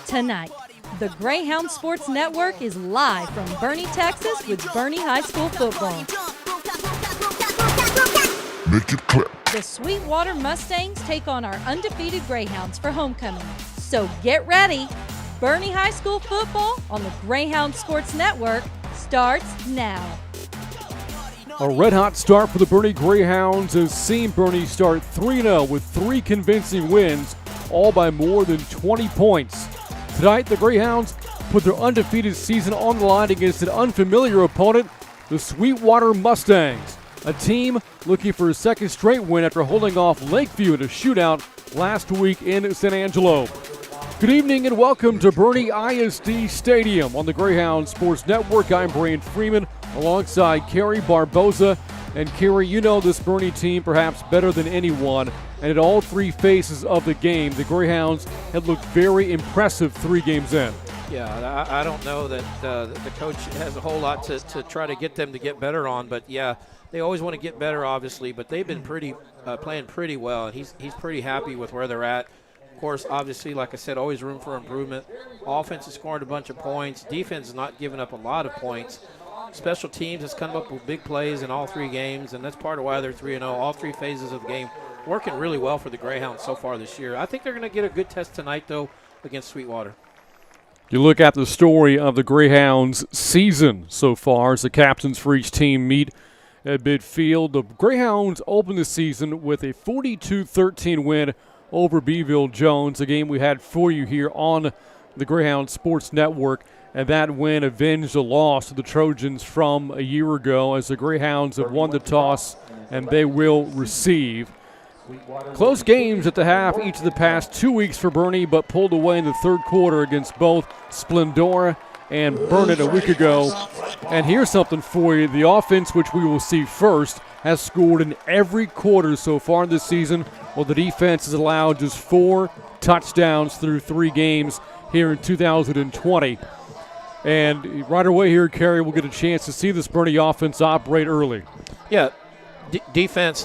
Tonight, the Greyhounds Sports Network is live from Boerne, Texas with Boerne High School football. Make it clap. The Sweetwater Mustangs take on our undefeated Greyhounds for homecoming. So get ready. Boerne High School football on the Greyhounds Sports Network starts now. A red-hot start for the Boerne Greyhounds has seen Boerne start 3-0 with 3 convincing wins, all by more than 20 points. Tonight, the Greyhounds put their undefeated season on the line against an unfamiliar opponent, the Sweetwater Mustangs, a team looking for a second straight win after holding off Lakeview in a shootout last week in San Angelo. Good evening and welcome to Boerne ISD Stadium on the Greyhounds Sports Network. I'm Brian Freeman alongside Kerry Barboza. And Kerry, you know this Boerne team perhaps better than anyone. And at all 3 phases of the game, the Greyhounds had looked very impressive 3 games in. Yeah, I don't know that the coach has a whole lot to try to get them to get better on. But, yeah, they always want to get better, obviously. But they've been playing pretty well. And he's pretty happy with where they're at. Of course, obviously, like I said, always room for improvement. Offense has scored a bunch of points. Defense has not given up a lot of points. Special teams has come up with big plays in all 3 games, and that's part of why they're 3-0. All 3 phases of the game working really well for the Greyhounds so far this year. I think they're going to get a good test tonight, though, against Sweetwater. You look at the story of the Greyhounds' season so far as the captains for each team meet at midfield. The Greyhounds opened the season with a 42-13 win over Beeville Jones, a game we had for you here on the Greyhound Sports Network. And that win avenged a loss to the Trojans from a year ago as the Greyhounds have won the toss and they will receive. Close games at the half each of the past 2 weeks for Boerne, but pulled away in the third quarter against both Splendora and Boerne a week ago. And here's something for you. The offense, which we will see first, has scored in every quarter so far this season, while the defense has allowed just 4 touchdowns through 3 games here in 2020. And right away here, Kerry, we'll get a chance to see this Boerne offense operate early. Yeah, offense,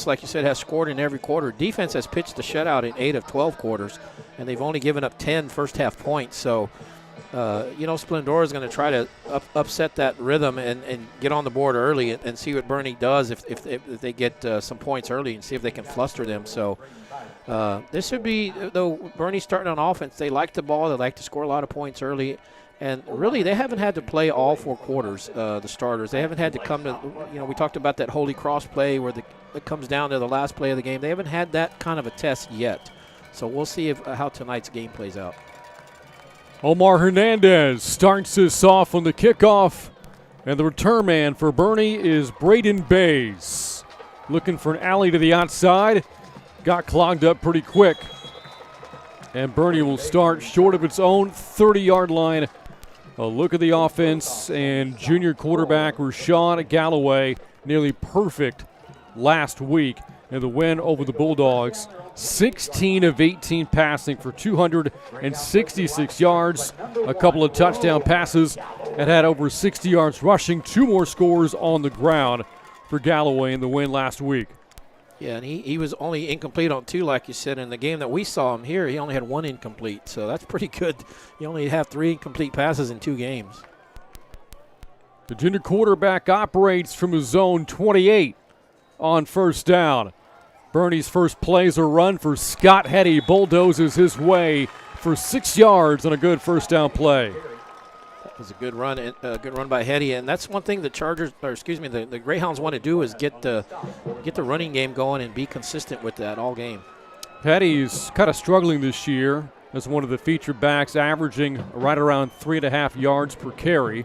like you said, has scored in every quarter. Defense has pitched a shutout in 8 of 12 quarters, and they've only given up 10 first-half points. So, Splendora is going to try to upset that rhythm and get on the board early and see what Boerne does if they get some points early and see if they can fluster them. So, this would be, though, Boerne starting on offense. They like the ball. They like to score a lot of points early. And really, they haven't had to play all 4 quarters, the starters. They haven't had to come to, we talked about that Holy Cross play where it comes down to the last play of the game. They haven't had that kind of a test yet. So we'll see how tonight's game plays out. Omar Hernandez starts this off on the kickoff. And the return man for Boerne is Braden Bays. Looking for an alley to the outside. Got clogged up pretty quick. And Boerne will start short of its own 30-yard line. A look at the offense, and junior quarterback Rashawn Galloway, nearly perfect last week in the win over the Bulldogs. 16 of 18 passing for 266 yards, a couple of touchdown passes, and had over 60 yards rushing. 2 more scores on the ground for Galloway in the win last week. Yeah, and he was only incomplete on 2, like you said. In the game that we saw him here, he only had 1 incomplete, so that's pretty good. You only have 3 incomplete passes in 2 games. The junior quarterback operates from his zone 28 on first down. Boerne's first play is a run for Scott Hetty. Bulldozes his way for 6 yards on a good first down play. That was a good run by Hetty, and that's one thing the the Greyhounds want to do is get the running game going and be consistent with that all game. Hetty's kind of struggling this year as one of the featured backs, averaging right around 3.5 yards per carry.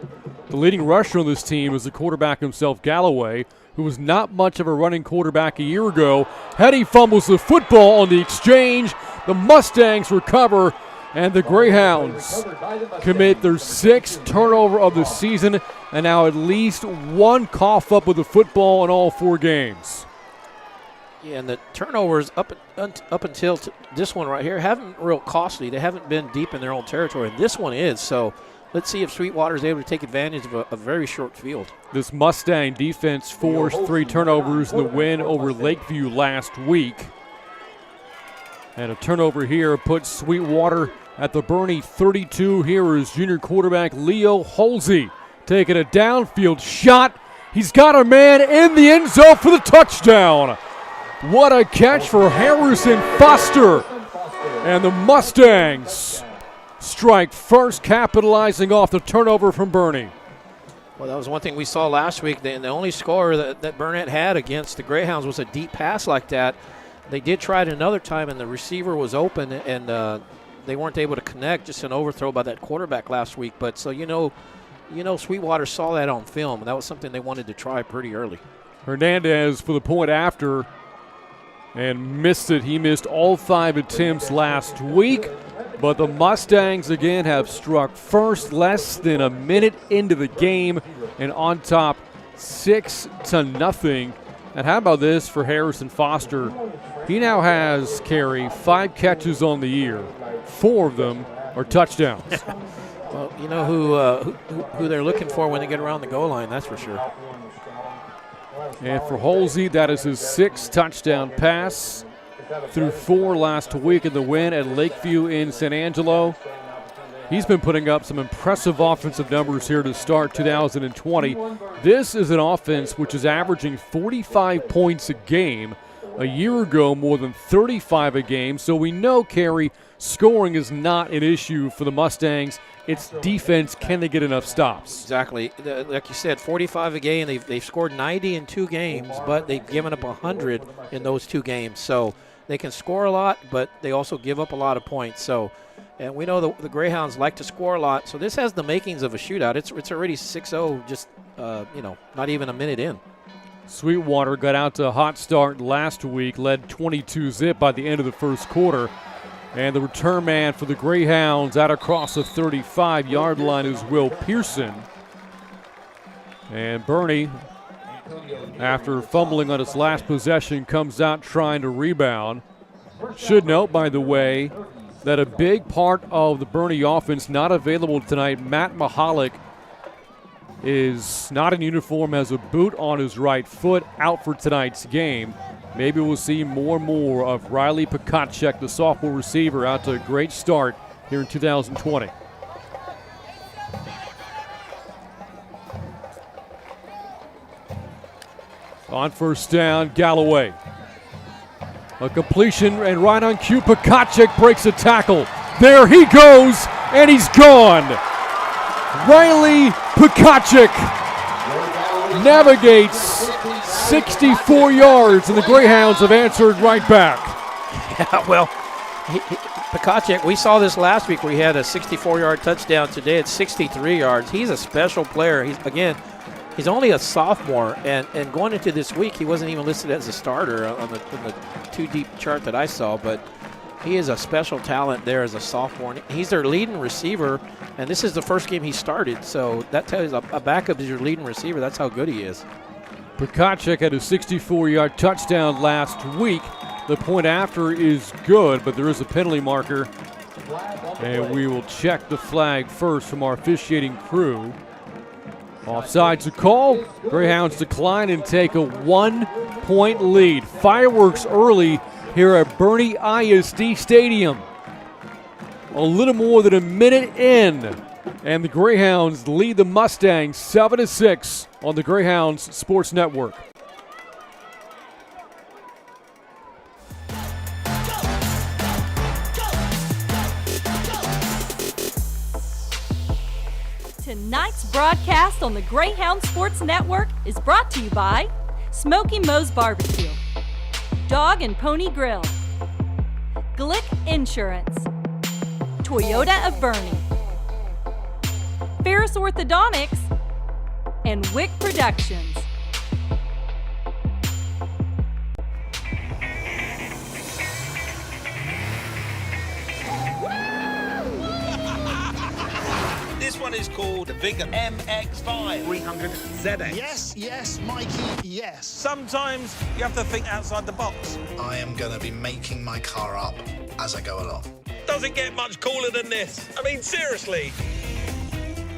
The leading rusher on this team is the quarterback himself, Galloway, who was not much of a running quarterback a year ago. Hetty fumbles the football on the exchange. The Mustangs recover, and the Greyhounds commit their 6th turnover of the season, and now at least 1 cough up with the football in all 4 games. Yeah, and the turnovers up until this one right here haven't been real costly. They haven't been deep in their own territory. This one is, so let's see if Sweetwater is able to take advantage of a very short field. This Mustang defense forced 3 turnovers in the win over Lakeview last week. And a turnover here puts Sweetwater at the Boerne 32. Here is junior quarterback Leo Halsey taking a downfield shot. He's got a man in the end zone for the touchdown. What a catch for Harrison Foster. And the Mustangs strike first, capitalizing off the turnover from Boerne. Well, that was one thing we saw last week. The only score that Burnett had against the Greyhounds was a deep pass like that. They did try it another time, and the receiver was open, and they weren't able to connect. Just an overthrow by that quarterback last week. But so you know, Sweetwater saw that on film, and that was something they wanted to try pretty early. Hernandez for the point after, and missed it. He missed all 5 attempts last week. But the Mustangs again have struck first, less than a minute into the game, and on top 6-0. And how about this for Harrison Foster? He now has, Kerry, 5 catches on the year. 4 of them are touchdowns. Well, you know who they're looking for when they get around the goal line, that's for sure. And for Halsey, that is his 6th touchdown pass. Through 4 last week in the win at Lakeview in San Angelo. He's been putting up some impressive offensive numbers here to start 2020. This is an offense which is averaging 45 points a game. A year ago, more than 35 a game. So we know, Kerry, scoring is not an issue for the Mustangs. It's defense. Can they get enough stops? Exactly. Like you said, 45 a game. They've scored 90 in 2 games, but they've given up 100 in those 2 games. So they can score a lot, but they also give up a lot of points. So, and we know the Greyhounds like to score a lot. So this has the makings of a shootout. It's already 6-0, just not even a minute in. Sweetwater got out to a hot start last week, led 22-zip by the end of the first quarter. And the return man for the Greyhounds out across the 35-yard line is Will Pearson. And Boerne, after fumbling on his last possession, comes out trying to rebound. Should note, by the way, that a big part of the Boerne offense not available tonight, Matt Mahalik, is not in uniform, has a boot on his right foot, out for tonight's game. Maybe we'll see more and more of Riley Pekacek, the sophomore receiver, out to a great start here in 2020. On first down, Galloway. A completion, and right on cue, Pekacek breaks a tackle. There he goes, and he's gone. Riley Pekacek navigates 64 yards, and the Greyhounds have answered right back. Yeah, well, Pekacek, we saw this last week where he had a 64-yard touchdown. Today it's 63 yards. He's a special player. He's only a sophomore, and going into this week, he wasn't even listed as a starter on the 2 deep chart that I saw, but he is a special talent there as a sophomore. He's their leading receiver, and this is the first game he started, so that tells you a backup is your leading receiver. That's how good he is. Pekacek had a 64-yard touchdown last week. The point after is good, but there is a penalty marker, and we will check the flag first from our officiating crew. Offside's a call. Greyhounds decline and take a 1-point lead. Fireworks early here at Boerne ISD Stadium. A little more than a minute in, and the Greyhounds lead the Mustangs 7-6 on the Greyhounds Sports Network. Tonight's broadcast on the Greyhound Sports Network is brought to you by Smoky Moe's Barbecue, Dog and Pony Grill, Glick Insurance, Toyota of Boerne, Ferris Orthodontics, and Wick Productions. This one is called the Big MX-5 300 ZX. Yes, Mikey, yes. Sometimes you have to think outside the box. I am going to be making my car up as I go along. Doesn't get much cooler than this. I mean, seriously.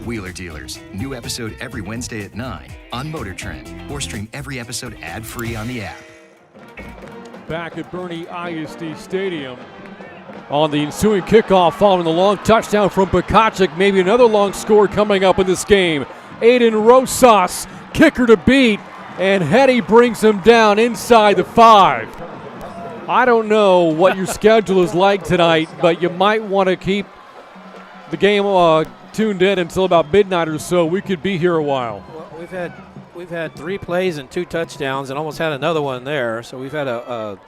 Wheeler Dealers. New episode every Wednesday at 9 on Motor Trend, or stream every episode ad-free on the app. Back at Boerne ISD Stadium, on the ensuing kickoff following the long touchdown from Pekacic. Maybe another long score coming up in this game. Aiden Rosas, kicker to beat, and Hetty brings him down inside the 5. I don't know what your schedule is like tonight, but you might want to keep the game tuned in until about midnight or so. We could be here a while. Well, we've had 3 plays and 2 touchdowns, and almost had another one there. So we've had a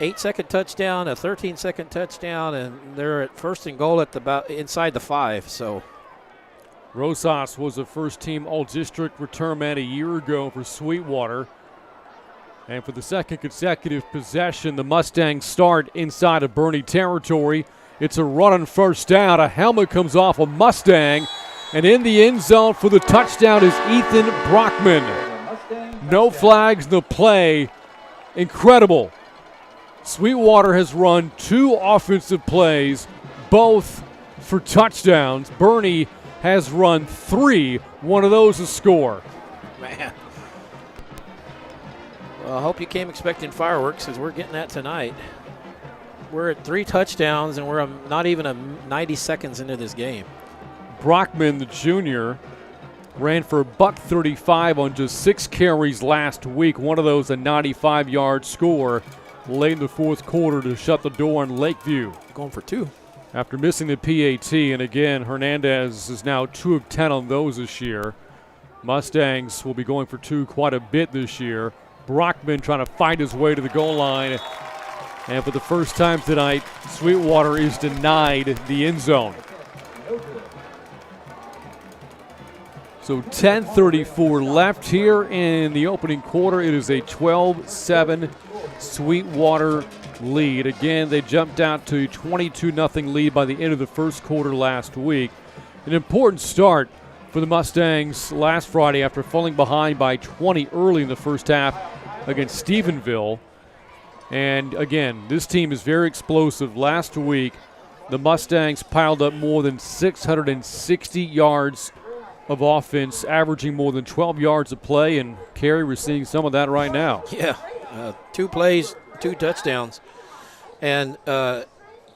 8-second touchdown, a 13-second touchdown, and they're at first and goal at about inside the 5. So Rosas was a first-team All-District return man a year ago for Sweetwater. And for the second consecutive possession, the Mustangs start inside of Boerne territory. It's a run on first down. A helmet comes off a Mustang. And in the end zone for the touchdown is Ethan Brockman. No flags in the play. Incredible. Sweetwater has run 2 offensive plays, both for touchdowns. Boerne has run 3. One of those a score. Man. Well, I hope you came expecting fireworks, because we're getting that tonight. We're at 3 touchdowns, and we're not even 90 seconds into this game. Brockman, the junior, ran for $135 on just 6 carries last week. One of those a 95-yard score late in the fourth quarter to shut the door on Lakeview. Going for 2. After missing the PAT, and again, Hernandez is now 2 of 10 on those this year. Mustangs will be going for 2 quite a bit this year. Brockman trying to fight his way to the goal line. And for the first time tonight, Sweetwater is denied the end zone. So 10:34 left here in the opening quarter. It is a 12-7 Sweetwater lead. Again, they jumped out to a 22-0 lead by the end of the first quarter last week. An important start for the Mustangs last Friday after falling behind by 20 early in the first half against Stephenville. And again, this team is very explosive. Last week, the Mustangs piled up more than 660 yards of offense, averaging more than 12 yards a play, and Kerry, we're seeing some of that right now. Yeah, 2 plays, 2 touchdowns. And,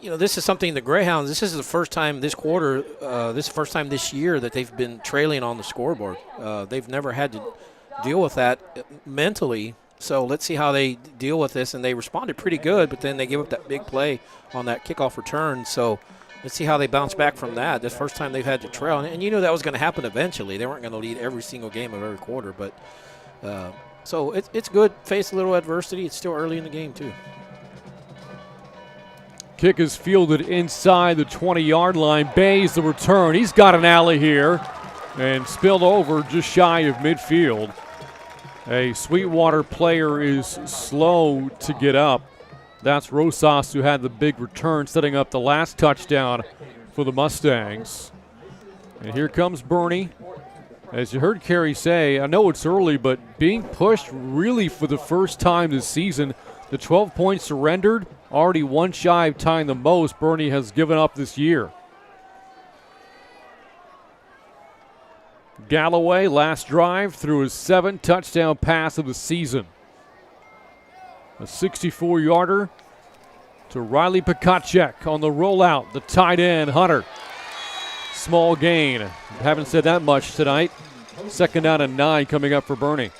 this is something the Greyhounds, this is the first time this quarter, this is the first time this year that they've been trailing on the scoreboard. They've never had to deal with that mentally. So let's see how they deal with this. And they responded pretty good, but then they gave up that big play on that kickoff return. So let's see how they bounce back from that. This first time they've had to trail. And you knew that was going to happen eventually. They weren't going to lead every single game of every quarter. But so it's good. Face a little adversity. It's still early in the game, too. Kick is fielded inside the 20-yard line. Bays the return. He's got an alley here and spilled over just shy of midfield. A Sweetwater player is slow to get up. That's Rosas, who had the big return, setting up the last touchdown for the Mustangs. And here comes Boerne. As you heard Kerry say, I know it's early, but being pushed really for the first time this season. The 12 points surrendered, already 1 shy of tying the most Boerne has given up this year. Galloway, last drive, threw his 7th touchdown pass of the season. A 64-yarder to Riley Pekacic on the rollout. The tight end, Hunter. Small gain. Haven't said that much tonight. 2nd down and 9 coming up for Boerne.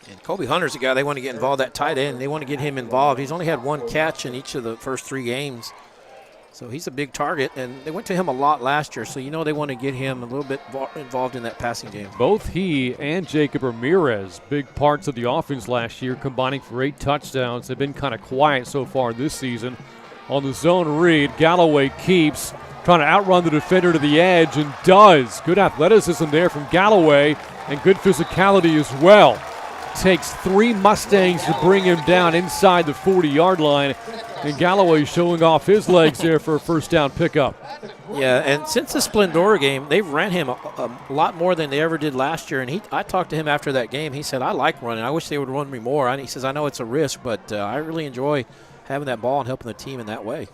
And Kobe Hunter's a guy they want to get involved, that tight end. They want to get him involved. He's only had 1 catch in each of the first 3 games. So he's a big target, and they went to him a lot last year, so they want to get him a little bit involved in that passing game. Both he and Jacob Ramirez, big parts of the offense last year, combining for 8 touchdowns. They've been kind of quiet so far this season. On the zone read, Galloway keeps trying to outrun the defender to the edge, and does. Good athleticism there from Galloway, and good physicality as well. Takes 3 Mustangs to bring him down inside the 40-yard line. And Galloway showing off his legs there for a first down pickup. Yeah, and since the Splendora game, they've ran him a lot more than they ever did last year. And I talked to him after that game. He said, I like running. I wish they would run me more. And he says, I know it's a risk, but I really enjoy having that ball and helping the team in that way.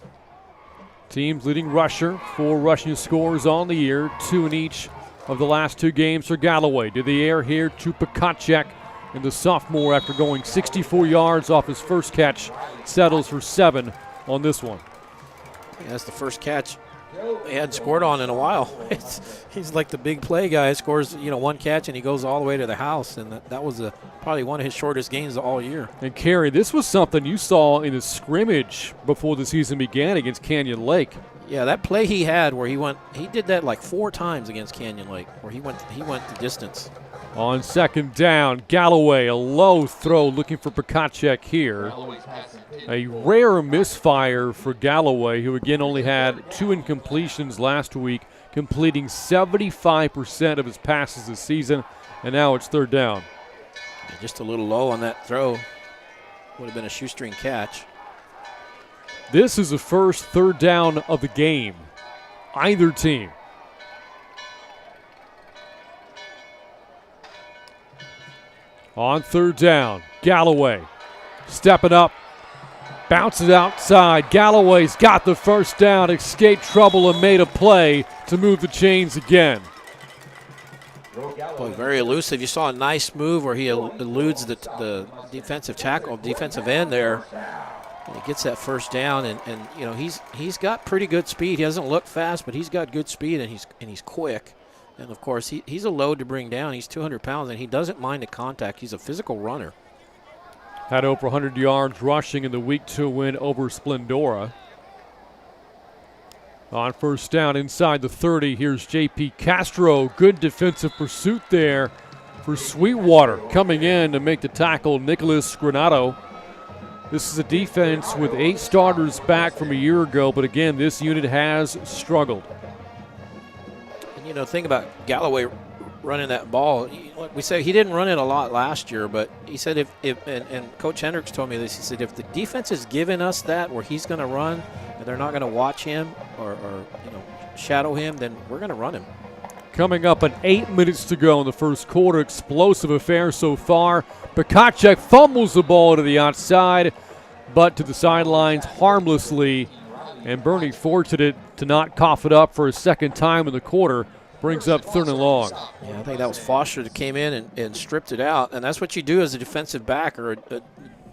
Team's leading rusher, 4 rushing scores on the year, 2 in each of the last 2 games for Galloway. To the air here to Pekacic. And the sophomore, after going 64 yards off his first catch, settles for 7 on this one. That's the first catch they hadn't scored on in a while. He's like the big play guy. Scores, one catch, and he goes all the way to the house. And that was probably one of his shortest games all year. And, Kerry, this was something you saw in the scrimmage before the season began against Canyon Lake. Yeah, that play he had where he did that like 4 times against Canyon Lake, where he went the distance. On second down, Galloway, a low throw looking for Pakacek here. A rare misfire for Galloway, who again only had 2 incompletions last week, completing 75% of his passes this season, and now it's third down. Yeah, just a little low on that throw. Would have been a shoestring catch. This is the first third down of the game, either team. On third down, Galloway stepping up, bounces outside. Galloway's got the first down, escaped trouble and made a play to move the chains again. Boy, very elusive. You saw a nice move where he eludes the defensive tackle, defensive end there. And he gets that first down, and he's got pretty good speed. He doesn't look fast, but he's got good speed, and he's quick. And, of course, he's a load to bring down. He's 200 pounds, and he doesn't mind the contact. He's a physical runner. Had over 100 yards rushing in the Week 2 win over Splendora. On first down inside the 30, here's J.P. Castro. Good defensive pursuit there for Sweetwater. Coming in to make the tackle, Nicholas Granado. This is a defense with 8 starters back from a year ago, but again, this unit has struggled. And, think about Galloway running that ball. We say he didn't run it a lot last year, but he said and Coach Hendricks told me this, he said if the defense is giving us that where he's going to run and they're not going to watch him or shadow him, then we're going to run him. Coming up at 8 minutes to go in the first quarter. Explosive affair so far. Pakacek fumbles the ball to the outside, but to the sidelines harmlessly. And Boerne fortunate to not cough it up for a second time in the quarter. Brings up third and long. Yeah, I think that was Foster that came in and stripped it out. And that's what you do as a defensive back or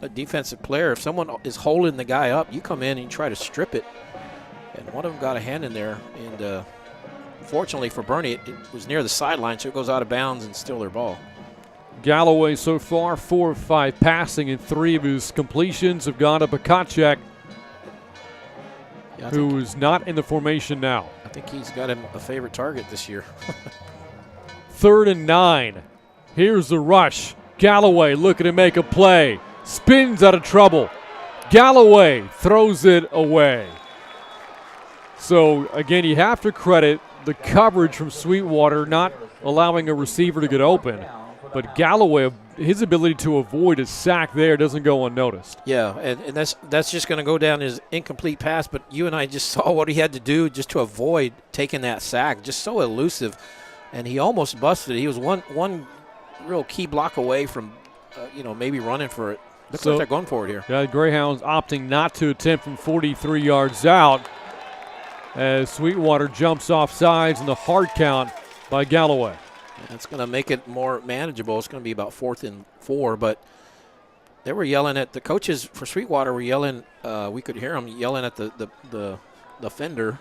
a defensive player. If someone is holding the guy up, you come in and you try to strip it. And one of them got a hand in there. And fortunately for Boerne, it was near the sideline, so it goes out of bounds and still their ball. Galloway so far 4 of 5 passing, and 3 of his completions have gone to Pakacek, who is not in the formation now. I think he's got him a favorite target this year. Third and 9. Here's the rush. Galloway looking to make a play. Spins out of trouble. Galloway throws it away. So, again, you have to credit the coverage from Sweetwater, not allowing a receiver to get open. But Galloway, his ability to avoid a sack there doesn't go unnoticed. Yeah, and that's just going to go down as incomplete pass, but you and I just saw what he had to do just to avoid taking that sack. Just so elusive, and he almost busted it. He was one real key block away from, maybe running for it. Looks like they're going for it here. Yeah, the Greyhounds opting not to attempt from 43 yards out as Sweetwater jumps off sides in the hard count by Galloway. That's going to make it more manageable. It's going to be about 4th and 4, but they were yelling at the coaches for Sweetwater. Were yelling. We could hear them yelling at the defender,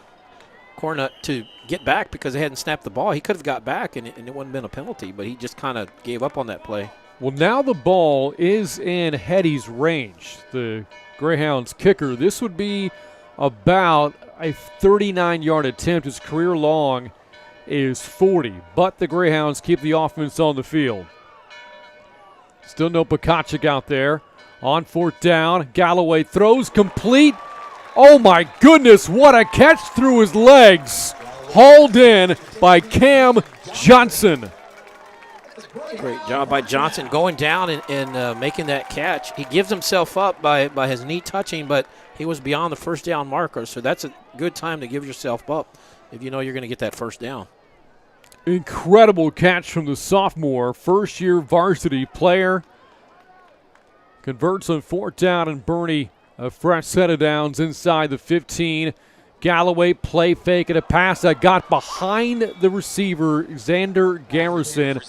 Cornut, to get back because they hadn't snapped the ball. He could have got back, and it wouldn't have been a penalty, but he just kind of gave up on that play. Well, now the ball is in Hetty's range, the Greyhounds kicker. This would be about a 39-yard attempt. His career long is 40, but the Greyhounds keep the offense on the field. Still no Pakacek out there. On 4th down, Galloway throws complete. Oh my goodness, what a catch through his legs. Hauled in by Cam Johnson. Great job by Johnson going down and making that catch. He gives himself up by his knee touching, but he was beyond the first down marker, so that's a good time to give yourself up if you know you're going to get that first down. Incredible catch from the sophomore, first-year varsity player. Converts on 4th down, and Boerne a fresh set of downs inside the 15. Galloway play fake and a pass that got behind the receiver, Xander Garrison.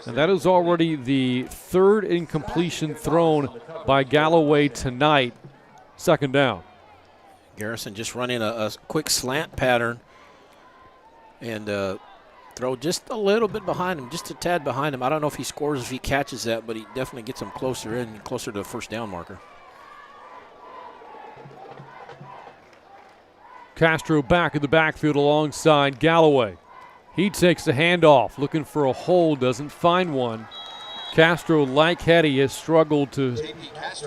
And that is already the 3rd incompletion thrown by Galloway tonight. 2nd down. Garrison just running a quick slant pattern and throw just a little bit behind him, just a tad behind him. I don't know if he scores if he catches that, but he definitely gets him closer to the first down marker. Castro back in the backfield alongside Galloway. He takes the handoff, looking for a hole, doesn't find one. Castro, like Hetty, has struggled to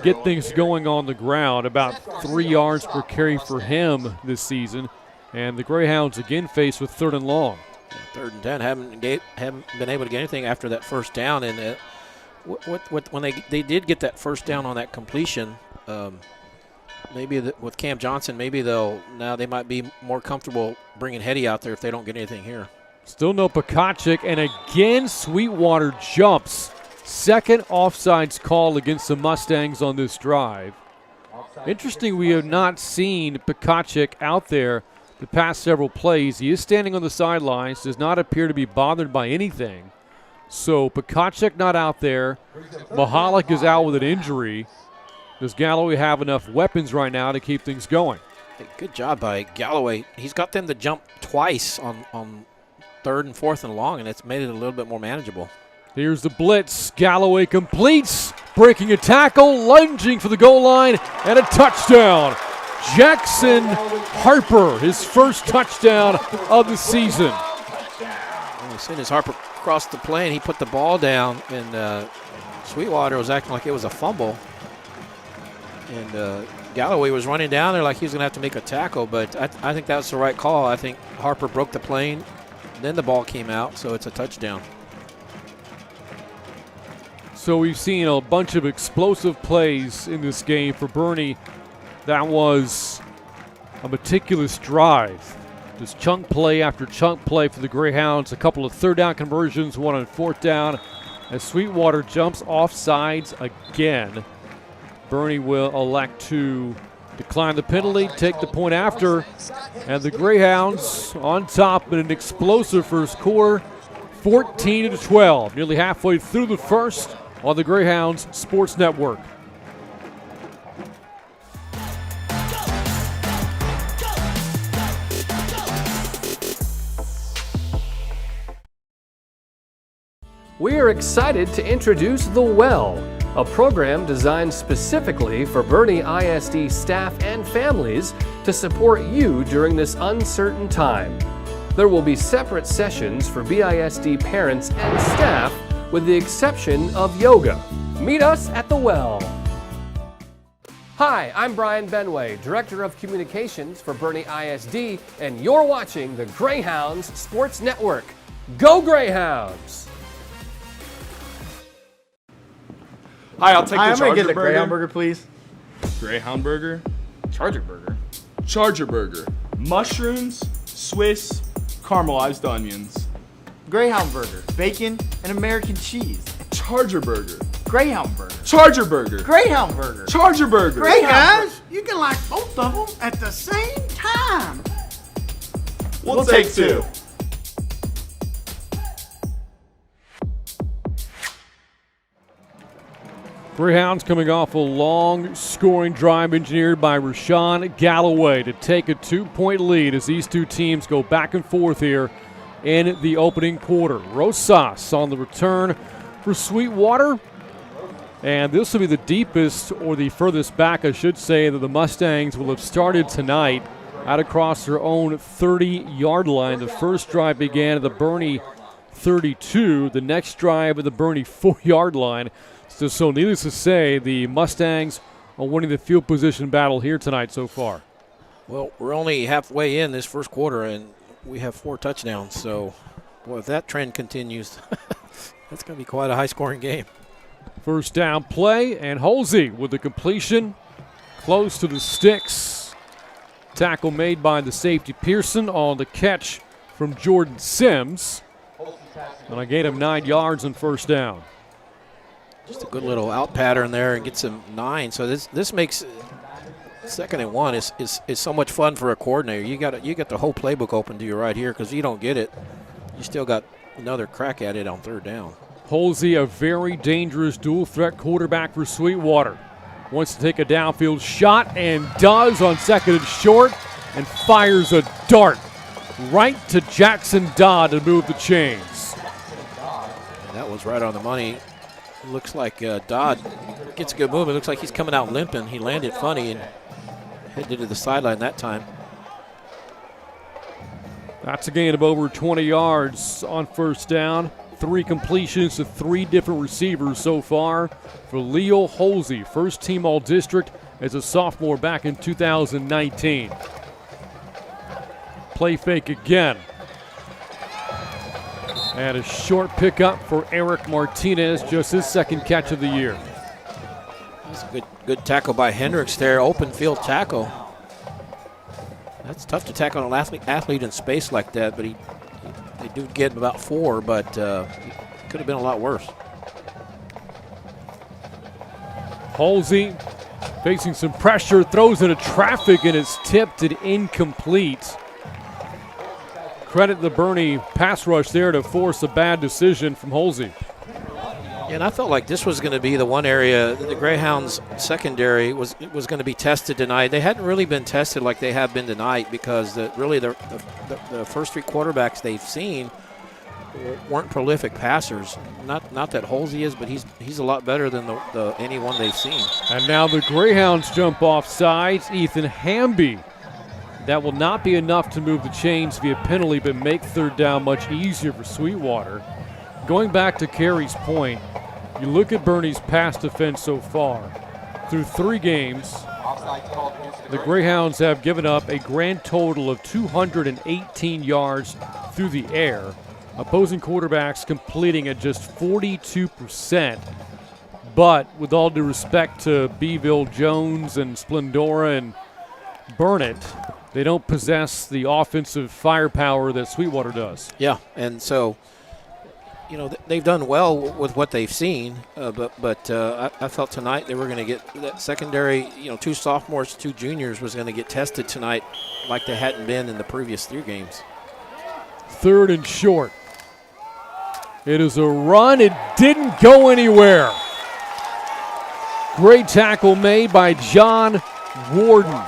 get things going on the ground. About 3 yards per carry for him this season. And the Greyhounds again faced with 3rd and long. Yeah, 3rd and 10, haven't been able to get anything after that first down. And when they did get that first down on that completion, maybe with Cam Johnson, maybe they might be more comfortable bringing Hetty out there if they don't get anything here. Still no Pekacic, and again Sweetwater jumps. Second offsides call against the Mustangs on this drive. Interesting, we have not seen Pekacic out there the past several plays. He is standing on the sidelines, does not appear to be bothered by anything. So Pekacic not out there. Mahalik is out with an injury. Does Galloway have enough weapons right now to keep things going? Hey, good job by Galloway. He's got them to jump twice on 3rd and 4th and long, and it's made it a little bit more manageable. Here's the blitz. Galloway completes, breaking a tackle, lunging for the goal line, and a touchdown. Jackson Harper, his first touchdown of the season. As soon as Harper crossed the plane, he put the ball down, and Sweetwater was acting like it was a fumble. And Galloway was running down there like he was going to have to make a tackle, but I think that was the right call. I think Harper broke the plane, then the ball came out, so it's a touchdown. So we've seen a bunch of explosive plays in this game for Boerne. That was a meticulous drive. Just chunk play after chunk play for the Greyhounds. A couple of 3rd down conversions, one on 4th down. As Sweetwater jumps off sides again. Boerne will elect to decline the penalty, take the point after. And the Greyhounds on top in an explosive first quarter, 14-12. Nearly halfway through the first on the Greyhounds Sports Network. We are excited to introduce The Well, a program designed specifically for Boerne ISD staff and families to support you during this uncertain time. There will be separate sessions for BISD parents and staff with the exception of yoga. Meet us at The Well. Hi, I'm Brian Benway, Director of Communications for Boerne ISD, and you're watching the Greyhounds Sports Network. Go Greyhounds! Hi, I'll take the I'm Charger gonna get the burger. Greyhound burger, please. Greyhound burger. Charger burger. Charger burger. Mushrooms, Swiss, caramelized onions. Greyhound burger. Bacon and American cheese. Charger burger. Greyhound burger. Charger burger. Greyhound burger. Charger burger. Hey guys, you can like both of them at the same time. We'll take 2. Greyhounds coming off a long scoring drive engineered by Rashawn Galloway to take a 2-point lead as these two teams go back and forth here in the opening quarter. Rosas on the return for Sweetwater. And this will be the deepest, or the furthest back, I should say, that the Mustangs will have started tonight out across their own 30-yard line. The first drive began at the Boerne 32. The next drive at the Boerne 4-yard line. So needless to say, the Mustangs are winning the field position battle here tonight so far. Well, we're only halfway in this first quarter, and we have 4 touchdowns. So, boy, if that trend continues, that's going to be quite a high-scoring game. First down play, and Halsey with the completion. Close to the sticks. Tackle made by the safety Pearson on the catch from Jordan Sims. And I gained him 9 yards on first down. Just a good little out pattern there and gets him 9. So this makes 2nd and 1 is so much fun for a coordinator. You got the whole playbook open to you right here because you don't get it, you still got another crack at it on 3rd down. Halsey, a very dangerous dual threat quarterback for Sweetwater. Wants to take a downfield shot and does on second and short and fires a dart right to Jackson Dodd to move the chains. And that was right on the money. Looks like Dodd gets a good move. It looks like he's coming out limping. He landed funny and headed to the sideline that time. That's a gain of over 20 yards on first down. 3 completions to 3 different receivers so far for Leo Holsey, first team All-District as a sophomore back in 2019. Play fake again. And a short pickup for Eric Martinez, just his second catch of the year. That's a good tackle by Hendricks there, open field tackle. That's tough to tackle an athlete in space like that, but they do get about 4, but it could have been a lot worse. Halsey facing some pressure, throws into traffic, and it's tipped and incomplete. Credit the Boerne pass rush there to force a bad decision from Halsey. And I felt like this was going to be the one area that the Greyhounds secondary was going to be tested tonight. They hadn't really been tested like they have been tonight because the first 3 quarterbacks they've seen weren't prolific passers. Not that Halsey is, but he's a lot better than anyone they've seen. And now the Greyhounds jump off sides. Ethan Hamby. That will not be enough to move the chains via penalty, but make third down much easier for Sweetwater. Going back to Carey's point, you look at Boerne's pass defense so far. Through 3 games, the Greyhounds have given up a grand total of 218 yards through the air. Opposing quarterbacks completing at just 42%. But with all due respect to Beeville, Jones, and Splendora and Burnett, they don't possess the offensive firepower that Sweetwater does. Yeah, and so, they've done well with what they've seen, but I felt tonight they were going to get that secondary, 2 sophomores, 2 juniors was going to get tested tonight like they hadn't been in the previous 3 games. Third and short. It is a run. It didn't go anywhere. Great tackle made by John Warden.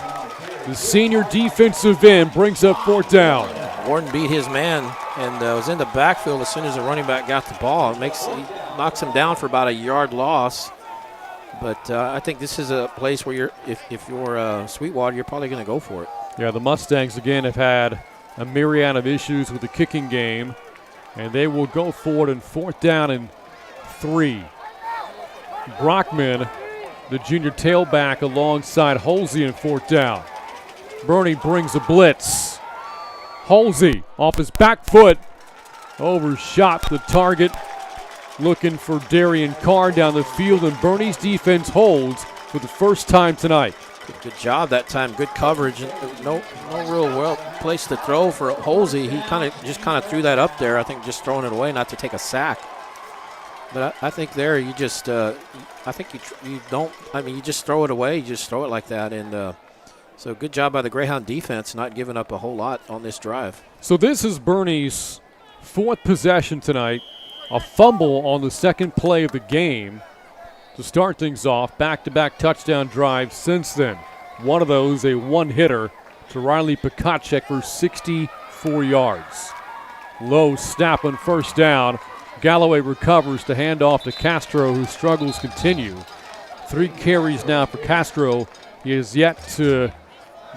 The senior defensive end brings up 4th down. Warden beat his man and was in the backfield as soon as the running back got the ball. He knocks him down for about a yard loss. But I think this is a place where if you're Sweetwater, you're probably going to go for it. Yeah, the Mustangs again have had a myriad of issues with the kicking game, and they will go for it in 4th down and 3. Brockman, the junior tailback, alongside Halsey in 4th down. Boerne brings a blitz. Halsey off his back foot, overshot the target, looking for Darian Carr down the field, and Boerne's defense holds for the first time tonight. Good job that time, good coverage. No real place to throw for Halsey. He kind of threw that up there. I think just throwing it away, not to take a sack. But I think there you just, you just throw it away. You just throw it like that, and. So good job by the Greyhound defense, not giving up a whole lot on this drive. So this is Boerne's 4th possession tonight. A fumble on the second play of the game to start things off. Back-to-back touchdown drives since then. One of those a one-hitter to Riley Pekacek for 64 yards. Low snap on first down. Galloway recovers to hand off to Castro, whose struggles continue. 3 carries now for Castro. He has yet to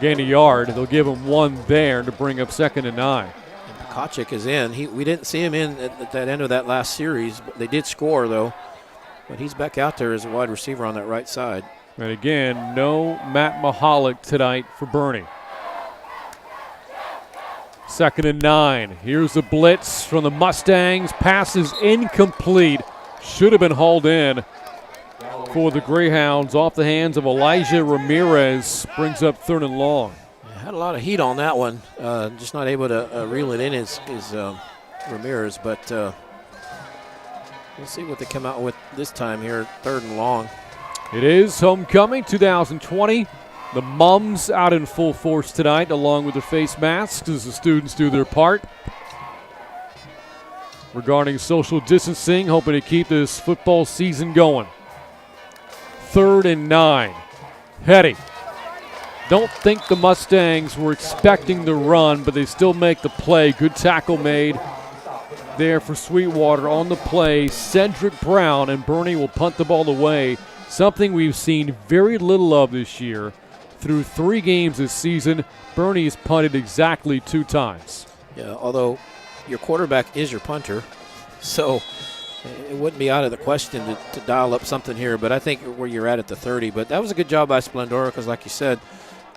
gain a yard. They'll give him 1 there to bring up 2nd and 9. And Pekacek is in. We didn't see him in at that end of that last series. But they did score, though. But he's back out there as a wide receiver on that right side. And again, no Matt Mahalik tonight for Boerne. 2nd and 9. Here's a blitz from the Mustangs. Pass is incomplete. Should have been hauled in for the Greyhounds off the hands of Elijah Ramirez. Brings up 3rd and long. Had a lot of heat on that one. Just not able to reel it in is Ramirez. But we'll see what they come out with this time here, 3rd and long. It is homecoming 2020. The mums out in full force tonight, along with the face masks as the students do their part. Regarding social distancing, hoping to keep this football season going. 3rd and 9. Hetty. Don't think the Mustangs were expecting the run, but they still make the play. Good tackle made there for Sweetwater on the play. Cedric Brown, and Boerne will punt the ball away, something we've seen very little of this year. Through 3 games this season, Boerne has punted exactly 2 times. Yeah, although your quarterback is your punter, so it wouldn't be out of the question to dial up something here, but I think where you're at the 30. But that was a good job by Splendora because, like you said,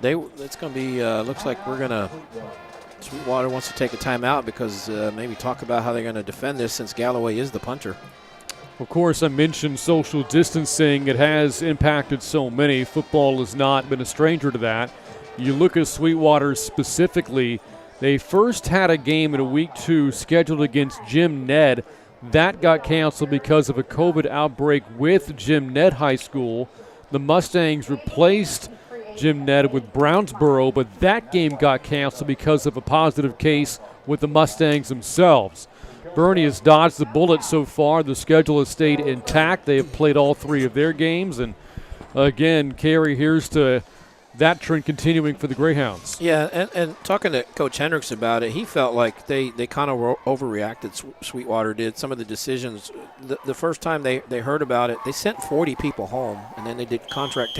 it's going to be looks like we're going to – Sweetwater wants to take a timeout because maybe talk about how they're going to defend this since Galloway is the punter. Of course, I mentioned social distancing. It has impacted so many. Football has not been a stranger to that. You look at Sweetwater specifically, they first had a game in week 2 scheduled against Jim Ned. That got canceled because of a COVID outbreak with Jim Ned High School. The Mustangs replaced Jim Ned with Brownsboro, but that game got canceled because of a positive case with the Mustangs themselves. Boerne has dodged the bullet so far. The schedule has stayed intact. They have played all 3 of their games. And, again, Carey, here's to that trend continuing for the Greyhounds. Yeah, and talking to Coach Hendricks about it, he felt like they kind of overreacted, Sweetwater did. Some of the decisions, the first time they heard about it, they sent 40 people home, and then they did contact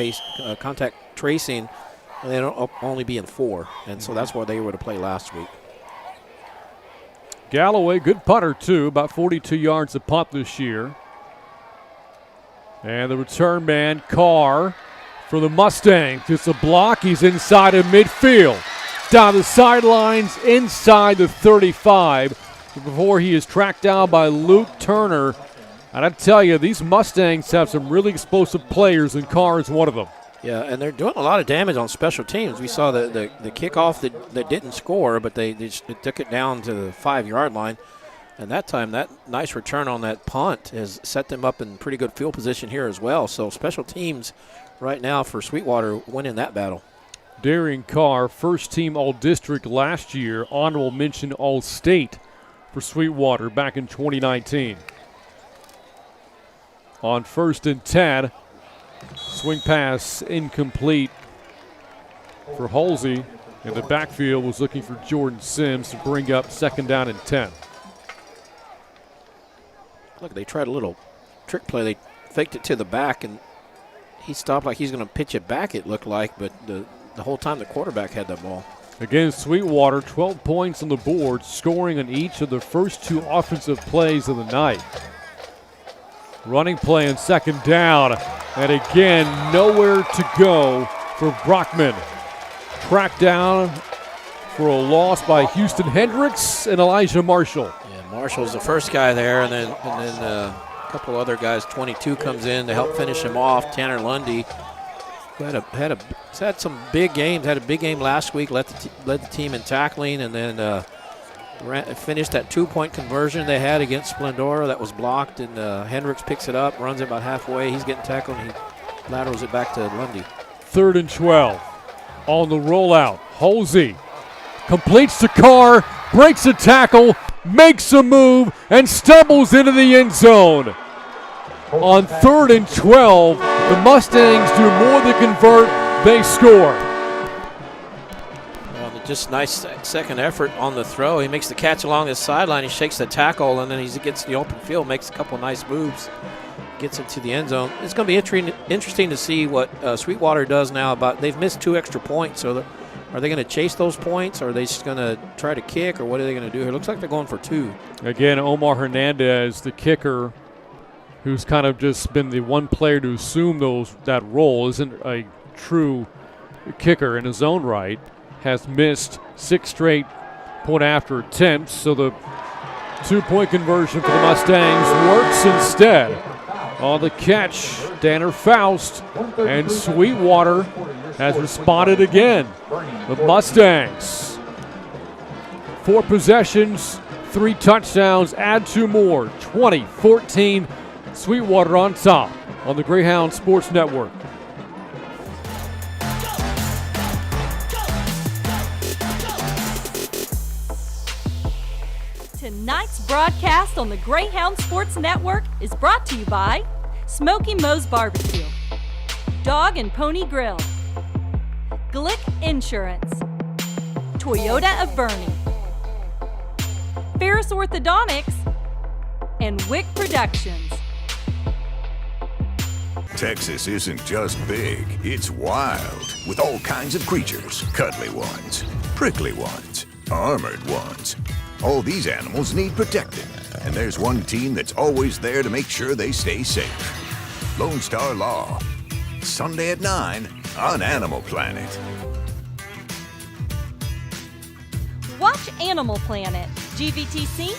tracing, and they don't only be in 4. And so that's why they were to play last week. Galloway, good punter, too, about 42 yards a punt this year. And the return man, Carr, for the Mustangs. It's a block. He's inside of midfield. Down the sidelines, inside the 35, before he is tracked down by Luke Turner. And I tell you, these Mustangs have some really explosive players, and Carr is one of them. Yeah, and they're doing a lot of damage on special teams. We saw the kickoff that didn't score, but they took it down to the 5-yard line. And that time, that nice return on that punt has set them up in pretty good field position here as well. So special teams right now for Sweetwater winning that battle. Darian Carr, first team All-District last year, honorable mention All-State for Sweetwater back in 2019. On 1st and 10, swing pass incomplete for Halsey. And the backfield was looking for Jordan Sims to bring up 2nd down and 10. Look, they tried a little trick play. They faked it to the back, and he stopped like he's going to pitch it back, it looked like, but the whole time the quarterback had that ball. Again, Sweetwater, 12 points on the board, scoring on each of the first 2 offensive plays of the night. Running play on 2nd down, and again, nowhere to go for Brockman. Tracked down for a loss by Houston Hendricks and Elijah Marshall. Yeah, Marshall's the first guy there, and then a couple other guys. 22 comes in to help finish him off. Tanner Lundy, who had some big games. Had a big game last week. Led the team in tackling, and then finished that 2-point conversion they had against Splendora that was blocked. And Hendricks picks it up, runs it about halfway. He's getting tackled, and he laterals it back to Lundy. 3rd and 12 on the rollout. Halsey completes to Carr, breaks a tackle, makes a move, and stumbles into the end zone. On 3rd and 12, the Mustangs do more than convert, they score. Well, just nice second effort on the throw. He makes the catch along the sideline. He shakes the tackle, and then he gets the open field, makes a couple nice moves, gets into the end zone. It's going to be interesting to see what Sweetwater does now. They've missed 2 extra points, so are they going to chase those points, or are they just going to try to kick, or what are they going to do here? It looks like they're going for 2. Again, Omar Hernandez, the kicker, who's kind of just been the one player to assume that role, isn't a true kicker in his own right, has missed 6 straight point-after attempts, so the 2-point conversion for the Mustangs works instead. On the catch, Danner Faust, and Sweetwater has responded again. The Mustangs, 4 possessions, 3 touchdowns, add 2 more, 20-14, Sweetwater on top on the Greyhound Sports Network. Tonight's broadcast on the Greyhound Sports Network is brought to you by Smoky Moe's Barbecue, Dog and Pony Grill, Glick Insurance, Toyota of Boerne, Ferris Orthodontics, and Wick Productions. Texas isn't just big, it's wild, with all kinds of creatures. Cuddly ones, prickly ones, armored ones. All these animals need protecting, and there's one team that's always there to make sure they stay safe. Lone Star Law. Sunday at 9 on Animal Planet. Watch Animal Planet, GVTC.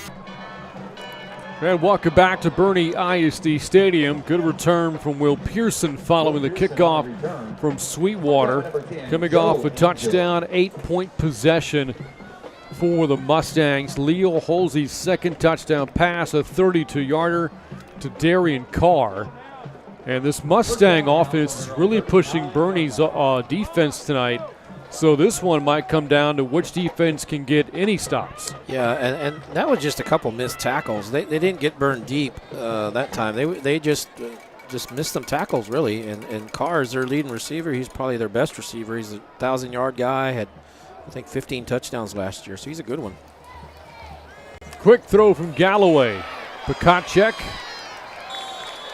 And welcome back to Boerne ISD Stadium. Good return from Will Pearson following the kickoff from Sweetwater. Coming off a touchdown, 8-point possession for the Mustangs. Leo Holsey's second touchdown pass, a 32-yarder to Darian Carr. And this Mustang offense is really pushing Boerne's defense tonight. So this one might come down to which defense can get any stops. Yeah, and that was just a couple missed tackles. They didn't get burned deep that time. They just missed some tackles, really. And Carr is their leading receiver. He's probably their best receiver. He's a 1,000-yard guy, had, I think, 15 touchdowns last year. So he's a good one. Quick throw from Galloway. Pikacek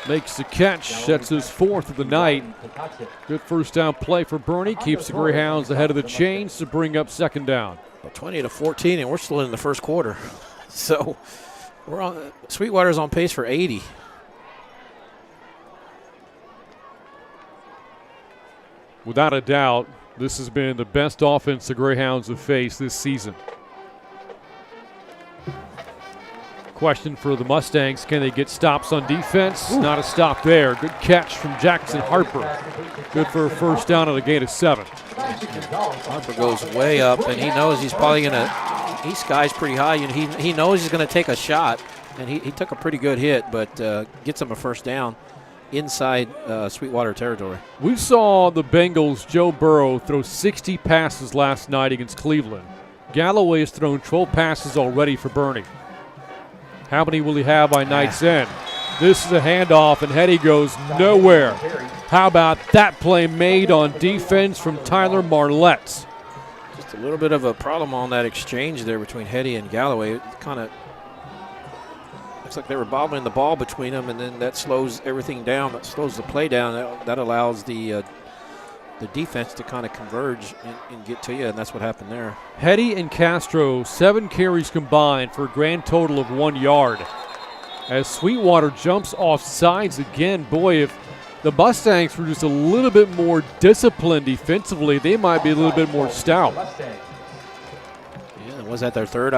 makes the catch. That's his fourth of the night. Good first down play for Boerne. Keeps the Greyhounds ahead of the chains to bring up second down. 20-14, and we're still in the first quarter. So we're on. Sweetwater's on pace for 80. Without a doubt, this has been the best offense the Greyhounds have faced this season. Question for the Mustangs, can they get stops on defense? Not a stop there. Good catch from Jackson Harper. Good for a first down on a gain of 7. Harper goes way up, and he knows he's probably going to – he skies pretty high, and he knows he's going to take a shot, and he took a pretty good hit, but gets him a first down inside Sweetwater territory. We saw the Bengals' Joe Burrow throw 60 passes last night against Cleveland. Galloway has thrown 12 passes already for Boerne. How many will he have by night's end? This is a handoff, and Hetty goes nowhere. How about that play made on defense from Tyler Marlette? Just a little bit of a problem on that exchange there between Hetty and Galloway. It kind of looks like they were bobbling the ball between them, and then that slows everything down. That slows the play down. That allows the defense to kind of converge and get to you, and that's what happened there. Hetty and Castro, 7 carries combined for a grand total of 1 yard. As Sweetwater jumps off sides again, boy, if the Mustangs were just a little bit more disciplined defensively, they might be a little bit more stout. Yeah, was that their third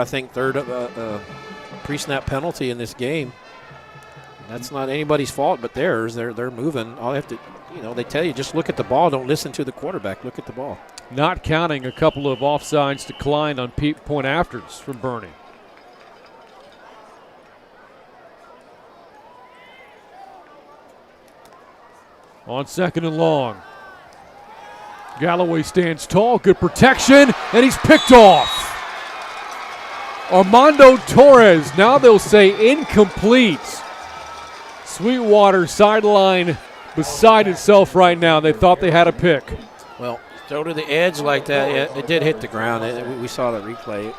pre-snap penalty in this game? That's not anybody's fault but theirs. They're moving. All they have to, they tell you just look at the ball. Don't listen to the quarterback. Look at the ball. Not counting a couple of offsides declined on point afters from Boerne. On second and long, Galloway stands tall, good protection, and he's picked off. Armando Torres, now they'll say incomplete. Sweetwater sideline beside itself right now. They thought they had a pick. Well, throw to the edge like that, it did hit the ground. We saw the replay.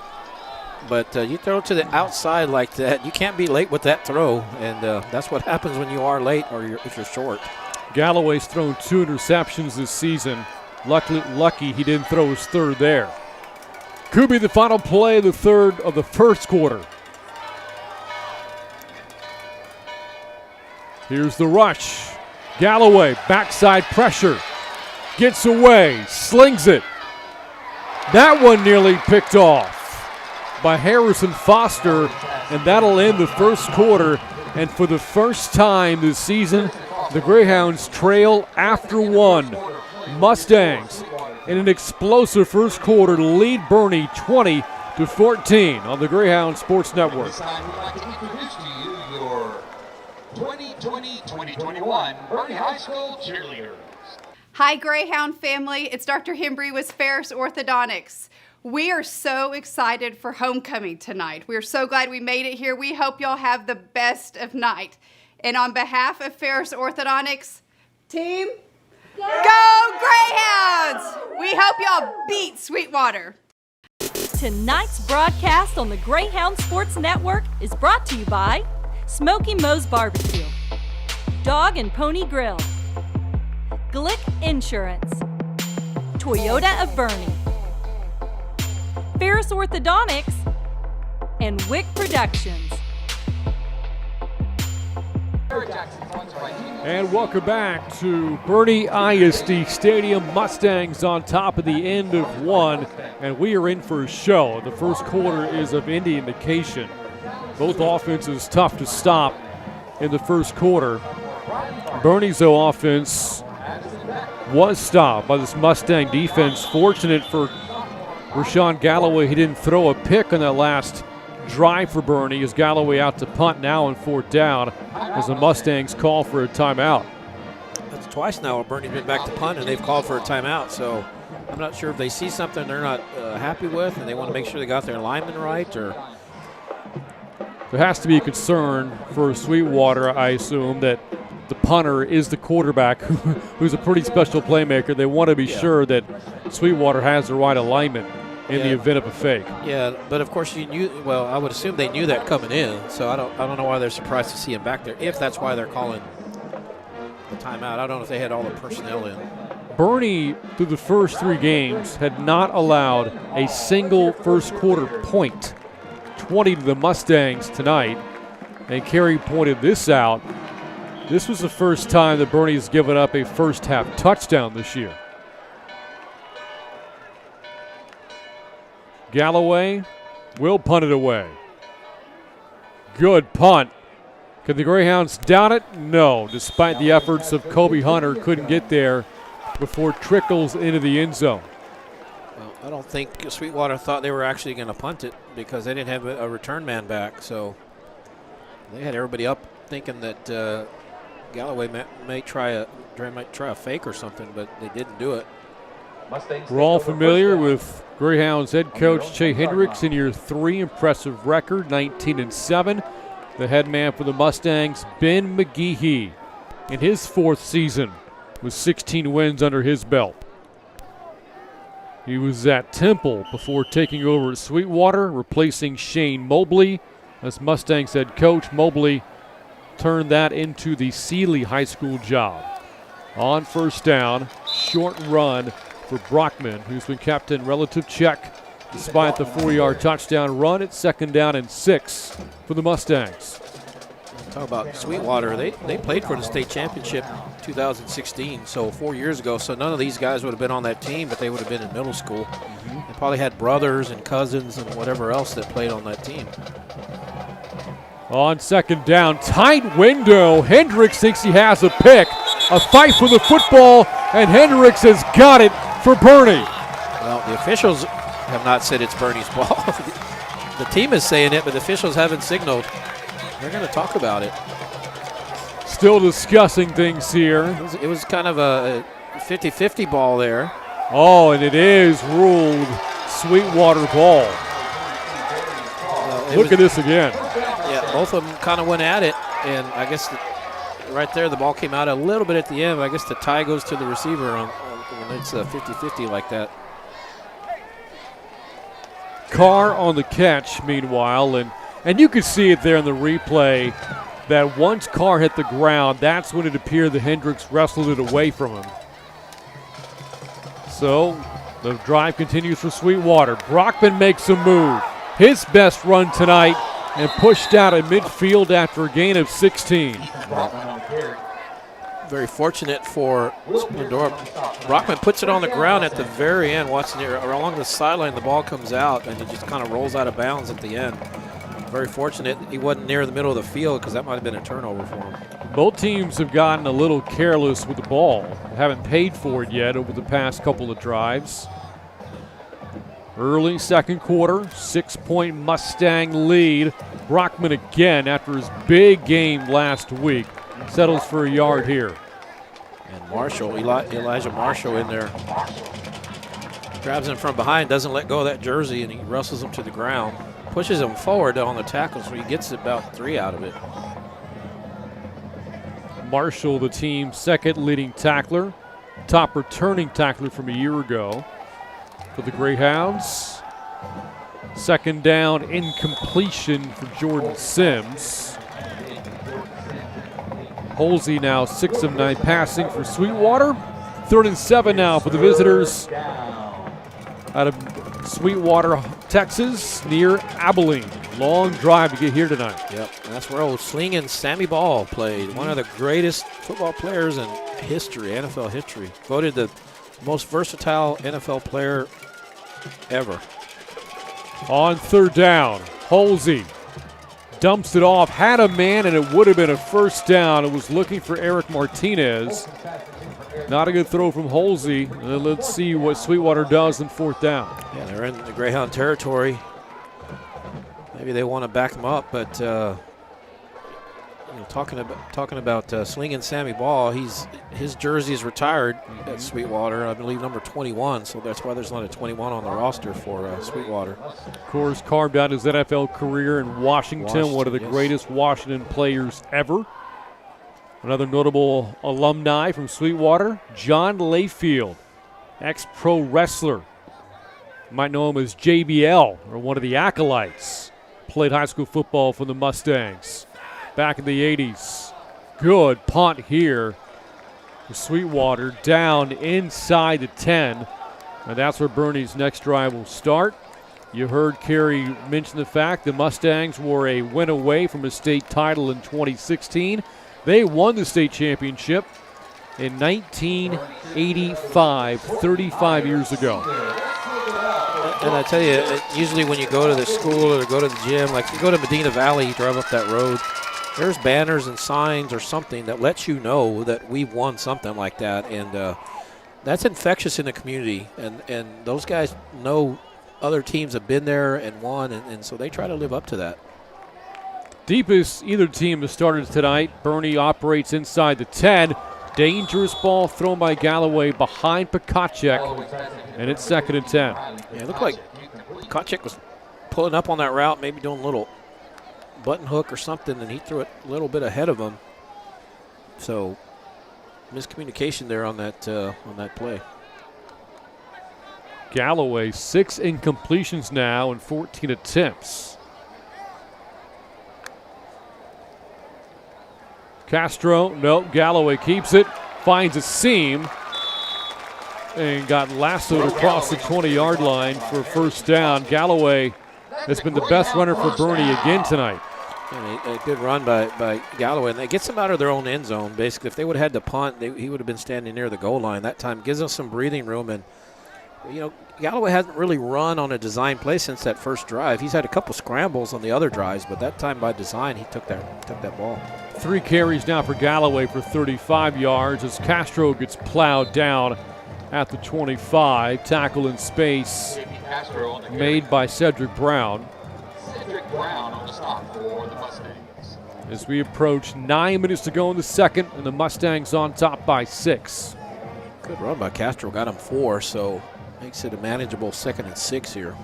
But you throw to the outside like that, you can't be late with that throw, and that's what happens when you are late or if you're short. Galloway's thrown 2 interceptions this season. Lucky he didn't throw his third there. Could be the final play of the third of the first quarter. Here's the rush. Galloway, backside pressure. Gets away, slings it. That one nearly picked off by Harrison Foster, and that'll end the first quarter. And for the first time this season, the Greyhounds trail after 1. Mustangs in an explosive first quarter to lead Boerne 20-14 on the Greyhound Sports Network. We'd like to introduce to you your 2020-2021 Boerne High School cheerleaders. Hi, Greyhound family. It's Dr. Hembry with Ferris Orthodontics. We are so excited for homecoming tonight. We're so glad we made it here. We hope y'all have the best of night. And on behalf of Ferris Orthodontics, team, Go Greyhounds! We hope y'all beat Sweetwater. Tonight's broadcast on the Greyhound Sports Network is brought to you by Smoky Moe's Barbecue, Dog and Pony Grill, Glick Insurance, Toyota of Boerne, Ferris Orthodontics, and Wick Productions. And welcome back to Boerne ISD Stadium. Mustangs on top of the end of one, and we are in for a show. The first quarter is of any indication. Both offenses tough to stop in the first quarter. Boerne's offense was stopped by this Mustang defense. Fortunate for Rashawn Galloway, he didn't throw a pick on that last drive for Boerne as Galloway out to punt now on 4th down as the Mustangs call for a timeout. That's twice now Boerne's been back to punt and they've called for a timeout. So I'm not sure if they see something they're not happy with and they want to make sure they got their linemen right. Or there has to be a concern for Sweetwater, I assume, that the punter is the quarterback who's a pretty special playmaker. They want to be sure that Sweetwater has the right alignment in the event of a fake. Yeah, but of course you knew. Well, I would assume they knew that coming in. So I don't know why they're surprised to see him back there. If that's why they're calling the timeout, I don't know if they had all the personnel in. Boerne, through the first 3 games, had not allowed a single first quarter point. 20 to the Mustangs tonight, and Kerry pointed this out. This was the first time that Boerne has given up a first half touchdown this year. Galloway will punt it away. Good punt. Can the Greyhounds down it? No. Despite the efforts of Kobe Hunter, couldn't get there before it trickles into the end zone. Well, I don't think Sweetwater thought they were actually going to punt it because they didn't have a return man back. So they had everybody up thinking that Galloway might try a fake or something, but they didn't do it. We're all familiar with Greyhounds head coach Che Hendricks in year 3, impressive record, 19-7. The head man for the Mustangs, Ben McGehee, in his 4th season with 16 wins under his belt. He was at Temple before taking over at Sweetwater, replacing Shane Mobley as Mustangs head coach. Mobley turned that into the Sealy High School job. On 1st down, short run for Brockman, who's been kept in relative check despite the 4-yard touchdown run. It's 2nd down and 6 for the Mustangs. Talk about Sweetwater. They played for the state championship in 2016, so 4 years ago. So none of these guys would have been on that team, but they would have been in middle school. They probably had brothers and cousins and whatever else that played on that team. On 2nd down, tight window. Hendricks thinks he has a pick. A fight for the football, and Hendricks has got it for Boerne. Well, the officials have not said it's Boerne's ball. The team is saying it, but the officials haven't signaled. They're going to talk about it. Still discussing things here. It was kind of a 50-50 ball there. Oh, and it is ruled Sweetwater ball. Look at this again. Yeah, both of them kind of went at it, and I guess right there the ball came out a little bit at the end. But I guess the tie goes to the receiver when it's a 50-50 like that. Carr on the catch, meanwhile, and you could see it there in the replay that once Carr hit the ground, that's when it appeared that Hendricks wrestled it away from him. So the drive continues for Sweetwater. Brockman makes a move. His best run tonight and pushed out at midfield after a gain of 16. Very fortunate for Splendora. Brockman puts it on the ground at the very end, watching it along the sideline. The ball comes out and it just kind of rolls out of bounds at the end. Very fortunate he wasn't near the middle of the field because that might have been a turnover for him. Both teams have gotten a little careless with the ball. Haven't paid for it yet over the past couple of drives. Early 2nd quarter, 6-point Mustang lead. Brockman again after his big game last week. Settles for a yard here. And Marshall, Elijah Marshall in there. Grabs him from behind, doesn't let go of that jersey, and he wrestles him to the ground. Pushes him forward on the tackle, so he gets about 3 out of it. Marshall, the team's 2nd leading tackler. top returning tackler from a year ago for the Greyhounds. Second down, incompletion for Jordan Sims. Holsey now 6 of 9 passing for Sweetwater. 3rd and 7 now for the visitors out of Sweetwater, Texas, near Abilene. Long drive to get here tonight. Yep, and that's where old Slingin' Sammy Ball played. One of the greatest football players in history, NFL history. Voted the most versatile NFL player ever. On 3rd down, Holsey dumps it off, had a man, and it would have been a first down. It was looking for Eric Martinez. Not a good throw from Holsey. Let's see what Sweetwater does in 4th down. Yeah, they're in the Greyhound territory. Maybe they want to back him up, but talking about Slinging Sammy Ball, his jersey is retired at Sweetwater, I believe number 21, so that's why there's not a 21 on the roster for Sweetwater. Of course, carved out his NFL career in Washington, one of the greatest Washington players ever. Another notable alumni from Sweetwater, John Layfield, ex-pro wrestler. You might know him as JBL, or one of the Acolytes. Played high school football for the Mustangs back in the 80s. Good punt here for Sweetwater, down inside the 10. And that's where Boerne's next drive will start. You heard Kerry mention the fact the Mustangs were a win away from a state title in 2016. They won the state championship in 1985, 35 years ago. And I tell you, usually when you go to the school or go to the gym, like you go to Medina Valley, you drive up that road, there's banners and signs or something that lets you know that we've won something like that. And that's infectious in the community. And those guys know other teams have been there and won, and so they try to live up to that. Deepest either team has started tonight. Boerne operates inside the 10. Dangerous ball thrown by Galloway behind Pekacek, and it's 2nd and 10. Yeah, it looked like Pekacek was pulling up on that route, maybe doing a little button hook or something, and he threw it a little bit ahead of him. So miscommunication there on that play. Galloway, 6 incompletions now and 14 attempts. Castro, no, Galloway keeps it, finds a seam, and got lassoed across the 20-yard line for a first down. Galloway has been the best runner for Boerne again tonight. And a good run by Galloway, and that gets them out of their own end zone. Basically, if they would have had to punt, he would have been standing near the goal line. That time gives them some breathing room, and Galloway hasn't really run on a design play since that first drive. He's had a couple scrambles on the other drives, but that time by design he took that ball. 3 carries now for Galloway for 35 yards as Castro gets plowed down at the 25. Tackle in space made by Cedric Brown. Cedric Brown on the stop for the Mustangs. As we approach 9 minutes to go in the second, and the Mustangs on top by 6. Good run by Castro, got him 4, so makes it a manageable 2nd and 6 here.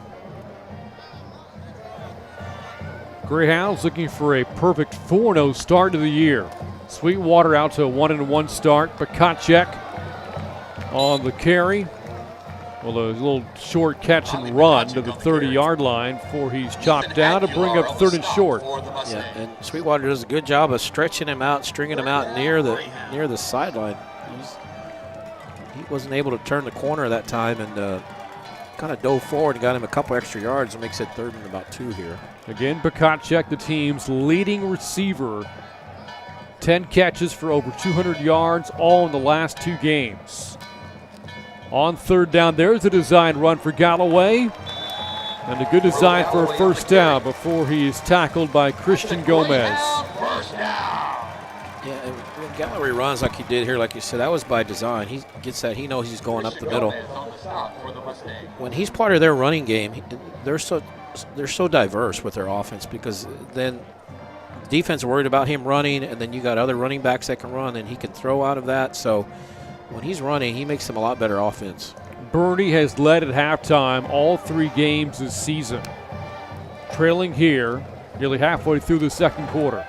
Greyhounds looking for a perfect 4-0 start to the year. Sweetwater out to a 1-1 start. Pekacek on the carry. Well, a little short catch and run to the 30-yard line before he's chopped down to bring up 3rd and short. Yeah, and Sweetwater does a good job of stretching him out, stringing him out near the sideline. He wasn't able to turn the corner that time, and kind of dove forward and got him a couple extra yards and makes it 3rd and about 2 here. Again, Pekacek, the team's leading receiver. 10 catches for over 200 yards, all in the last 2 games. On 3rd down, there's a design run for Galloway. And a good design for a first down before he is tackled by Christian Gomez. Yeah, and when Galloway runs like he did here, like you said, that was by design. He gets that. He knows he's going up the middle. When he's part of their running game, they're so diverse with their offense, because then defense worried about him running, and then you got other running backs that can run, and he can throw out of that. So when he's running, he makes them a lot better offense. Boerne has led at halftime all 3 games this season. Trailing here nearly halfway through the second quarter.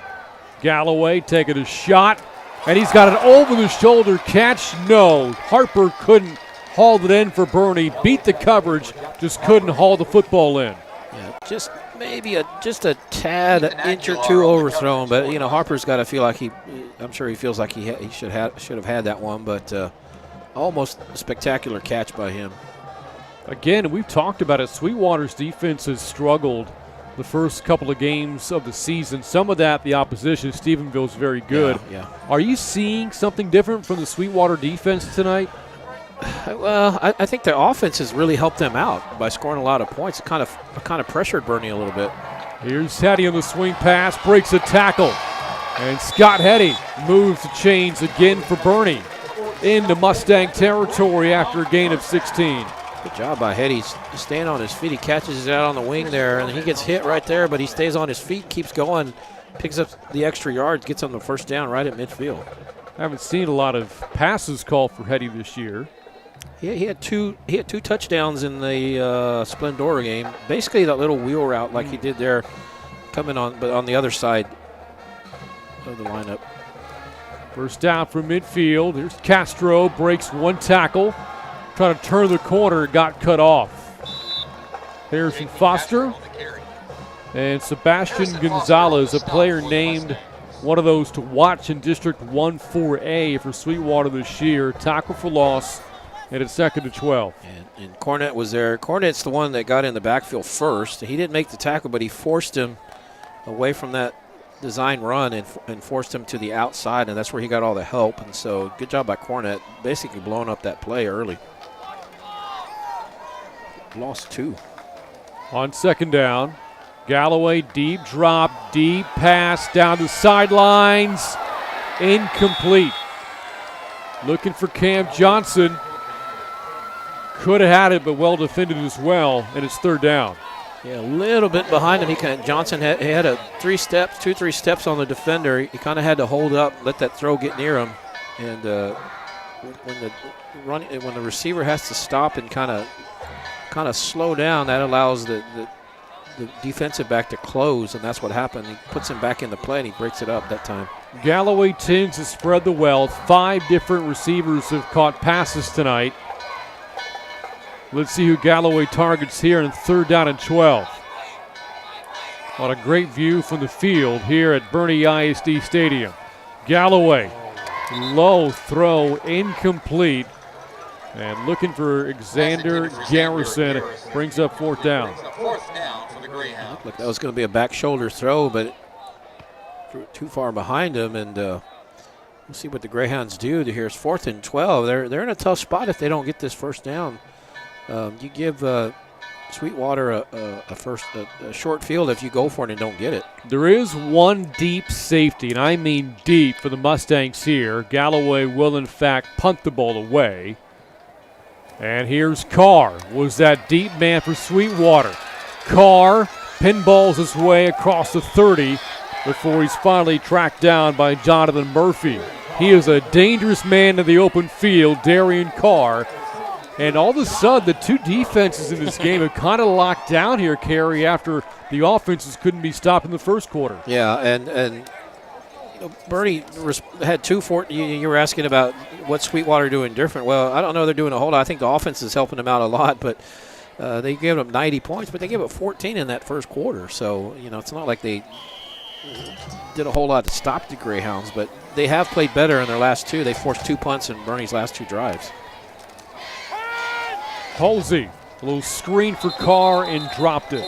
Galloway taking a shot, And he's got an over-the-shoulder catch. No, Harper couldn't haul it in for Boerne. Beat the coverage, just couldn't haul the football in. Yeah, just maybe just a tad, an inch or two overthrown. But, Harper's got to feel like I'm sure he feels like he should have had that one. But almost a spectacular catch by him. Again, we've talked about it. Sweetwater's defense has struggled the first couple of games of the season. Some of that, the opposition, Stephenville's very good. Yeah. Are you seeing something different from the Sweetwater defense tonight? Well, I think the offense has really helped them out by scoring a lot of points. It kind of pressured Boerne a little bit. Here's Hetty on the swing pass, breaks a tackle. And Scott Hetty moves the chains again for Boerne into Mustang territory after a gain of 16. Good job by Hetty. He's staying on his feet. He catches it out on the wing there, and he gets hit right there, but he stays on his feet, keeps going, picks up the extra yards, gets on the first down right at midfield. I haven't seen a lot of passes called for Hetty this year. Yeah, he had two touchdowns in the Splendora game. Basically that little wheel route like he did there, coming on, but on the other side of the lineup. First down from midfield. Here's Castro, breaks one tackle. Trying to turn the corner, got cut off. Harrison Foster and Sebastian Gonzalez, a player named one of those to watch in District 1-4A for Sweetwater this year. Tackle for loss, and it's 2nd and 12. And Cornett was there. Cornett's the one that got in the backfield first. He didn't make the tackle, but he forced him away from that design run and forced him to the outside, and that's where he got all the help. And so good job by Cornett, basically blowing up that play early. Lost 2. On 2nd down, Galloway deep drop, deep pass down the sidelines, incomplete. Looking for Cam Johnson. Could have had it, but well defended as well, and it's 3rd down. Yeah, a little bit behind him. Johnson had 2-3 steps on the defender. He kind of had to hold up, let that throw get near him, and when the receiver has to stop and kind of slow down, that allows the defensive back to close, and that's what happened. He puts him back in the play, and he breaks it up that time. Galloway tends to spread the wealth. 5 different receivers have caught passes tonight. Let's see who Galloway targets here in 3rd down and 12. On a great view from the field here at Boerne ISD Stadium. Galloway, low throw, incomplete. And looking for Xander Garrison, brings up 4th down. Looked like that was going to be a back shoulder throw, but threw it too far behind him, and we'll see what the Greyhounds do. Here's 4th and 12. They're in a tough spot if they don't get this first down. You give Sweetwater a short field if you go for it and don't get it. There is one deep safety, and I mean deep, for the Mustangs here. Galloway will, in fact, punt the ball away. And here's Carr, was that deep man for Sweetwater. Carr pinballs his way across the 30 before he's finally tracked down by Jonathan Murphy. He is a dangerous man in the open field, Darian Carr. And all of a sudden, the 2 defenses in this game have kind of locked down here, Kerry, after the offenses couldn't be stopped in the first quarter. Yeah, and Boerne had 2 you were asking about what Sweetwater doing different. Well, I don't know they're doing a whole lot. I think the offense is helping them out a lot, but they gave them 90 points, but they gave up 14 in that first quarter. So, it's not like they did a whole lot to stop the Greyhounds, but they have played better in their last 2. They forced 2 punts in Boerne's last 2 drives. Halsey, a little screen for Carr and dropped it.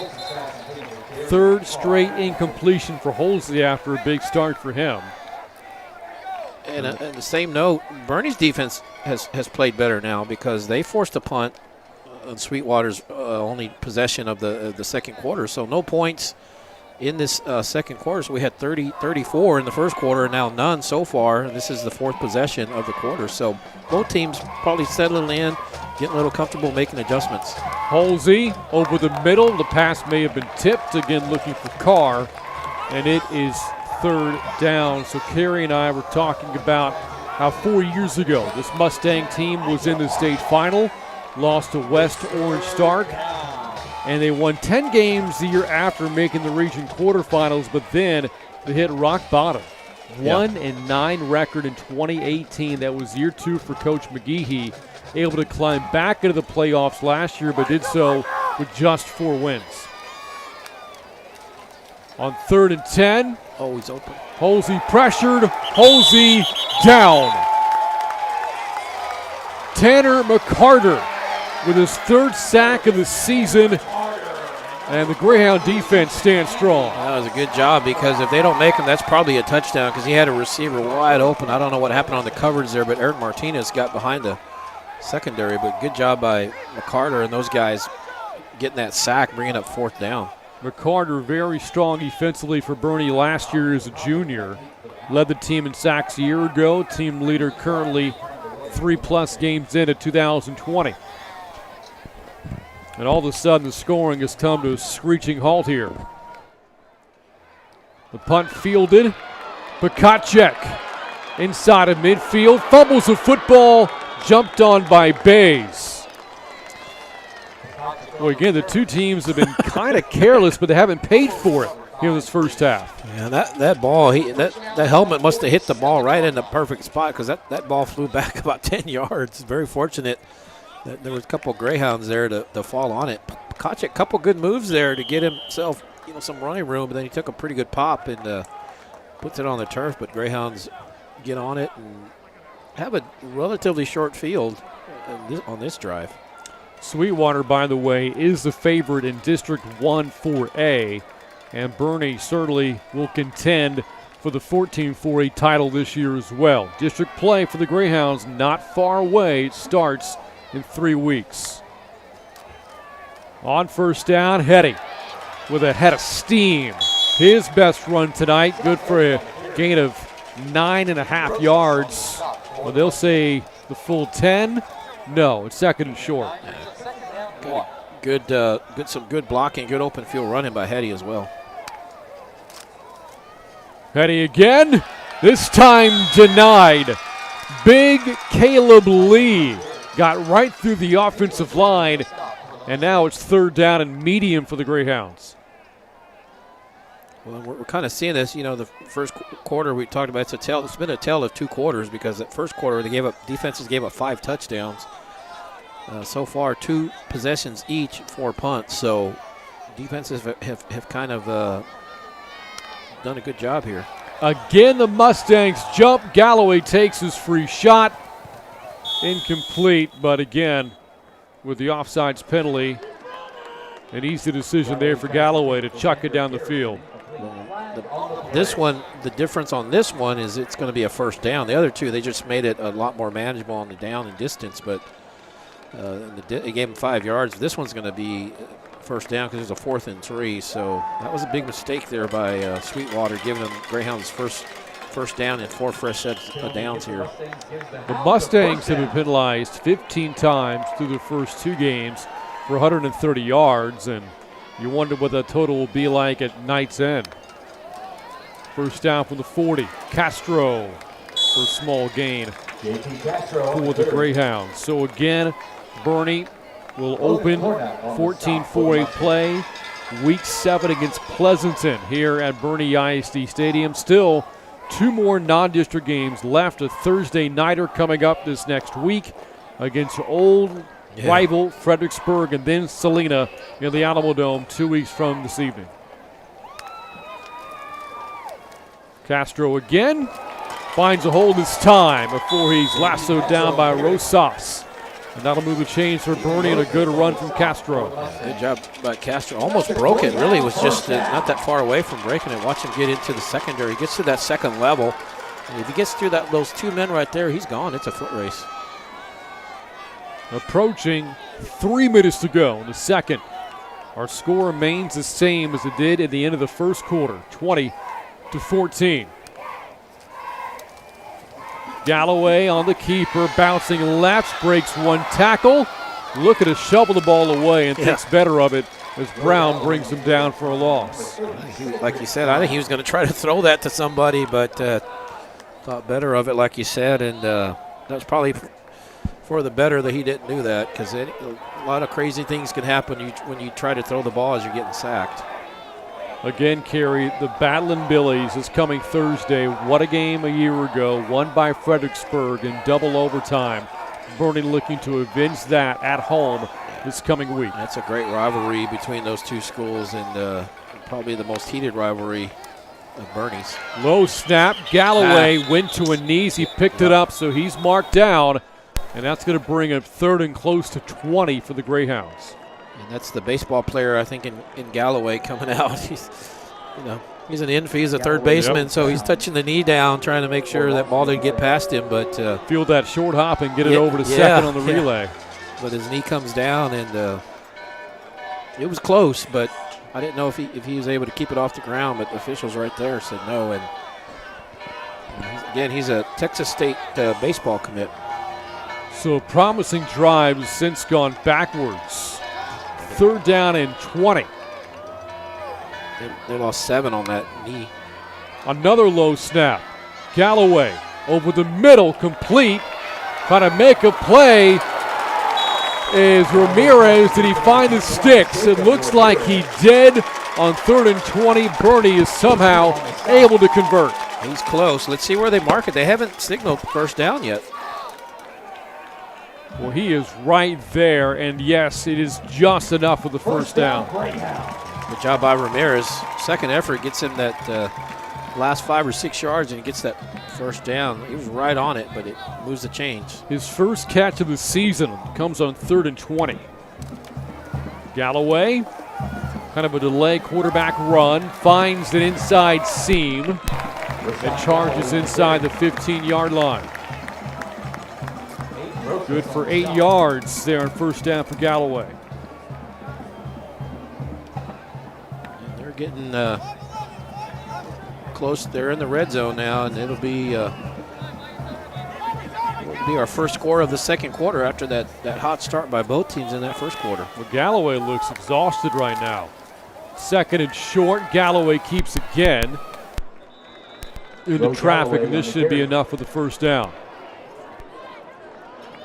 3rd straight incompletion for Halsey after a big start for him. And on the same note, Boerne's defense has played better now because they forced a punt on Sweetwater's only possession of the second quarter. So no points in this second quarter. So we had 34 in the first quarter, and now none so far. And this is the 4th possession of the quarter. So both teams probably settling in, getting a little comfortable, making adjustments. Halsey over the middle. The pass may have been tipped. Again, looking for Carr. And it is 3rd down. So Kerry and I were talking about how 4 years ago this Mustang team was in the state final, lost to West Orange Stark, and they won 10 games the year after making the region quarterfinals, but then they hit rock bottom. 1-9 record in 2018. That was year 2 for Coach McGehee. Able to climb back into the playoffs last year, but did so with just 4 wins. On 3rd and 10. Oh, he's open. Holsey pressured. Holsey down. Tanner McCarter with his 3rd sack of the season. And the Greyhound defense stands strong. That was a good job, because if they don't make him, that's probably a touchdown, because he had a receiver wide open. I don't know what happened on the coverage there, but Eric Martinez got behind the secondary. But good job by McCarter and those guys getting that sack, bringing up 4th down. McCarter very strong defensively for Boerne last year as a junior. Led the team in sacks a year ago. Team leader currently 3+ games into 2020. And all of a sudden the scoring has come to a screeching halt here. The punt fielded. Pakacek inside of midfield. Fumbles the football. Jumped on by Bays. Well, again, the two teams have been kind of careless, but they haven't paid for it here in this first half. Yeah, that ball, that helmet must have hit the ball right in the perfect spot, because that ball flew back about 10 yards. Very fortunate that there was a couple Greyhounds there to fall on it. Pakacek, a couple good moves there to get himself some running room, but then he took a pretty good pop and puts it on the turf. But Greyhounds get on it and have a relatively short field on this drive. Sweetwater, by the way, is the favorite in District 1 4A, and Boerne certainly will contend for the 14-4A title this year as well. District play for the Greyhounds not far away. It starts in 3 weeks. On first down, Hetty with a head of steam. His best run tonight, good for a gain of 9.5 yards. Well, they'll say the full 10. No, it's 2nd and short. Some good blocking, good open field running by Hetty as well. Hetty again, this time denied. Big Caleb Lee got right through the offensive line, and now it's 3rd down and medium for the Greyhounds. Well, we're kind of seeing this. The first quarter we talked about, it's been a tale of 2 quarters, because that first quarter defenses gave up 5 touchdowns. So far, 2 possessions each, 4 punts. So defenses have kind of done a good job here. Again, the Mustangs jump. Galloway takes his free shot. Incomplete, but again, with the offsides penalty, an easy decision there for Galloway to chuck it down the field. The difference on this one is it's going to be a 1st down. The other 2, they just made it a lot more manageable on the down and distance, but they gave him 5 yards. This one's going to be 1st down because there's a 4th and 3. So that was a big mistake there by Sweetwater, giving them Greyhounds first down and 4 fresh sets of downs here. The Mustangs have been penalized 15 times through their first 2 games for 130 yards, and you wonder what that total will be like at night's end. First down from the 40. Castro for a small gain for the Greyhounds. So again, Boerne will open 14-4A play. Week 7 against Pleasanton here at Boerne ISD Stadium. Still 2 more non-district games left. A Thursday nighter coming up this next week against old rival Fredericksburg, and then Salina in the Alamo Dome 2 weeks from this evening. Castro again finds a hole this time before he's lassoed down by Rosas. And that'll move the chains for Boerne, and a good run from Castro. Good job by Castro. Almost broke it. Really was just not that far away from breaking it. Watch him get into the secondary. He gets to that 2nd level. And if he gets through those 2 men right there, he's gone. It's a foot race. Approaching 3 minutes to go in the 2nd. Our score remains the same as it did at the end of the first quarter, 20-14. Galloway on the keeper, bouncing left, breaks 1 tackle. Looking to shovel the ball away and thinks better of it as Brown brings him down for a loss. Like you said, I think he was going to try to throw that to somebody, but thought better of it, like you said, and that was probably for the better that he didn't do that, because a lot of crazy things can happen when you try to throw the ball as you're getting sacked. Again, Kerry, the Battlin' Billies is coming Thursday. What a game a year ago, won by Fredericksburg in double overtime. Boerne looking to avenge that at home this coming week. That's a great rivalry between those two schools, and probably the most heated rivalry of Boerne's. Low snap. Galloway went to a knees. He picked it up, so he's marked down. And that's going to bring a 3rd and close to 20 for the Greyhounds. And that's the baseball player, I think, in Galloway coming out. He's an infield. He's a third baseman, so he's touching the knee down, trying to make sure that ball didn't get past him. But field that short hop and get it over to second on the relay. But his knee comes down, and it was close, but I didn't know if he was able to keep it off the ground. But the officials right there said no. And he's a Texas State baseball commit. So promising drives since gone backwards. 3rd down and 20. They lost 7 on that knee. Another low snap. Galloway over the middle, complete. Trying to make a play is Ramirez. Did he find the sticks? It looks like he did on 3rd and 20. Boerne is somehow able to convert. He's close. Let's see where they mark it. They haven't signaled first down yet. Well, he is right there, and yes, it is just enough for the first down. Good job by Ramirez. Second effort gets him that last 5 or 6 yards, and he gets that first down. He was right on it, but it moves the change. His first catch of the season comes on 3rd and 20. Galloway, kind of a delay quarterback run, finds an inside seam, and charges inside the 15-yard line. Good for 8 yards there on first down for Galloway. And they're getting close. They're in the red zone now, and it'll be our first score of the second quarter after that hot start by both teams in that first quarter. Well, Galloway looks exhausted right now. 2nd and short. Galloway keeps again into traffic, and this should be enough for the first down.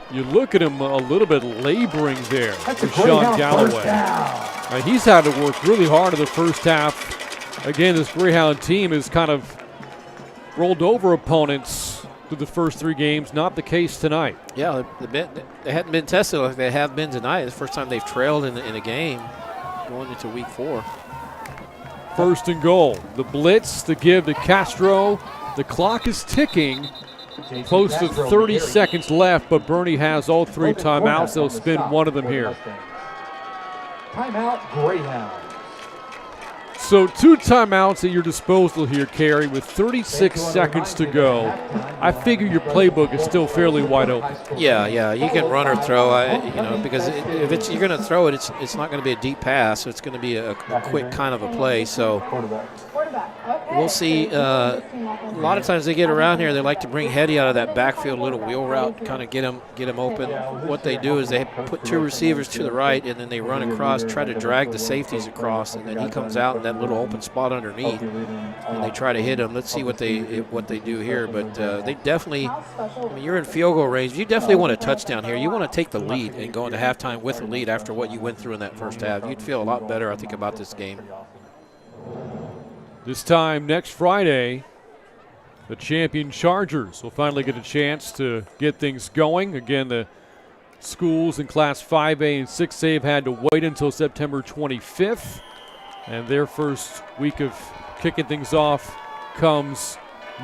You look at him a little bit laboring there for Sean Galloway. He's had to work really hard in the first half. Again, this Greyhound team has kind of rolled over opponents through the first 3 games. Not the case tonight. Yeah, they hadn't been tested like they have been tonight. It's the first time they've trailed in a game going into week 4. 1st and goal. The blitz, the give to Castro. The clock is ticking. Close to 30 seconds left, but Boerne has all 3 timeouts. They'll spend one of them here. Timeout, Greyhound. So 2 timeouts at your disposal here, Kerry, with 36 seconds to go. I figure your playbook is still fairly wide open. Yeah, you can run or throw, because if you're going to throw it, it's not going to be a deep pass. So it's going to be a quick kind of a play. So we'll see. A lot of times they get around here, they like to bring Hetty out of that backfield little wheel route, kind of get him open. What they do is they put 2 receivers to the right, and then they run across, try to drag the safeties across, and then he comes out in that little open spot underneath, and they try to hit him. Let's see what they do here. But they definitely, you're in field goal range. You definitely want a touchdown here. You want to take the lead and go into halftime with the lead after what you went through in that first half. You'd feel a lot better, I think, about this game. This time next Friday, the champion Chargers will finally get a chance to get things going. Again, the schools in Class 5A and 6A have had to wait until September 25th, and their first week of kicking things off comes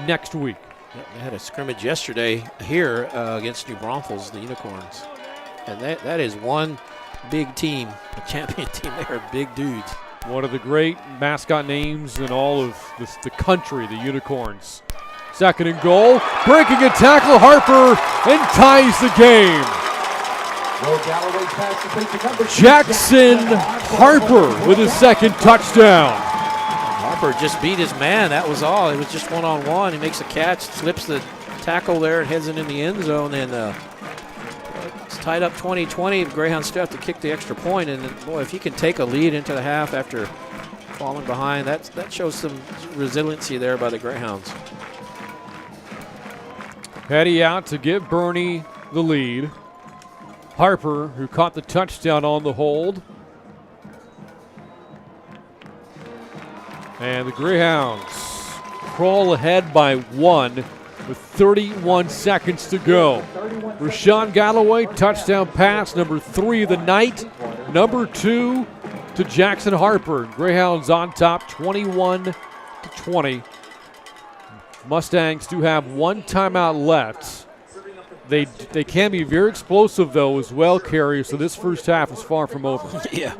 next week. They had a scrimmage yesterday here against New Braunfels, the Unicorns. And that is one big team, a champion team. They are big dudes. One of the great mascot names in all of the country, the Unicorns. 2nd and goal, breaking a tackle, Harper, and ties the game. Jackson Harper with his 2nd touchdown. Harper just beat his man, that was all. It was just one-on-one. He makes a catch, slips the tackle there, and heads it in the end zone, and it's tied up 20-20. Greyhounds still have to kick the extra point, and boy, if you can take a lead into the half after falling behind, that shows some resiliency there by the Greyhounds. Hetty out to give Boerne the lead. Harper, who caught the touchdown on the hold. And the Greyhounds crawl ahead by 1 with 31 seconds to go. Rashawn Galloway, touchdown pass, number 3 of the night. Number 2 to Jackson Harper. Greyhounds on top, 21-20. Mustangs do have 1 timeout left. They can be very explosive, though, as well, Kerry, so this first half is far from over. Yeah,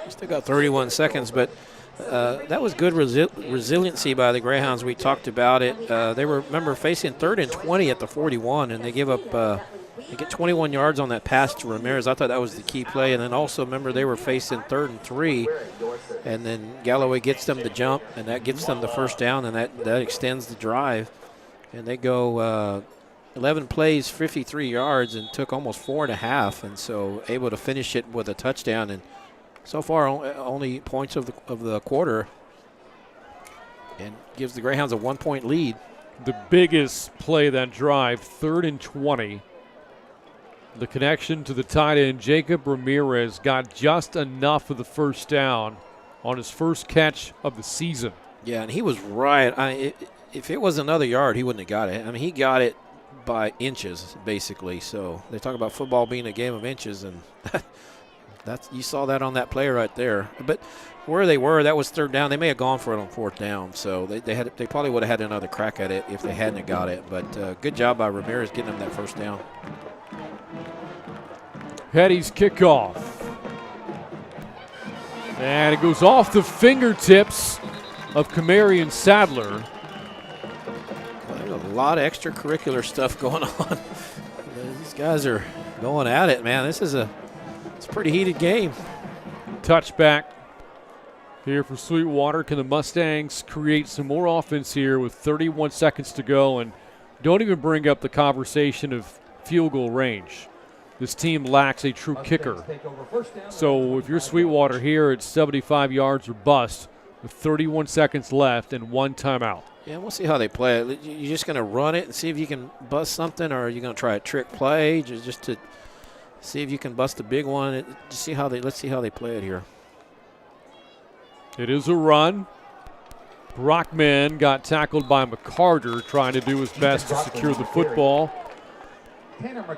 still got 31 seconds, but that was good resiliency by the Greyhounds. We talked about it. They were, remember, facing 3rd and 20 at the 41, and they give up they get 21 yards on that pass to Ramirez. I thought that was the key play. And then also, remember, they were facing 3rd and 3, and then Galloway gets them the jump, and that gets them the first down, and that extends the drive. And they go 11 plays, 53 yards, and took almost 4.5, and so able to finish it with a touchdown. And so far, only points of the quarter, and gives the Greyhounds a 1-point lead. The biggest play of that drive, 3rd and 20. The connection to the tight end, Jacob Ramirez, got just enough of the first down on his first catch of the season. Yeah, and he was right. If it was another yard, he wouldn't have got it. I mean, he got it by inches, basically. So they talk about football being a game of inches, and you saw that on that play right there. But where they were, that was 3rd down. They may have gone for it on 4th down. So they probably would have had another crack at it if they hadn't have got it. But good job by Ramirez getting them that first down. Hetty's kickoff. And it goes off the fingertips of Kamarian Sadler. There's a lot of extracurricular stuff going on. These guys are going at it, man. It's a pretty heated game. Touchback here for Sweetwater. Can the Mustangs create some more offense here with 31 seconds to go? And don't even bring up the conversation of field goal range. This team lacks a true kicker. So if you're Sweetwater here, it's 75 yards or bust with 31 seconds left and 1 timeout. Yeah, we'll see how they play it. You're just going to run it and see if you can bust something, or are you going to try a trick play just to see if you can bust a big one? Let's see how they play it here. It is a run. Brockman got tackled by McCarter, trying to do his best to secure the football.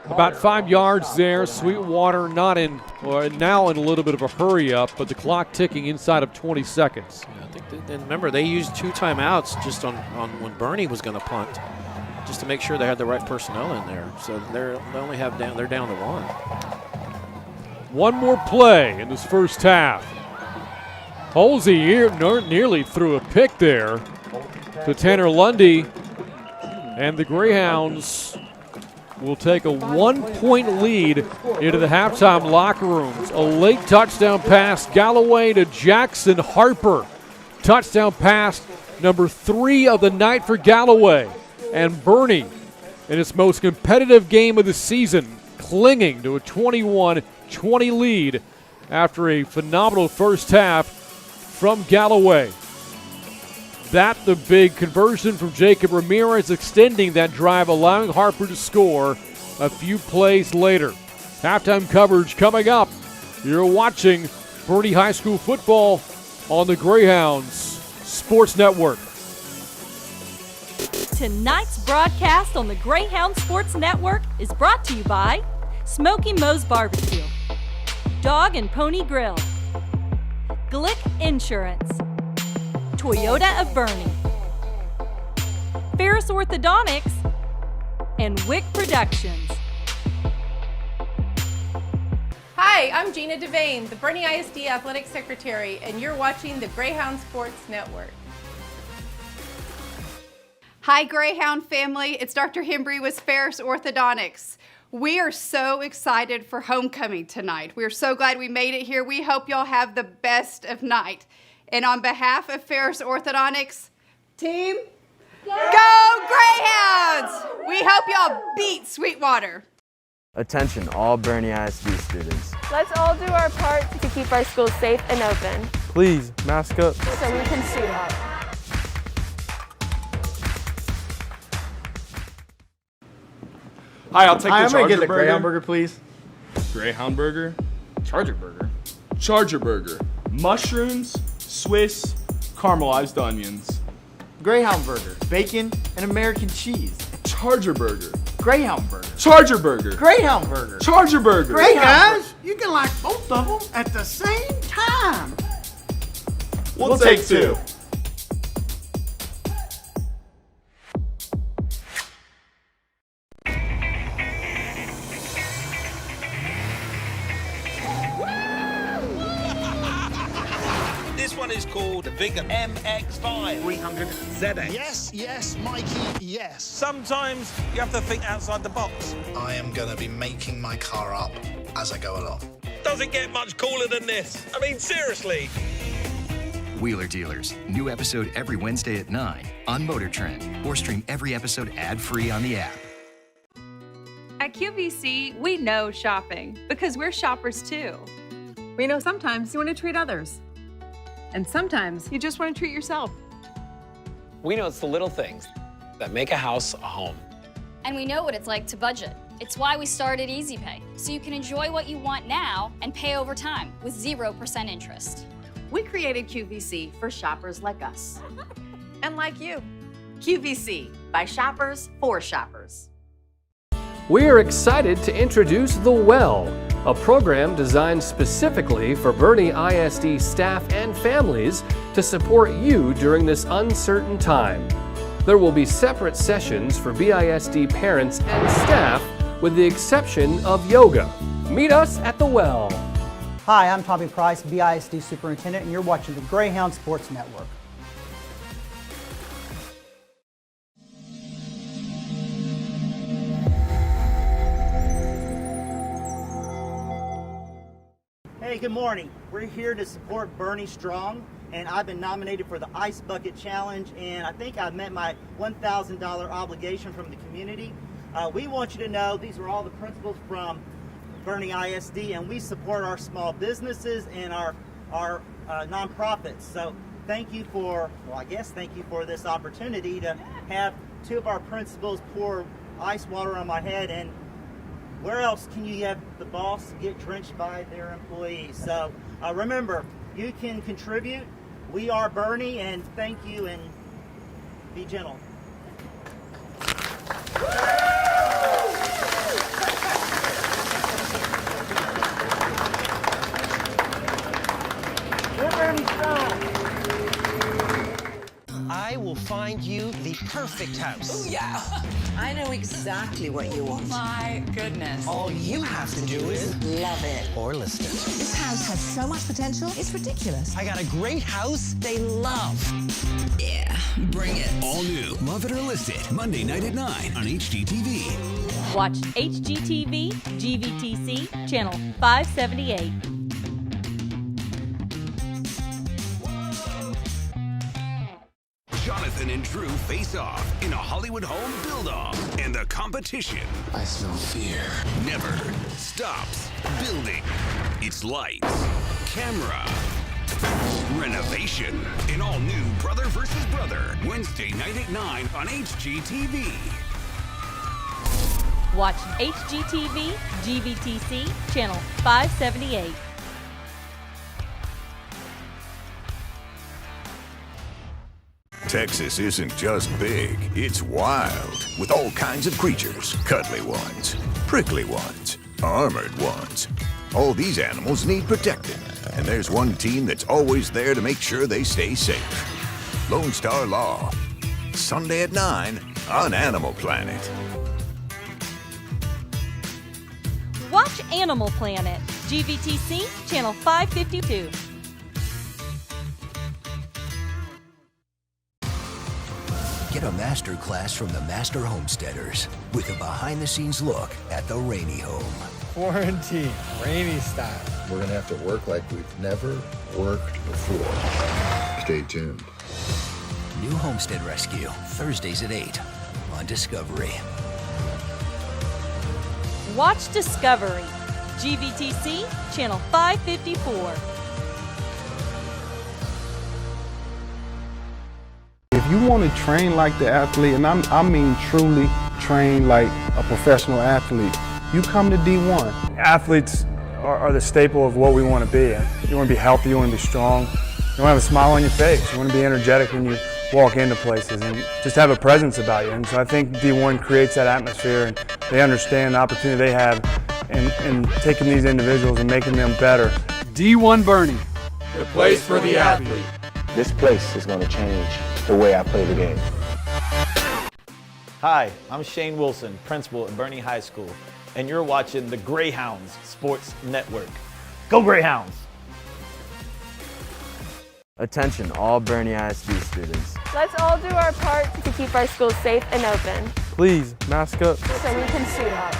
About 5 yards there. Sweetwater now in a little bit of a hurry up, but the clock ticking inside of 20 seconds. Yeah, I think and remember, they used 2 timeouts just on when Boerne was going to punt, just to make sure they had the right personnel in there. So they're down to 1. One more play in this first half. Holsey nearly threw a pick there to Tanner Lundy, and the Greyhounds will take a 1-point lead into the halftime locker rooms. A late touchdown pass, Galloway to Jackson Harper. Touchdown pass, number 3 of the night for Galloway. And Boerne, in its most competitive game of the season, clinging to a 21-20 lead after a phenomenal first half from Galloway. That the big conversion from Jacob Ramirez, extending that drive, allowing Harper to score a few plays later. Halftime coverage coming up. You're watching Boerne High School football on the Greyhounds Sports Network. Tonight's broadcast on the Greyhound Sports Network is brought to you by Smoky Moe's Barbecue, Dog and Pony Grill, Glick Insurance, Toyota of Boerne, Ferris Orthodontics, and Wick Productions. Hi, I'm Gina Devane, the Boerne ISD Athletic Secretary, and you're watching the Greyhound Sports Network. Hi, Greyhound family. It's Dr. Hembry with Ferris Orthodontics. We are so excited for homecoming tonight. We're so glad we made it here. We hope y'all have the best of night. And on behalf of Ferris Orthodontics, team, go Greyhounds! We hope y'all beat Sweetwater. Attention, all Boerne ISD students. Let's all do our part to keep our schools safe and open. Please, mask up. So we can suit up. Hi, I'll take Hi, the I'm gonna Charger get the burger. Greyhound burger, please. Greyhound burger. Charger burger. Charger burger. Mushrooms, Swiss, caramelized onions. Greyhound burger, bacon and American cheese. Charger burger. Greyhound burger. Charger burger. Greyhound burger. Charger burger. Hey guys, you can like both of them at the same time. We'll take two. This one is called the Big MX5 300 ZX. Yes, yes, Mikey, yes. Sometimes you have to think outside the box. I am going to be making my car up as I go along. Doesn't get much cooler than this. I mean, seriously. Wheeler Dealers, new episode every Wednesday at 9 on Motor Trend, or stream every episode ad-free on the app. At QVC, we know shopping because we're shoppers too. We know sometimes you want to treat others. And sometimes you just want to treat yourself. We know it's the little things that make a house a home. And we know what it's like to budget. It's why we started Easy Pay, so you can enjoy what you want now and pay over time with 0% interest. We created QVC for shoppers like us. And like you. QVC, by shoppers for shoppers. We are excited to introduce The Well, a program designed specifically for Boerne ISD staff and families to support you during this uncertain time. There will be separate sessions for BISD parents and staff, with the exception of yoga. Meet us at The Well. Hi, I'm Tommy Price, BISD Superintendent, and you're watching the Greyhound Sports Network. Hey, good morning. We're here to support Boerne Strong, and I've been nominated for the Ice Bucket Challenge, and I think I've met my $1,000 obligation from the community. We want you to know these are all the principals from Boerne ISD, and we support our small businesses and our nonprofits. So thank you for, thank you for this opportunity to have two of our principals pour ice water on my head. And where else can you have the boss get drenched by their employees? So remember, you can contribute. We are Boerne, and thank you, and be gentle. I will find you the perfect house. Oh, yeah. I know exactly what you want. My goodness. All you have to do is love it. Or list it. This house has so much potential, it's ridiculous. I got a great house they love. Yeah, bring it. All new Love It or List It, Monday night at 9 on HGTV. Watch HGTV, GVTC, channel 578. Jonathan and Drew face off in a Hollywood home build-off, and the competition, I smell fear, never stops building. It's lights, camera, renovation. An all-new Brother vs. Brother, Wednesday night at 9 on HGTV. Watch HGTV, GVTC, channel 578. Texas isn't just big, it's wild, with all kinds of creatures. Cuddly ones, prickly ones, armored ones. All these animals need protecting, and there's one team that's always there to make sure they stay safe. Lone Star Law, Sunday at 9 on Animal Planet. Watch Animal Planet, GVTC, channel 552. Get a master class from the Master Homesteaders with a behind-the-scenes look at the Rainy Home. Quarantine, rainy style. We're going to have to work like we've never worked before. Stay tuned. New Homestead Rescue, Thursdays at 8 on Discovery. Watch Discovery, GVTC, channel 554. If you want to train like the athlete, and I mean truly train like a professional athlete, you come to D1. Athletes are the staple of what we want to be. You want to be healthy, you want to be strong, You want to have a smile on your face. You want to be energetic when you walk into places and just have a presence about you. And so I think D1 creates that atmosphere, and they understand the opportunity they have in taking these individuals and making them better. D1 Boerne, the place for the athlete. This place is going to change the way I play the game. Hi, I'm Shane Wilson, principal at Boerne High School, and you're watching the Greyhounds Sports Network. Go Greyhounds! Attention all Boerne ISD students. Let's all do our part to keep our schools safe and open. Please, mask up. So we can suit up.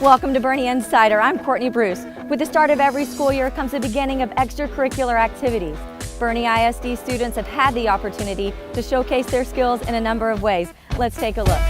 Welcome to Boerne Insider. I'm Courtney Bruce. With the start of every school year comes the beginning of extracurricular activities. Boerne ISD students have had the opportunity to showcase their skills in a number of ways. Let's take a look.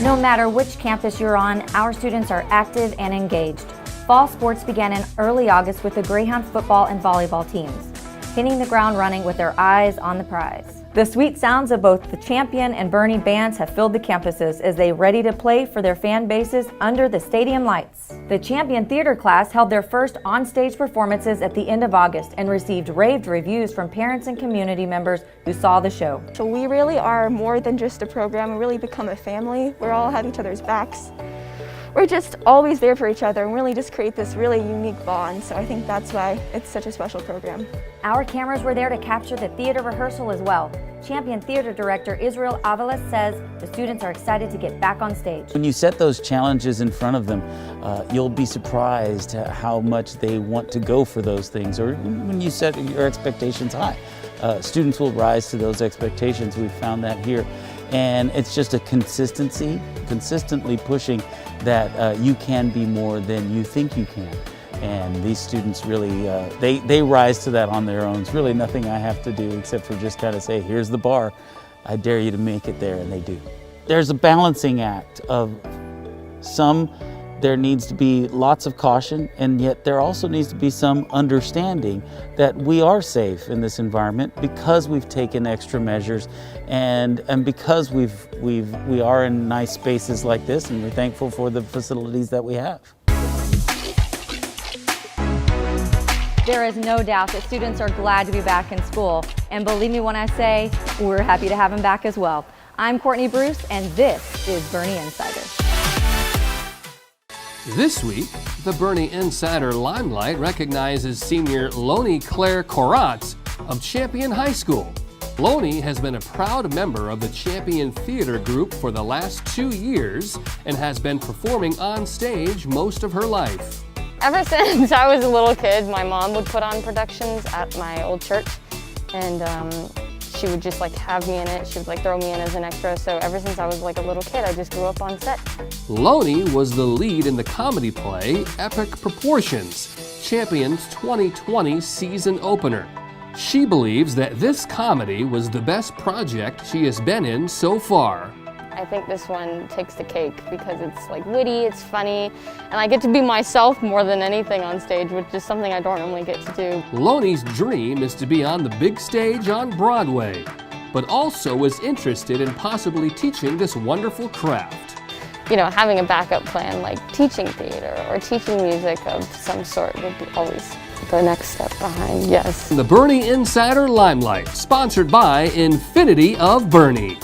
No matter which campus you're on, our students are active and engaged. Fall sports began in early August with the Greyhounds football and volleyball teams, hitting the ground running with their eyes on the prize. The sweet sounds of both the Champion and Boerne bands have filled the campuses as they ready to play for their fan bases under the stadium lights. The Champion Theater class held their first on-stage performances at the end of August and received raved reviews from parents and community members who saw the show. So we really are more than just a program. We really become a family. We're all have each other's backs. We're just always there for each other and really just create this really unique bond. So I think that's why it's such a special program. Our cameras were there to capture the theater rehearsal as well. Champion Theater Director Israel Avalos says the students are excited to get back on stage. When you set those challenges in front of them, you'll be surprised how much they want to go for those things. Or when you set your expectations high, students will rise to those expectations. We've found that here. And it's just a consistently pushing that you can be more than you think you can. And these students really, they rise to that on their own. It's really nothing I have to do except for just kind of say, here's the bar. I dare you to make it there, and they do. There's a balancing act of there needs to be lots of caution, and yet there also needs to be some understanding that we are safe in this environment because we've taken extra measures and because we are in nice spaces like this, and we're thankful for the facilities that we have. There is no doubt that students are glad to be back in school, and believe me when I say we're happy to have them back as well. I'm Courtney Bruce, and this is Boerne Insider. This week, the Boerne Insider Limelight recognizes senior Lonnie Claire Koratz of Champion High School. Lonnie has been a proud member of the Champion Theater Group for the last 2 years and has been performing on stage most of her life. Ever since I was a little kid, my mom would put on productions at my old church, and she would just have me in it. She would throw me in as an extra. So ever since I was a little kid, I just grew up on set. Lonnie was the lead in the comedy play Epic Proportions, Champion's 2020 season opener. She believes that this comedy was the best project she has been in so far. I think this one takes the cake because it's witty, it's funny, and I get to be myself more than anything on stage, which is something I don't normally get to do. Lonnie's dream is to be on the big stage on Broadway, but also is interested in possibly teaching this wonderful craft. You know, having a backup plan like teaching theater or teaching music of some sort would be always the next step behind, yes. The Boerne Insider Limelight, sponsored by Infinity of Boerne.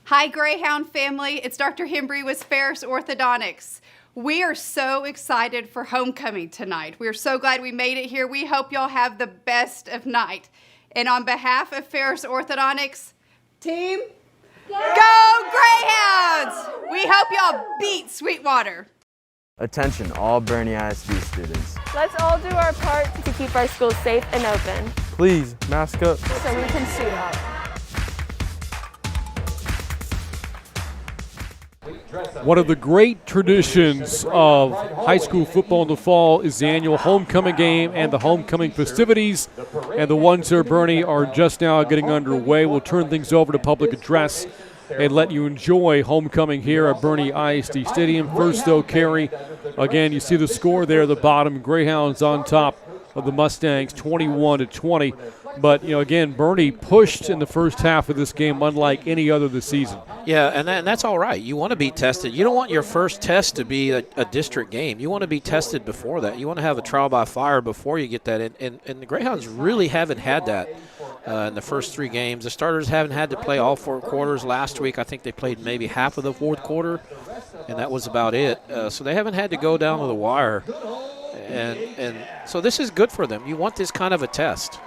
Hi Greyhound family, it's Dr. Hembry with Ferris Orthodontics. We are so excited for homecoming tonight. We're so glad we made it here. We hope y'all have the best of night. And on behalf of Ferris Orthodontics, team, go Greyhounds! We hope y'all beat Sweetwater. Attention all Boerne ISD students. Let's all do our part to keep our schools safe and open. Please, mask up. So we can suit up. One of the great traditions of high school football in the fall is the annual homecoming game and the homecoming festivities. And the ones here at Boerne are just now getting underway. We'll turn things over to public address and let you enjoy homecoming here at Boerne ISD Stadium. First, though, Carey, again, you see the score there at the bottom. Greyhounds on top of the Mustangs, 21-20. But, again, Boerne pushed in the first half of this game unlike any other this season. Yeah, and that's all right. You want to be tested. You don't want your first test to be a district game. You want to be tested before that. You want to have a trial by fire before you get that. And the Greyhounds really haven't had that in the first 3 games. The starters haven't had to play all 4 quarters. Last week, I think they played maybe half of the 4th quarter, and that was about it. So they haven't had to go down to the wire. And so this is good for them. You want this kind of a test.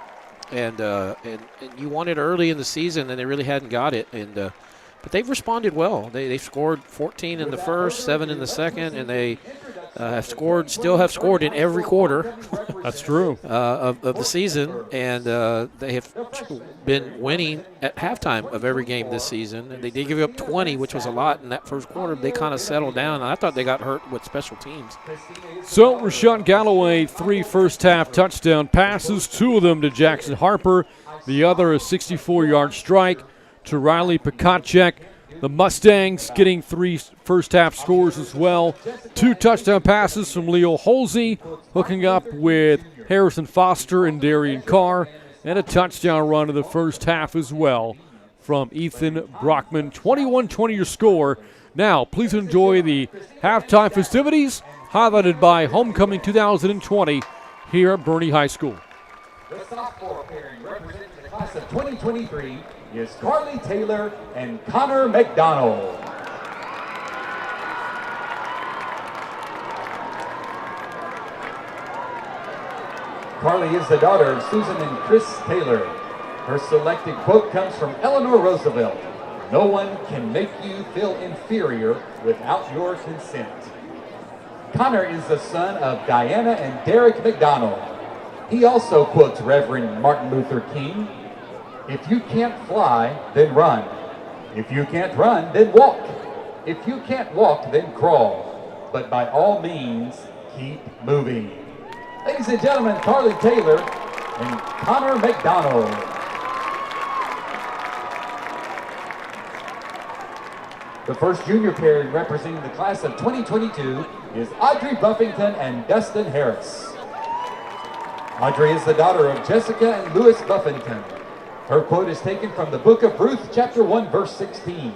And you want it early in the season, and they really hadn't got it. But they've responded well. They scored 14 in the first, 7 in the second, and they still have scored in every quarter. That's true. Of the season, and they have been winning at halftime of every game this season. And they did give up 20, which was a lot in that first quarter. They kind of settled down, and I thought they got hurt with special teams. So Rashawn Galloway, 3 first-half touchdown passes, 2 of them to Jackson Harper. The other a 64-yard strike to Riley Pikacek. The Mustangs getting 3 first-half scores as well. 2 touchdown passes from Leo Holsey, hooking up with Harrison Foster and Darian Carr, and a touchdown run in the first half as well from Ethan Brockman. 21-20 your score. Now, please enjoy the halftime festivities highlighted by Homecoming 2020 here at Boerne High School. The sophomore pairing representing the class of 2023 is Carly Taylor and Connor McDonald. Carly is the daughter of Susan and Chris Taylor. Her selected quote comes from Eleanor Roosevelt: "No one can make you feel inferior without your consent." Connor is the son of Diana and Derek McDonald. He also quotes Reverend Martin Luther King: "If you can't fly, then run. If you can't run, then walk. If you can't walk, then crawl. But by all means, keep moving." Ladies and gentlemen, Carly Taylor and Connor McDonald. The first junior pairing representing the class of 2022 is Audrey Buffington and Dustin Harris. Audrey is the daughter of Jessica and Louis Buffington. Her quote is taken from the book of Ruth, chapter 1, verse 16.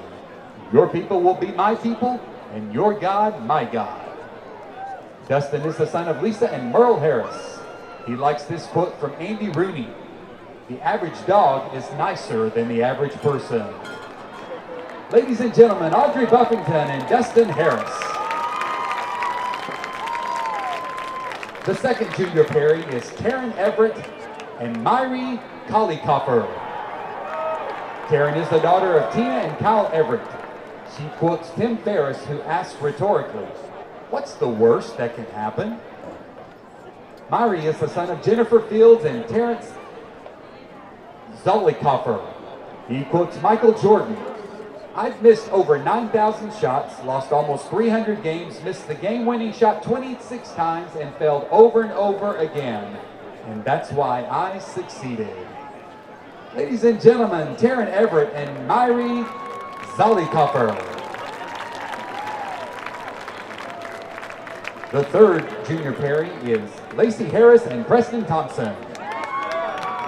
"Your people will be my people, and your God, my God." Dustin is the son of Lisa and Merle Harris. He likes this quote from Andy Rooney: "The average dog is nicer than the average person." Ladies and gentlemen, Audrey Buffington and Dustin Harris. The second junior pairing is Karen Everett and Myri Kollikoffer. Karen is the daughter of Tina and Kyle Everett. She quotes Tim Ferriss, who asked rhetorically, "What's the worst that can happen?" Myri is the son of Jennifer Fields and Terrence Zollikoffer. He quotes Michael Jordan: "I've missed over 9,000 shots, lost almost 300 games, missed the game-winning shot 26 times, and failed over and over again. And that's why I succeeded." Ladies and gentlemen, Taryn Everett and Myri Zollikoffer. The third junior pairing is Lacey Harris and Preston Thompson.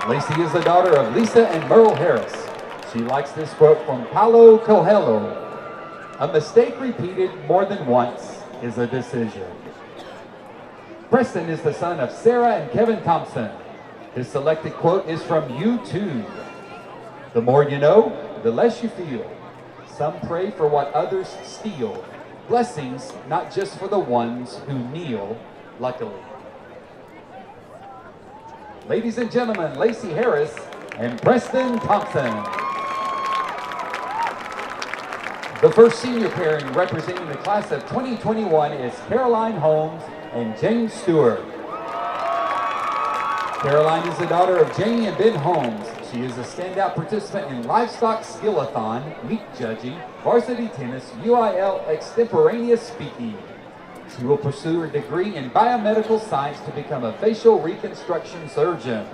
Lacey is the daughter of Lisa and Merle Harris. She likes this quote from Paulo Coelho: "A mistake repeated more than once is a decision." Preston is the son of Sarah and Kevin Thompson. His selected quote is from U2. "The more you know, the less you feel. Some pray for what others steal. Blessings not just for the ones who kneel, luckily." Ladies and gentlemen, Lacey Harris and Preston Thompson. The first senior pairing representing the class of 2021 is Caroline Holmes and James Stewart. Caroline is the daughter of Jamie and Ben Holmes. She is a standout participant in livestock skill-a-thon, meat judging, varsity tennis, UIL extemporaneous speaking. She will pursue her degree in biomedical science to become a facial reconstruction surgeon.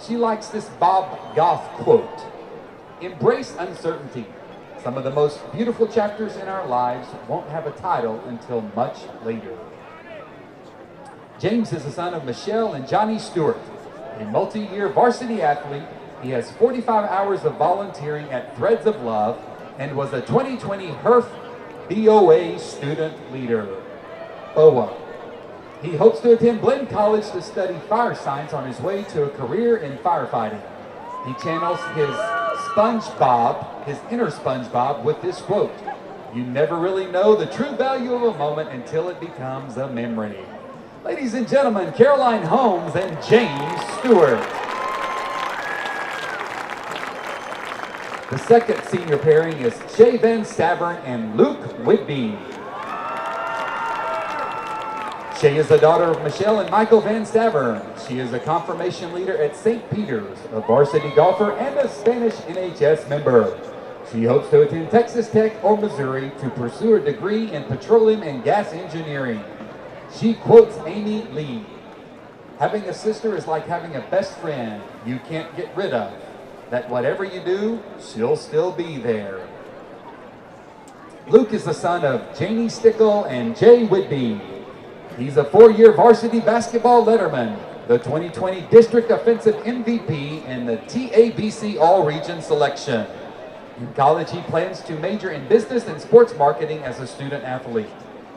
She likes this Bob Goff quote: "Embrace uncertainty. Some of the most beautiful chapters in our lives won't have a title until much later. James is the son of Michelle and Johnny Stewart, a multi-year varsity athlete. He has 45 hours of volunteering at Threads of Love and was a 2020 HERF BOA student leader. BOA. He hopes to attend Blinn College to study fire science on his way to a career in firefighting. He channels his inner SpongeBob with this quote: "You never really know the true value of a moment until it becomes a memory." Ladies and gentlemen, Caroline Holmes and James Stewart. The second senior pairing is Shay Van Stavern and Luke Whitby. Shay is the daughter of Michelle and Michael Van Stavern. She is a confirmation leader at St. Peter's, a varsity golfer and a Spanish NHS member. She hopes to attend Texas Tech or Missouri to pursue a degree in petroleum and gas engineering. She quotes Amy Lee: "Having a sister is like having a best friend you can't get rid of. That whatever you do, she'll still be there." Luke is the son of Janie Stickle and Jay Whitby. He's a 4-year varsity basketball letterman, the 2020 district offensive MVP, and the TABC All-Region selection. In college, he plans to major in business and sports marketing as a student athlete.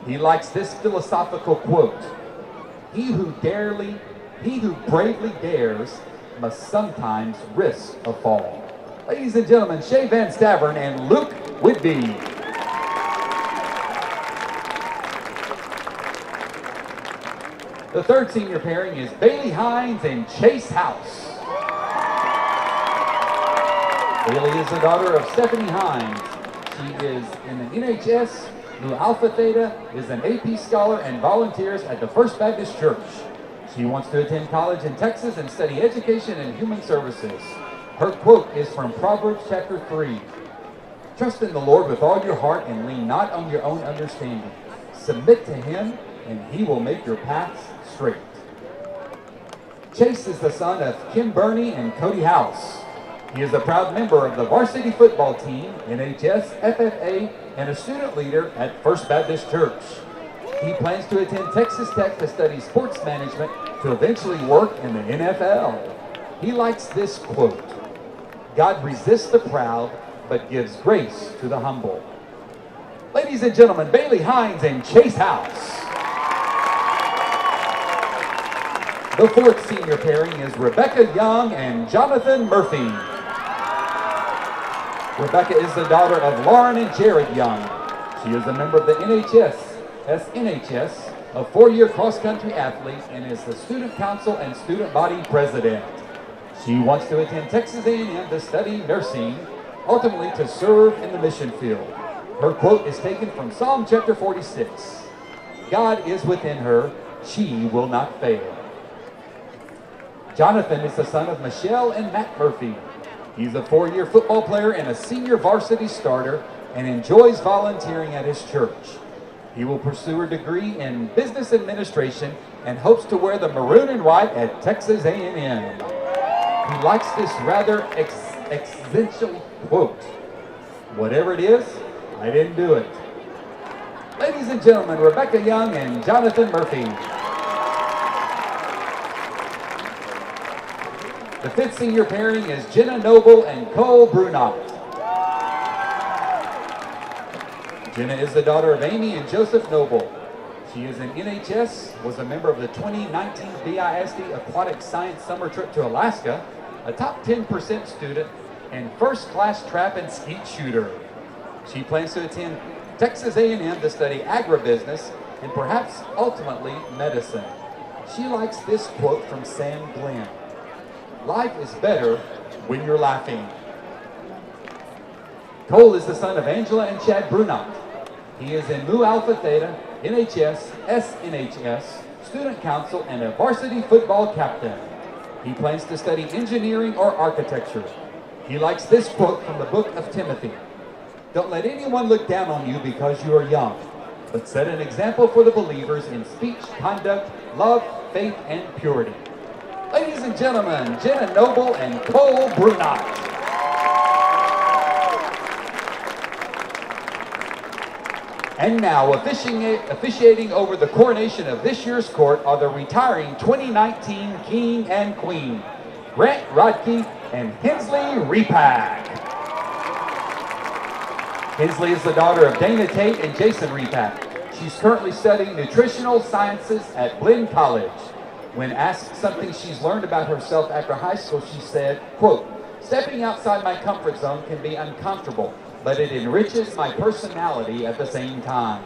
He likes this philosophical quote: He who bravely dares must sometimes risk a fall." Ladies and gentlemen, Shay Van Stavern and Luke Whitby. The third senior pairing is Bailey Hines and Chase House. Bailey is the daughter of Stephanie Hines. She is in the NHS, Nu Alpha Theta, is an AP scholar, and volunteers at the First Baptist Church. She wants to attend college in Texas and study education and human services. Her quote is from Proverbs chapter 3. "Trust in the Lord with all your heart and lean not on your own understanding. Submit to him and he will make your paths straight." Chase is the son of Kim Burney and Cody House. He is a proud member of the varsity football team, NHS, FFA, and a student leader at First Baptist Church. He plans to attend Texas Tech to study sports management to eventually work in the NFL. He likes this quote: "God resists the proud, but gives grace to the humble." Ladies and gentlemen, Bailey Hines and Chase House. The fourth senior pairing is Rebecca Young and Jonathan Murphy. Rebecca is the daughter of Lauren and Jared Young. She is a member of the SNHS, a 4-year cross-country athlete, and is the student council and student body president. She wants to attend Texas A&M to study nursing, ultimately to serve in the mission field. Her quote is taken from Psalm chapter 46. "God is within her, she will not fail." Jonathan is the son of Michelle and Matt Murphy. He's a 4-year football player and a senior varsity starter and enjoys volunteering at his church. He will pursue a degree in business administration and hopes to wear the maroon and white at Texas A&M. He likes this rather existential quote: "Whatever it is, I didn't do it." Ladies and gentlemen, Rebecca Young and Jonathan Murphy. The fifth senior pairing is Jenna Noble and Cole Brunot. Jenna is the daughter of Amy and Joseph Noble. She is an NHS, was a member of the 2019 BISD Aquatic Science Summer Trip to Alaska, a top 10% student, and first-class trap and skeet shooter. She plans to attend Texas A&M to study agribusiness and perhaps ultimately medicine. She likes this quote from Sam Glenn: "Life is better when you're laughing." Cole is the son of Angela and Chad Brunot. He is in Mu Alpha Theta, NHS, SNHS, student council, and a varsity football captain. He plans to study engineering or architecture. He likes this quote from the book of Timothy: "Don't let anyone look down on you because you are young, but set an example for the believers in speech, conduct, love, faith, and purity." Ladies and gentlemen, Jenna Noble and Cole Brunot. And now, officiating over the coronation of this year's court are the retiring 2019 King and Queen, Grant Rodkey and Hensley Repack. Hensley is the daughter of Dana Tate and Jason Repack. She's currently studying nutritional sciences at Blinn College. When asked something she's learned about herself after high school, she said, quote, "Stepping outside my comfort zone can be uncomfortable, but it enriches my personality at the same time."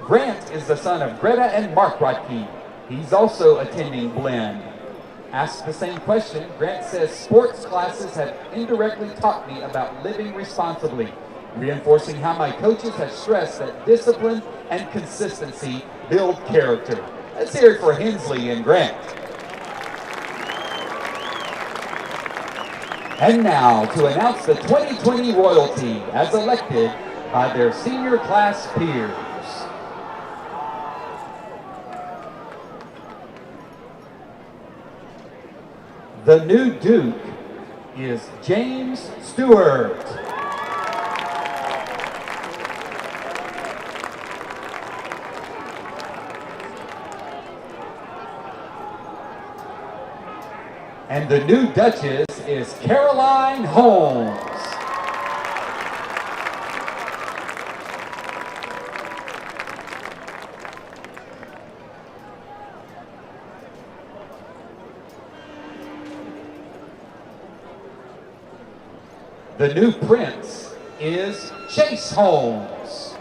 Grant is the son of Greta and Mark Rodkey. He's also attending Blinn. Asked the same question, Grant says, "Sports classes have indirectly taught me about living responsibly, reinforcing how my coaches have stressed that discipline and consistency build character." Let's hear it for Hensley and Grant. And now to announce the 2020 royalty as elected by their senior class peers. The new Duke is James Stewart. And the new Duchess is Caroline Holmes. The new Prince is Chase Holmes.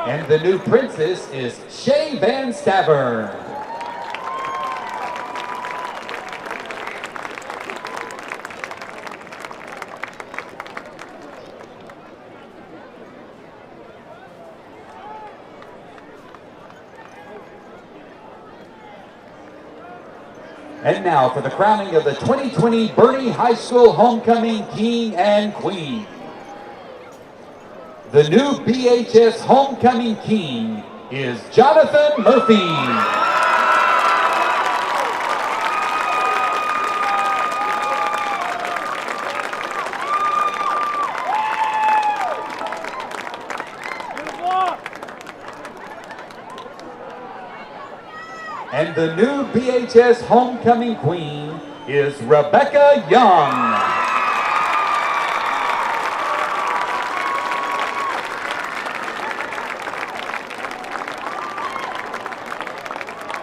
And the new Princess is Shay Van Stavern. And now for the crowning of the 2020 Boerne High School Homecoming King and Queen. The new BHS Homecoming King is Jonathan Murphy. And the new BHS Homecoming Queen is Rebecca Young.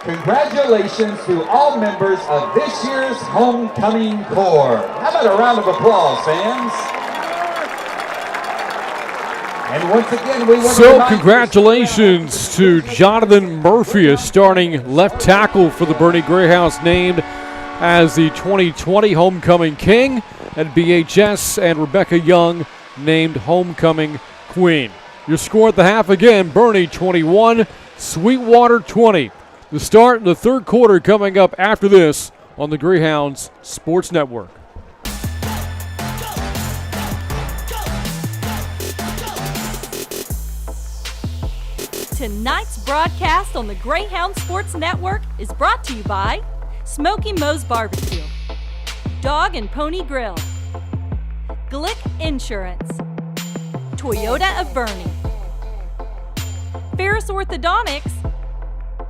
Congratulations to all members of this year's Homecoming Corps. How about a round of applause, fans? And once again, we want to congratulations to Jonathan Murphy, a starting left tackle for the Boerne Greyhounds, named as the 2020 Homecoming King at BHS, and Rebecca Young named Homecoming Queen. Your score at the half again, Boerne 21, Sweetwater 20. The start in the third quarter coming up after this on the Greyhounds Sports Network. Tonight's broadcast on the Greyhound Sports Network is brought to you by Smoky Moe's Barbecue, Dog and Pony Grill, Glick Insurance, Toyota of Boerne, Ferris Orthodontics,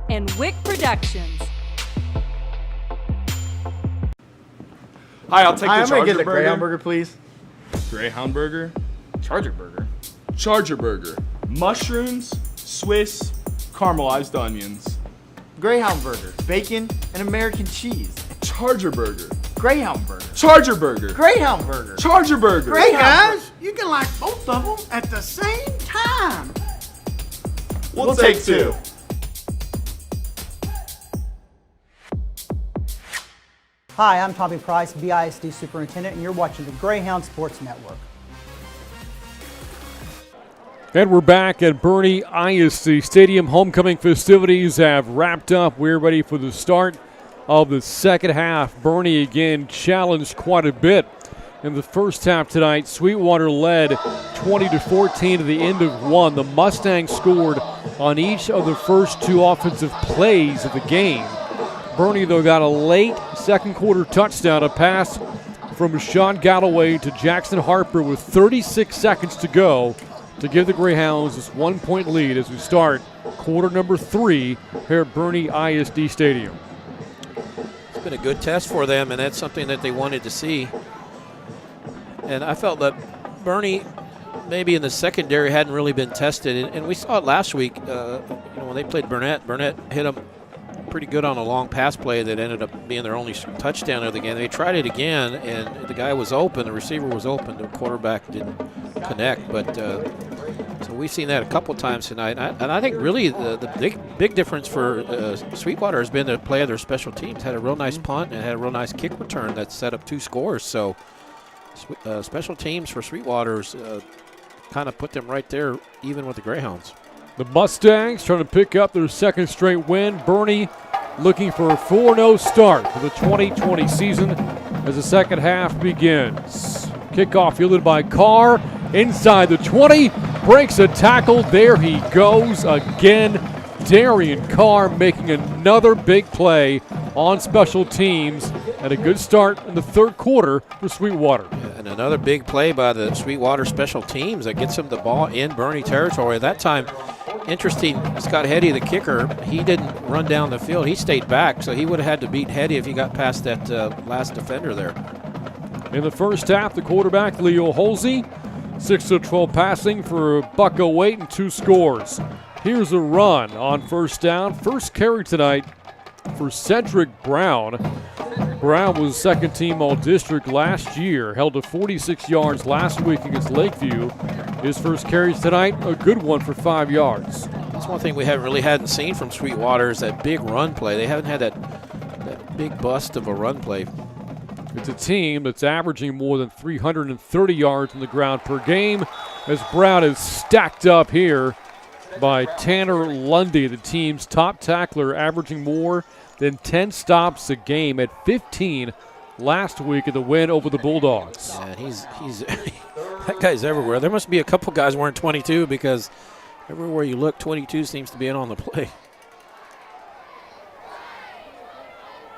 and Wick Productions. Hi, I'll take the I'm Charger gonna get the burger. Greyhound burger, please. Greyhound burger. Charger burger. Charger burger. Mushrooms, Swiss, caramelized onions. Greyhound burger, bacon and American cheese. Charger burger. Greyhound burger. Charger burger. Greyhound burger. Charger burger. Hey guys, you can like both of them at the same time. We'll take two. Hi, I'm Tommy Price, BISD Superintendent, and you're watching the Greyhound Sports Network. And we're back at Boerne ISD Stadium. Homecoming festivities have wrapped up. We're ready for the start of the second half. Boerne again challenged quite a bit in the first half tonight. Sweetwater led 20-14 to the end of one. The Mustangs scored on each of the first two offensive plays of the game. Boerne, though, got a late second quarter touchdown, a pass from Sean Galloway to Jackson Harper with 36 seconds to go to give the Greyhounds this 1-point lead as we start quarter number 3 here at Boerne ISD Stadium. It's been a good test for them, and that's something that they wanted to see. And I felt that Boerne, maybe in the secondary, hadn't really been tested. And we saw it last week. When they played Burnett hit them pretty good on a long pass play that ended up being their only touchdown of the game. They tried it again, and the guy was open. The receiver was open. The quarterback didn't connect. But so we've seen that a couple times tonight. And I think really the big difference for Sweetwater has been the play of their special teams. Had a real nice punt and had a real nice kick return that set up 2 scores. So special teams for Sweetwater's kind of put them right there, even with the Greyhounds. The Mustangs trying to pick up their second straight win. Boerne looking for a 4-0 start for the 2020 season as the second half begins. Kickoff fielded by Carr inside the 20, breaks a tackle. There he goes again. Darian Carr making another big play on special teams, and a good start in the third quarter for Sweetwater. And another big play by the Sweetwater special teams that gets them the ball in Boerne territory. At that time, interesting, Scott Heddy, the kicker, he didn't run down the field. He stayed back, so he would have had to beat Heddy if he got past that last defender there. In the first half, the quarterback, Leo Holsey, 6-12 passing for a $108 and 2 scores. Here's a run on first down. First carry tonight for Cedric Brown. Brown was second team All-District last year, held to 46 yards last week against Lakeview. His first carries tonight, a good one for 5 yards. That's one thing we hadn't seen from Sweetwater is that big run play. They haven't had that big bust of a run play. It's a team that's averaging more than 330 yards on the ground per game, as Brown is stacked up here by Tanner Lundy, the team's top tackler, averaging more than 10 stops a game at 15 last week in the win over the Bulldogs. Yeah, he's that guy's everywhere. There must be a couple guys wearing 22 because everywhere you look, 22 seems to be in on the play.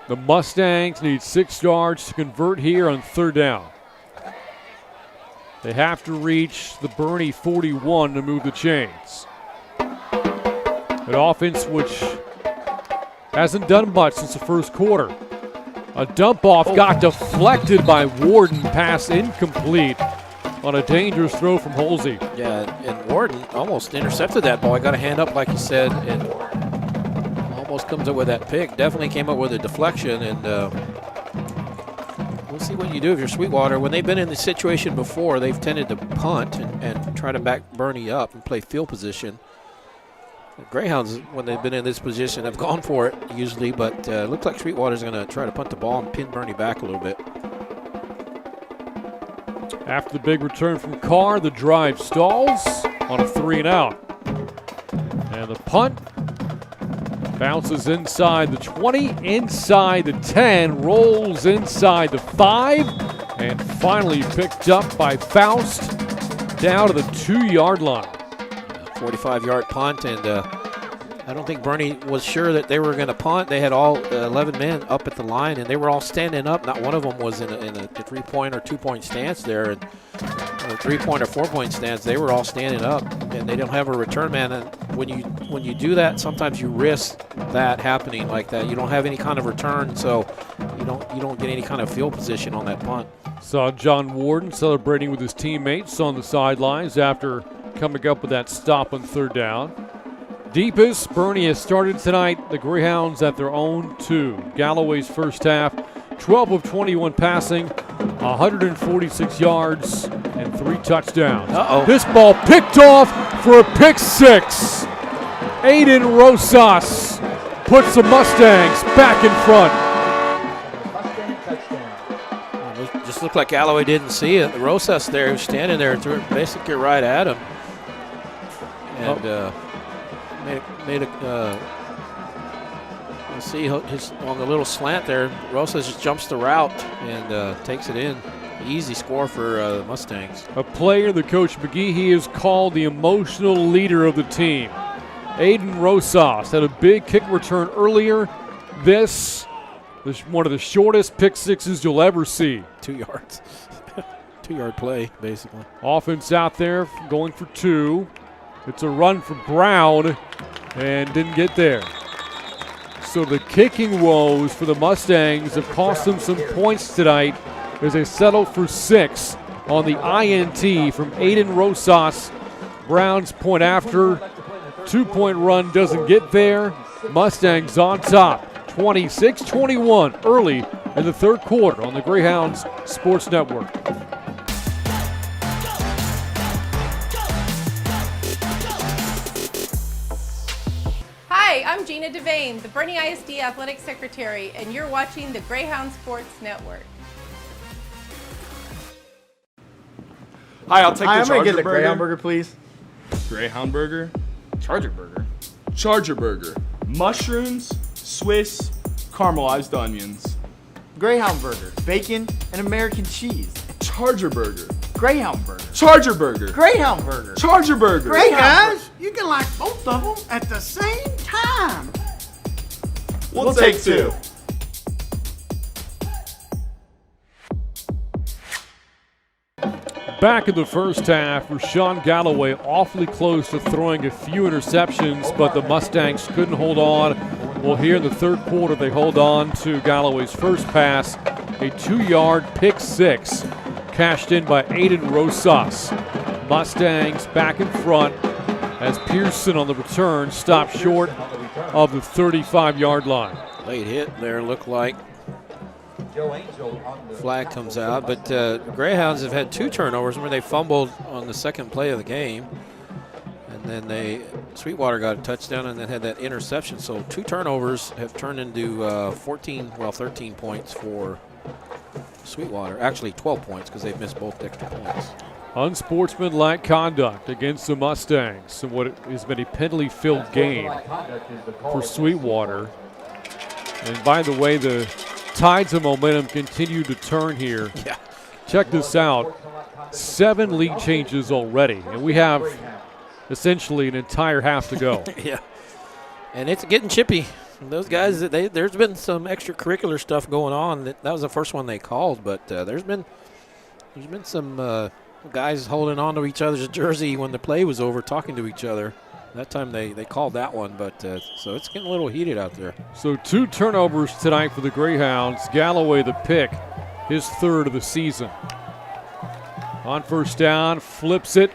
The Mustangs need 6 yards to convert here on third down. They have to reach the Boerne 41 to move the chains. An offense which hasn't done much since the first quarter. A dump off got deflected by Warden, pass incomplete on a dangerous throw from Holsey. Yeah, and Warden almost intercepted that ball. He got a hand up, like you said, and almost comes up with that pick. Definitely came up with a deflection, and we'll see what you do if you're Sweetwater. When they've been in this situation before, they've tended to punt and try to back Boerne up and play field position. The Greyhounds, when they've been in this position, have gone for it usually, but it looks like Sweetwater's going to try to punt the ball and pin Boerne back a little bit. After the big return from Carr, the drive stalls on a 3-and-out. And the punt bounces inside the 20, inside the 10, rolls inside the 5, and finally picked up by Faust down to the 2-yard line. 45-yard punt, and I don't think Boerne was sure that they were going to punt. They had all 11 men up at the line, and they were all standing up. Not one of them was in a 3-point or 2-point stance there, and a 3-point or 4-point stance. They were all standing up, and they don't have a return man. And when you do that, sometimes you risk that happening like that. You don't have any kind of return, so you don't get any kind of field position on that punt. Saw John Warden celebrating with his teammates on the sidelines after coming up with that stop on third down. Deepest, Boerne has started tonight. The Greyhounds at their own 2. Galloway's first half, 12 of 21 passing, 146 yards, and 3 touchdowns. This ball picked off for a pick 6. Aiden Rosas puts the Mustangs back in front. Just looked like Galloway didn't see it. Rosas there, who's standing there, threw it basically right at him. And made a let's see, on the little slant there, Rosas just jumps the route and takes it in. Easy score for the Mustangs. A player that Coach McGee, he is called the emotional leader of the team. Aiden Rosas had a big kick return earlier this is one of the shortest pick sixes you'll ever see. 2 yards. 2-yard play, basically. Offense out there going for 2. It's a run for Brown and didn't get there. So the kicking woes for the Mustangs have cost them some points tonight as they settle for 6 on the INT from Aiden Rosas. Brown's point after. 2-point run doesn't get there. Mustangs on top, 26-21 early in the third quarter on the Greyhounds Sports Network. Hi, I'm Gina Devane, the Boerne ISD Athletic Secretary, and you're watching the Greyhound Sports Network. Hi, I'll take the I'm gonna Charger get the burger. Greyhound burger, please. Greyhound burger. Charger burger. Charger burger. Mushrooms, Swiss, caramelized onions. Greyhound burger. Bacon and American cheese. Charger burger. Greyhound burger. Charger burger. Greyhound burger. Charger burger. Hey guys, you can like both of them at the same time. We'll take 2. Back in the first half, Rashawn Galloway awfully close to throwing a few interceptions, but the Mustangs couldn't hold on. Well, here in the third quarter, they hold on to Galloway's first pass, a 2-yard pick 6, cashed in by Aiden Rosas. Mustangs back in front as Pearson on the return stopped short of the 35-yard line. Late hit there, looked like. Flag comes out, but Greyhounds have had 2 turnovers where they fumbled on the second play of the game, and then Sweetwater got a touchdown and then had that interception. So 2 turnovers have turned into 13 points for Sweetwater. Actually 12 points because they've missed both extra points. Unsportsmanlike conduct against the Mustangs in what has been a penalty-filled game for Sweetwater. And by the way, the tides of momentum continue to turn here. Yeah. Check this out. 7 lead changes already, and we have essentially an entire half to go. Yeah. And it's getting chippy. Those guys, there's been some extracurricular stuff going on. That was the first one they called, but there's been some guys holding on to each other's jersey when the play was over, talking to each other. That time they called that one, but so it's getting a little heated out there. So 2 turnovers tonight for the Greyhounds. Galloway the pick, his 3rd of the season. On first down, flips it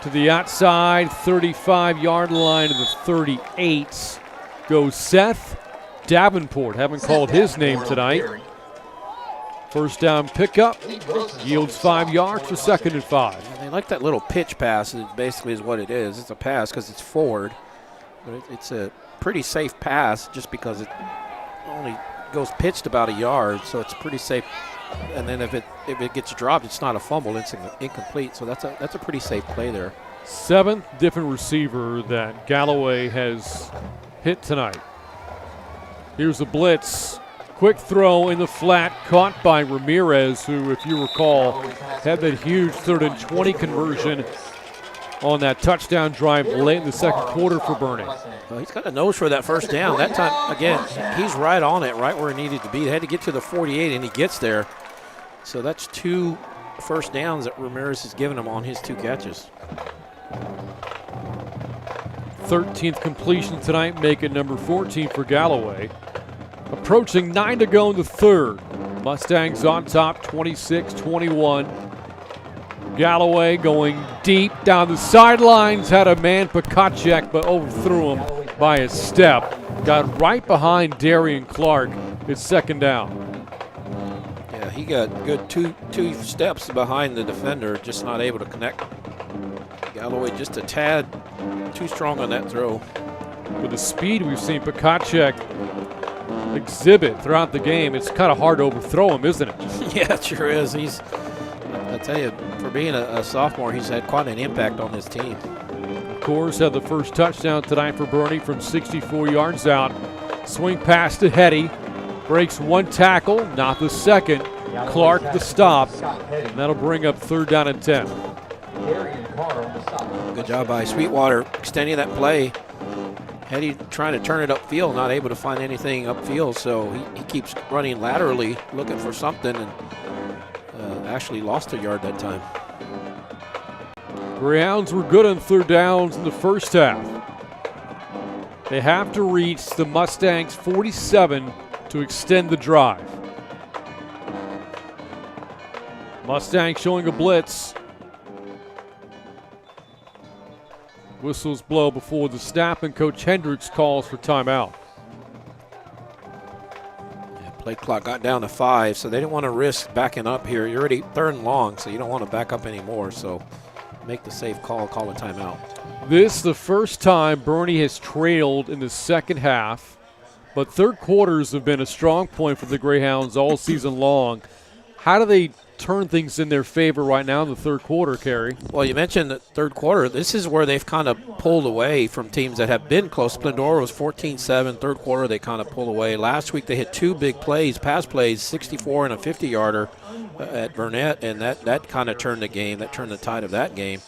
to the outside 35-yard line to the 38. Goes Seth Davenport. Haven't called his name tonight. First down pickup, yields 5 yards for 2nd and 5. They like that little pitch pass. It basically is what it is. It's a pass because it's forward, but it's a pretty safe pass just because it only goes pitched about a yard, so it's pretty safe. And then if it gets dropped, it's not a fumble. It's incomplete. So that's a pretty safe play there. 7th different receiver that Galloway has hit tonight. Here's the blitz. Quick throw in the flat, caught by Ramirez, who, if you recall, had that huge 3rd and 20 conversion on that touchdown drive late in the second quarter for Boerne. Well, he's got a nose for that first down. That time, again, he's right on it, right where he needed to be. They had to get to the 48, and he gets there. So that's 2 first downs that Ramirez has given him on his 2 catches. 13th completion tonight, make it number 14 for Galloway. Approaching 9 to go in the third. Mustangs on top, 26-21. Galloway going deep down the sidelines, had a man Pakacek, but overthrew him by a step. Got right behind Darian Clark. It's 2nd down. Yeah, he got good two steps behind the defender, just not able to connect. Galloway just a tad too strong on that throw. With the speed we've seen Pakacek exhibit throughout the game, it's kind of hard to overthrow him, isn't it? Yeah, it sure is. I tell you, for being a sophomore, he's had quite an impact on this team. Of course, had the first touchdown tonight for Boerne from 64 yards out. Swing pass to Hetty. Breaks 1 tackle, not the second. Clark the stop. And that'll bring up 3rd down and 10. Good job by Sweetwater extending that play. Hetty trying to turn it upfield, not able to find anything upfield, so he keeps running laterally, looking for something, and actually lost a yard that time. Greyhounds were good on third downs in the first half. They have to reach the Mustangs 47 to extend the drive. Mustangs showing a blitz. Whistles blow before the snap, and Coach Hendricks calls for timeout. Yeah, play clock got down to 5, so they didn't want to risk backing up here. You're already 3rd and long, so you don't want to back up anymore. So make the safe call a timeout. This is the first time Boerne has trailed in the second half, but third quarters have been a strong point for the Greyhounds all season long. How do they turn things in their favor right now in the third quarter, Kerry? Well, you mentioned the third quarter. This is where they've kind of pulled away from teams that have been close. Splendora was 14-7. Third quarter, they kind of pulled away. Last week, they hit 2 big plays, pass plays, 64 and a 50-yarder at Burnett, and that kind of turned the game. That turned the tide of that game.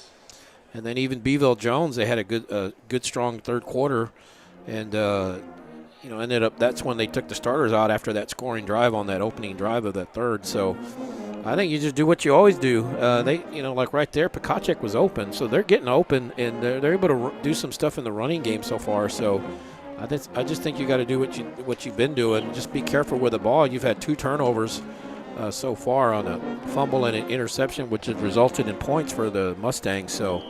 And then even Beeville Jones, they had a good, strong third quarter, and ended up. That's when they took the starters out after that scoring drive on that opening drive of that third. So I think you just do what you always do. Like right there, Pikacek was open, so they're getting open, and they're able to do some stuff in the running game so far. So I just think you got to do what you've been doing. Just be careful with the ball. You've had 2 turnovers so far on a fumble and an interception, which has resulted in points for the Mustangs. So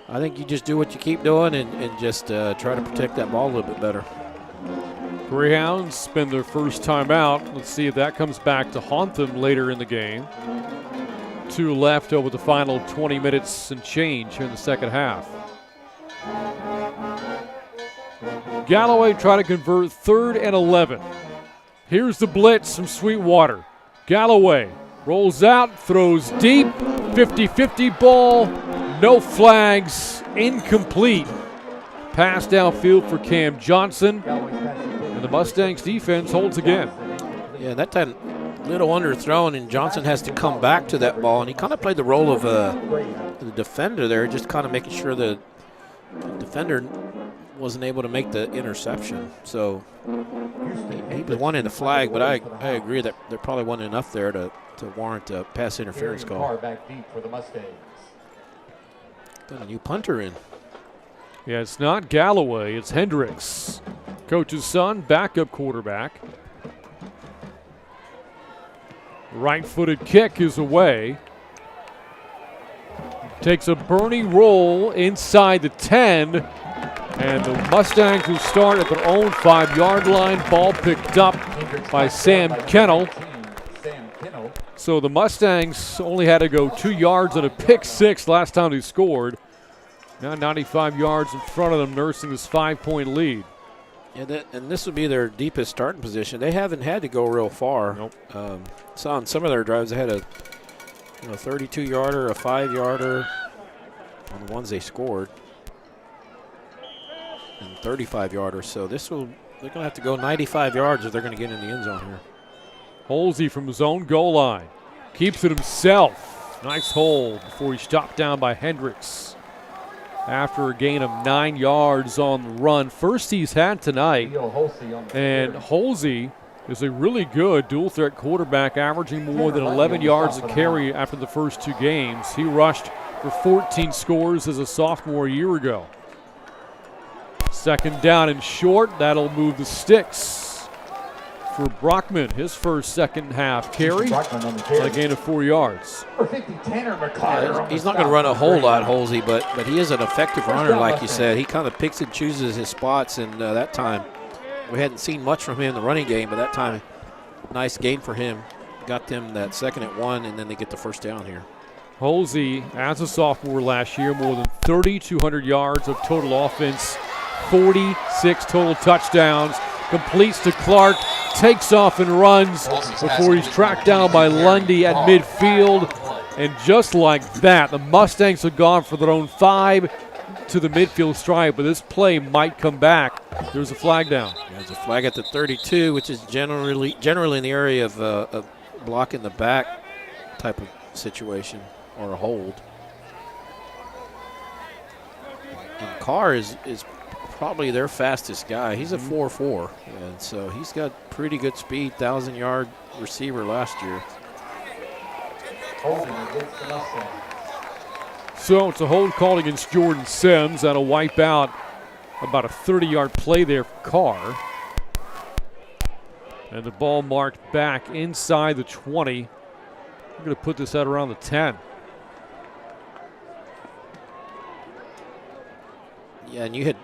I think you just do what you keep doing and just try to protect that ball a little bit better. Greyhounds spend their first time out. Let's see if that comes back to haunt them later in the game. 2 left over the final 20 minutes and change here in the second half. Galloway try to convert 3rd and 11. Here's the blitz from Sweetwater. Galloway rolls out, throws deep, 50-50 ball, no flags, incomplete. Pass downfield for Cam Johnson. The Mustangs defense holds again. Yeah, that time little underthrown, and Johnson has to come back to that ball, and he kind of played the role of the defender there, just kind of making sure the defender wasn't able to make the interception. So he was wanting the flag, but I agree that there probably wasn't enough there to warrant a pass interference call. Back deep for the Mustangs. Got a new punter in. Yeah, it's not Galloway, it's Hendricks. Coach's son, backup quarterback. Right-footed kick is away. Takes a Boerne roll inside the 10. And the Mustangs will start at their own 5-yard line. Ball picked up by Sam Kennel. So the Mustangs only had to go 2 yards on a pick 6 last time they scored. Now 95 yards in front of them, nursing this 5-point lead. Yeah, and this would be their deepest starting position. They haven't had to go real far. Nope. So on some of their drives, they had a 32-yarder, a 5-yarder on the ones they scored, and 35-yarder. So they're going to have to go 95 yards if they're going to get in the end zone here. Holsey from his own goal line. Keeps it himself. Nice hold before he's stopped down by Hendricks. After a gain of 9 yards on the run. First he's had tonight. And Holsey is a really good dual-threat quarterback, averaging more than 11 yards a carry after the first 2 games. He rushed for 14 scores as a sophomore a year ago. Second down and short. That'll move the sticks for Brockman, his first second half carry, a gain of 4 yards. Yeah, he's not going to run a whole lot, Holsey, but he is an effective runner, like you said. He kind of picks and chooses his spots, and that time we hadn't seen much from him in the running game, but that time, nice gain for him. Got them that 2nd and 1, and then they get the first down here. Holsey, as a sophomore last year, more than 3,200 yards of total offense, 46 total touchdowns. Completes to Clark, takes off and runs before he's tracked down by Lundy at midfield. And just like that, the Mustangs have gone for their own 5 to the midfield stripe, but this play might come back. There's a flag down. There's a flag at the 32, which is generally in the area of blocking the back type of situation or a hold. And Carr is probably their fastest guy. He's a 4.4, and so he's got pretty good speed, 1,000-yard receiver last year. Holding against the Mustang. So it's a hold called against Jordan Sims. That'll wipe out about a 30-yard play there for Carr. And the ball marked back inside the 20. We're going to put this at around the 10. Yeah, and you had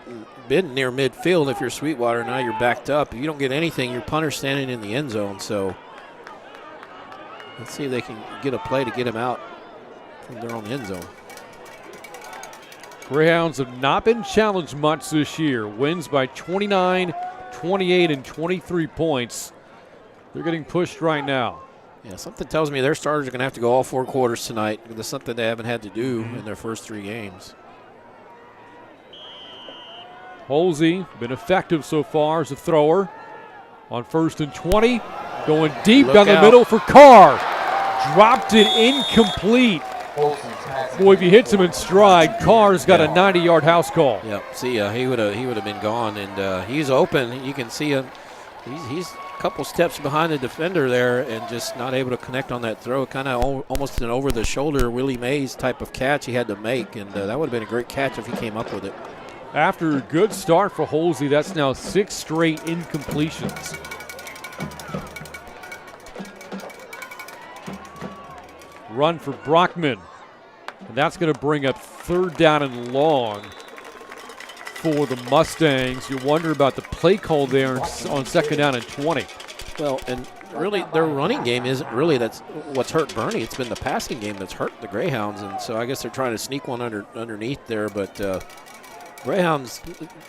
been near midfield if you're Sweetwater. Now you're backed up. If you don't get anything, your punter's standing in the end zone. So let's see if they can get a play to get him out from their own end zone. Greyhounds have not been challenged much this year. Wins by 29, 28, and 23 points. They're getting pushed right now. Yeah, something tells me their starters are going to have to go all 4 quarters tonight. That's something they haven't had to do in their first 3 games. Holsey been effective so far as a thrower. On 1st and 20, going deep down the middle for Carr. Dropped it incomplete. Boy, if he hits him in stride, Carr's got a 90-yard house call. Yep. See, he would have been gone, and he's open. You can see him. He's a couple steps behind the defender there, and just not able to connect on that throw. Kind of almost an over-the-shoulder Willie Mays type of catch he had to make, and that would have been a great catch if he came up with it. After a good start for Holsey, that's now 6 straight incompletions. Run for Brockman. And that's going to bring up 3rd down and long for the Mustangs. You wonder about the play call there on 2nd down and 20. Well, and really their running game isn't really that's what's hurt Boerne. It's been the passing game that's hurt the Greyhounds, and so I guess they're trying to sneak one underneath there. But Greyhounds,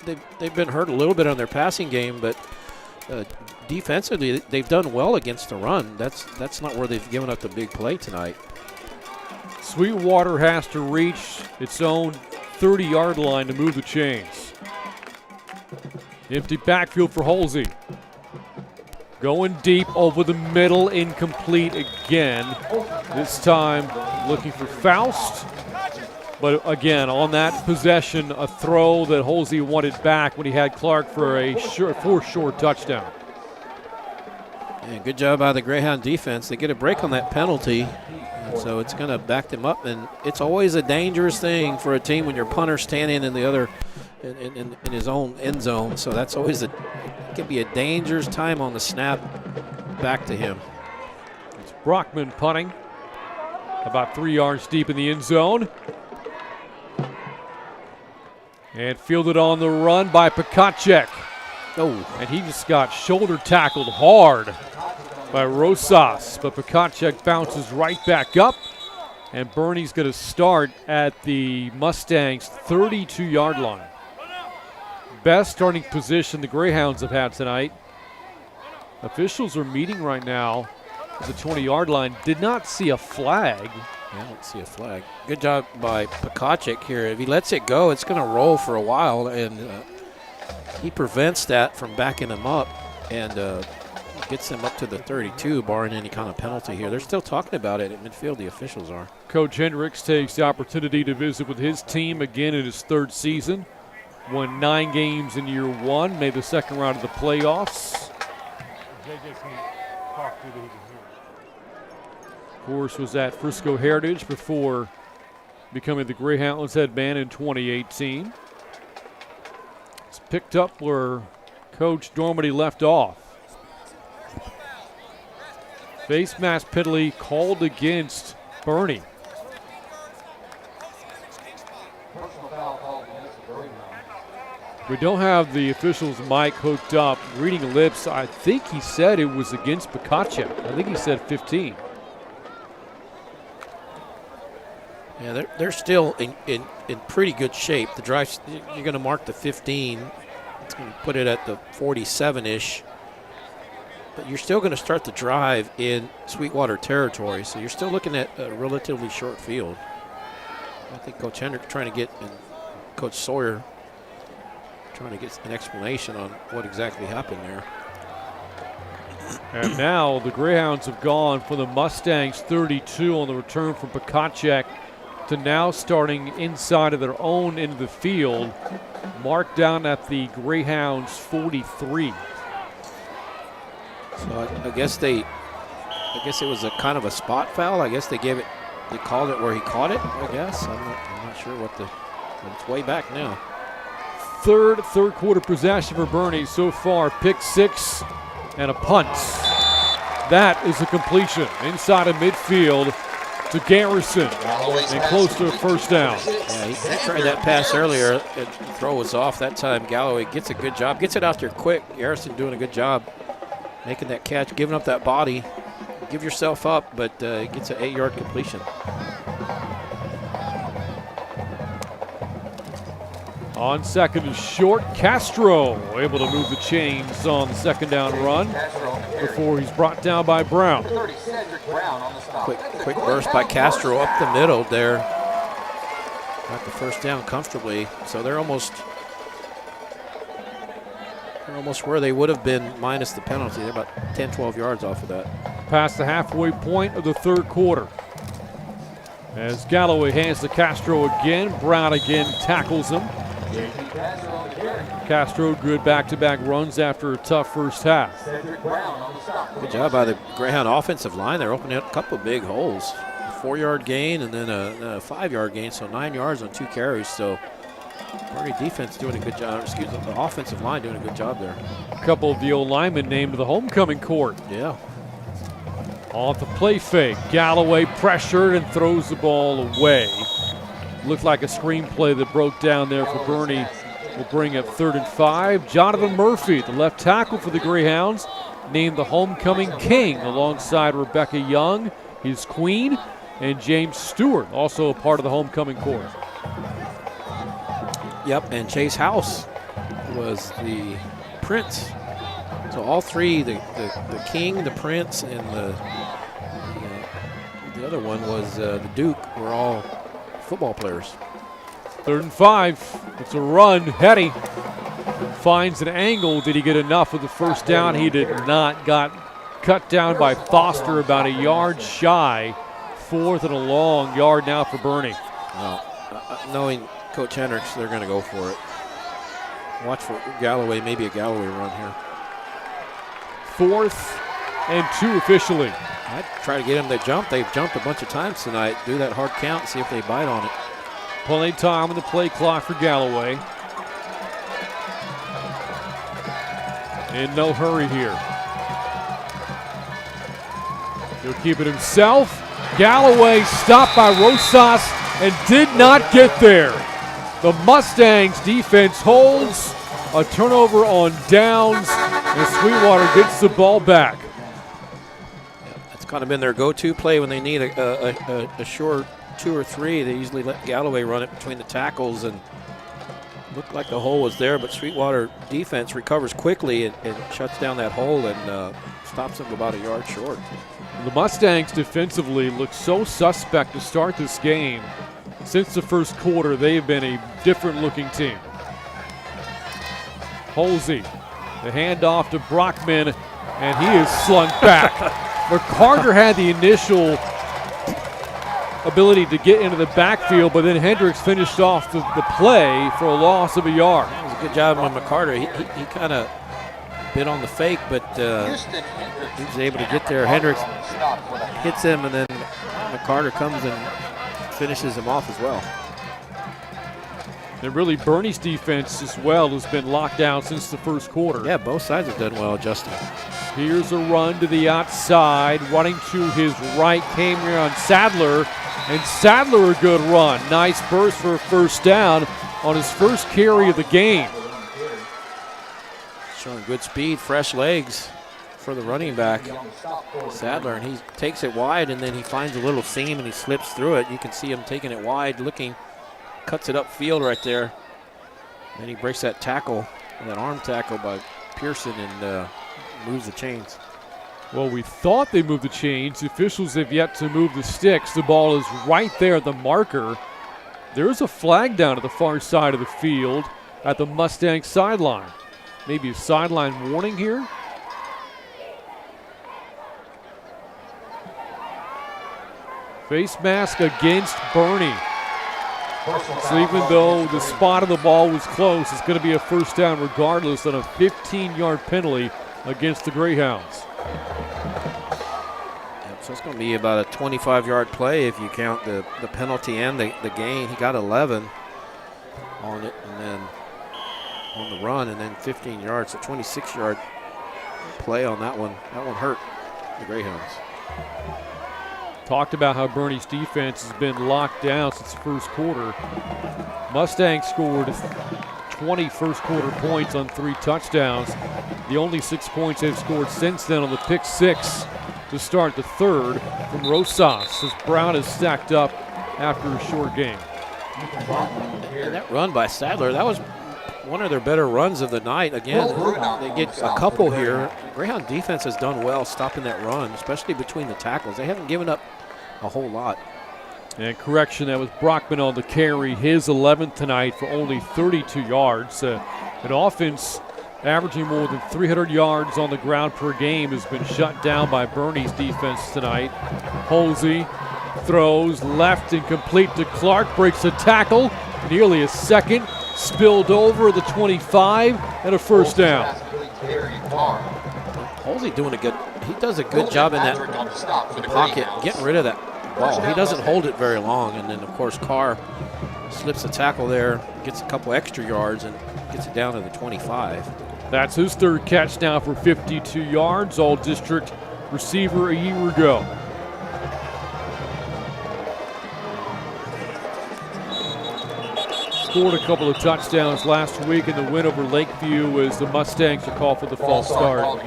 they've been hurt a little bit on their passing game, but defensively they've done well against the run. That's not where they've given up the big play tonight. Sweetwater has to reach its own 30-yard line to move the chains. Empty backfield for Holsey. Going deep over the middle, incomplete again. This time looking for Faust. But again, on that possession, a throw that Holsey wanted back when he had Clark for a short touchdown. Yeah, good job by the Greyhound defense. They get a break on that penalty, and so it's going to back them up. And it's always a dangerous thing for a team when your punter's standing in the other, in his own end zone. So that's always it can be a dangerous time on the snap back to him. It's Brockman punting, about 3 yards deep in the end zone. And fielded on the run by Pikacek. Oh, and he just got shoulder tackled hard by Rosas. But Pikacek bounces right back up. And Boerne's going to start at the Mustangs' 32-yard line. Best starting position the Greyhounds have had tonight. Officials are meeting right now at the 20-yard line. Did not see a flag. I don't see a flag. Good job by Pikacek here. If he lets it go, it's going to roll for a while, and he prevents that from backing him up and gets him up to the 32, barring any kind of penalty here. They're still talking about it at midfield, the officials are. Coach Hendricks takes the opportunity to visit with his team again in his 3rd season. Won 9 games in year 1, made the 2nd round of the playoffs. Of course, was at Frisco Heritage before becoming the Greyhounds head man in 2018. It's picked up where Coach Dormady left off. Face mask penalty called against Boerne. We don't have the official's mic hooked up. Reading lips, I think he said it was against Pikacek. I think he said 15. Yeah, they're still in pretty good shape. The drive, you're going to mark the 15. It's going to put it at the 47-ish. But you're still going to start the drive in Sweetwater territory, so you're still looking at a relatively short field. I think Coach Hendrick trying to get, and Coach Sawyer trying to get an explanation on what exactly happened there. And now the Greyhounds have gone for the Mustangs 32 on the return from Pikacek to now starting inside of their own into the field, marked down at the Greyhounds 43. So I guess it was a kind of a spot foul. I guess they called it where he caught it, I guess. I'm not sure but it's way back now. Third quarter possession for Boerne so far. Pick 6 and a punt. That is a completion inside of midfield to Garrison and close to a first down. Yeah, he tried that pass earlier. The throw was off that time. Galloway gets a good job. Gets it out there quick. Garrison doing a good job making that catch, giving up that body. Give yourself up, but gets an 8-yard completion. On second and short, Castro able to move the chains on the second down run before he's brought down by Brown. Quick burst by Castro up the middle there. Got the first down comfortably. So they're almost where they would have been minus the penalty. They're about 10, 12 yards off of that. Past the halfway point of the third quarter. As Galloway hands to Castro again, Brown again tackles him. Castro good back-to-back runs after a tough first half. Good job by the Greyhound offensive line. They're opening up a couple of big holes. A 4-yard gain and then a 5-yard gain, so 9 yards on 2 carries. So Boerne defense doing a good job. The offensive line doing a good job there. A couple of the old linemen named to the homecoming court. Yeah. Off the play fake, Galloway pressured and throws the ball away. Looked like a screenplay that broke down there for Boerne. Will bring up 3rd and 5. Jonathan Murphy, the left tackle for the Greyhounds, named the homecoming king alongside Rebecca Young, his queen, and James Stewart, also a part of the homecoming court. Yep, and Chase House was the prince. So all three, the king, the prince, and the other one was the Duke, were all football players. 3rd and 5. It's a run. Hetty finds an angle. Did he get enough of the first down? He did not. Got cut down by Foster about a yard shy. 4th and a long yard now for Boerne. Well, knowing Coach Hendricks, they're going to go for it. Watch for Galloway, maybe a Galloway run here. 4th and 2 officially. I'd try to get them to jump. They've jumped a bunch of times tonight. Do that hard count, see if they bite on it. Plenty of time on the play clock for Galloway. In no hurry here. He'll keep it himself. Galloway stopped by Rosas and did not get there. The Mustangs defense holds. A turnover on downs, and Sweetwater gets the ball back. That's kind of been their go-to play when they need a short 2 or 3. They usually let Galloway run it between the tackles, and looked like the hole was there, but Sweetwater defense recovers quickly and shuts down that hole and stops them about a yard short. The Mustangs defensively look so suspect to start this game. Since the first quarter, they've been a different-looking team. Holsey, the handoff to Brockman, and he is slung back. McCarter had the initial ability to get into the backfield, but then Hendricks finished off the play for a loss of a yard. That was a good job by McCarter. He kind of bit on the fake, but he was able to get there. Hendricks hits him, and then McCarter comes and finishes him off as well. And really, Boerne's defense as well has been locked down since the first quarter. Yeah, both sides have done well adjusting. Here's a run to the outside. Running to his right came here on Sadler. And Sadler a good run. Nice burst for a first down on his first carry of the game. Showing good speed, fresh legs for the running back, Sadler, and he takes it wide, and then he finds a little seam and he slips through it. You can see him taking it wide, looking, cuts it upfield right there. Then he breaks that tackle, that arm tackle by Pearson, and moves the chains. Well, we thought they moved the chains. The officials have yet to move the sticks. The ball is right there at the marker. There's a flag down at the far side of the field at the Mustang sideline. Maybe a sideline warning here. Face mask against Boerne. So even though the spot of the ball was close, it's going to be a first down regardless on a 15-yard penalty against the Greyhounds. So it's going to be about a 25-yard play if you count the penalty and the gain. He got 11 on it, and then on the run, and then 15 yards, a 26-yard play on that one. That one hurt the Greyhounds. Talked about how Boerne's defense has been locked down since the first quarter. Mustangs scored 20 first quarter points on 3 touchdowns. The only 6 points they've scored since then on the pick 6 to start the third from Rosas, as Brown is stacked up after a short game. And that run by Sadler, that was one of their better runs of the night. Again, they get a couple here. Greyhound defense has done well stopping that run, especially between the tackles. They haven't given up a whole lot. And correction, that was Brockman on the carry, his 11th tonight for only 32 yards. An offense averaging more than 300 yards on the ground per game has been shut down by Boerne's defense tonight. Holsey throws left and complete to Clark, breaks the tackle, nearly a second, spilled over the 25, and a first down. Holsey he does a good job in that pocket, getting rid of that ball. He doesn't hold it very long, and then of course Carr slips the tackle there, gets a couple extra yards, and gets it down to the 25. That's his third catch now for 52 yards, all-district receiver a year ago. Scored a couple of touchdowns last week in the win over Lakeview as the Mustangs are called for the false start.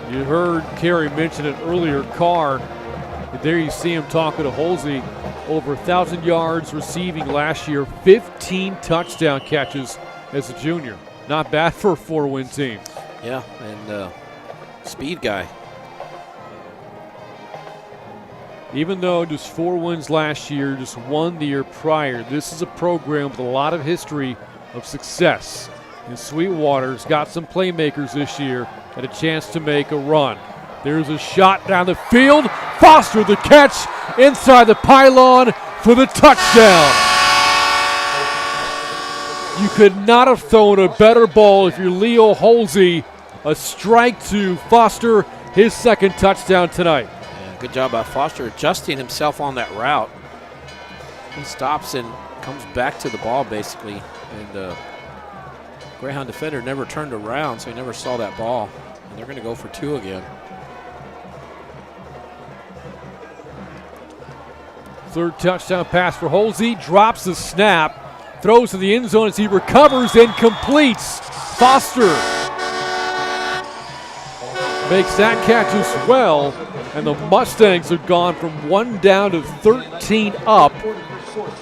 You heard Kerry mention it earlier, Carr. There you see him talking to Holsey. Over 1,000 yards receiving last year, 15 touchdown catches as a junior. Not bad for a 4-win team. Yeah, and speed guy. Even though just 4 wins last year, just 1 the year prior, this is a program with a lot of history of success. And Sweetwater's got some playmakers this year, had a chance to make a run. There's a shot down the field. Foster the catch inside the pylon for the touchdown. You could not have thrown a better ball if you're Leo Holsey. A strike to Foster, his second touchdown tonight. Yeah, good job by Foster adjusting himself on that route. He stops and comes back to the ball basically. And Greyhound defender never turned around, so he never saw that ball. And they're going to go for 2 again. Third touchdown pass for Holsey, drops the snap, throws to the end zone as he recovers and completes. Foster makes that catch as well, and the Mustangs have gone from 1 down to 13 up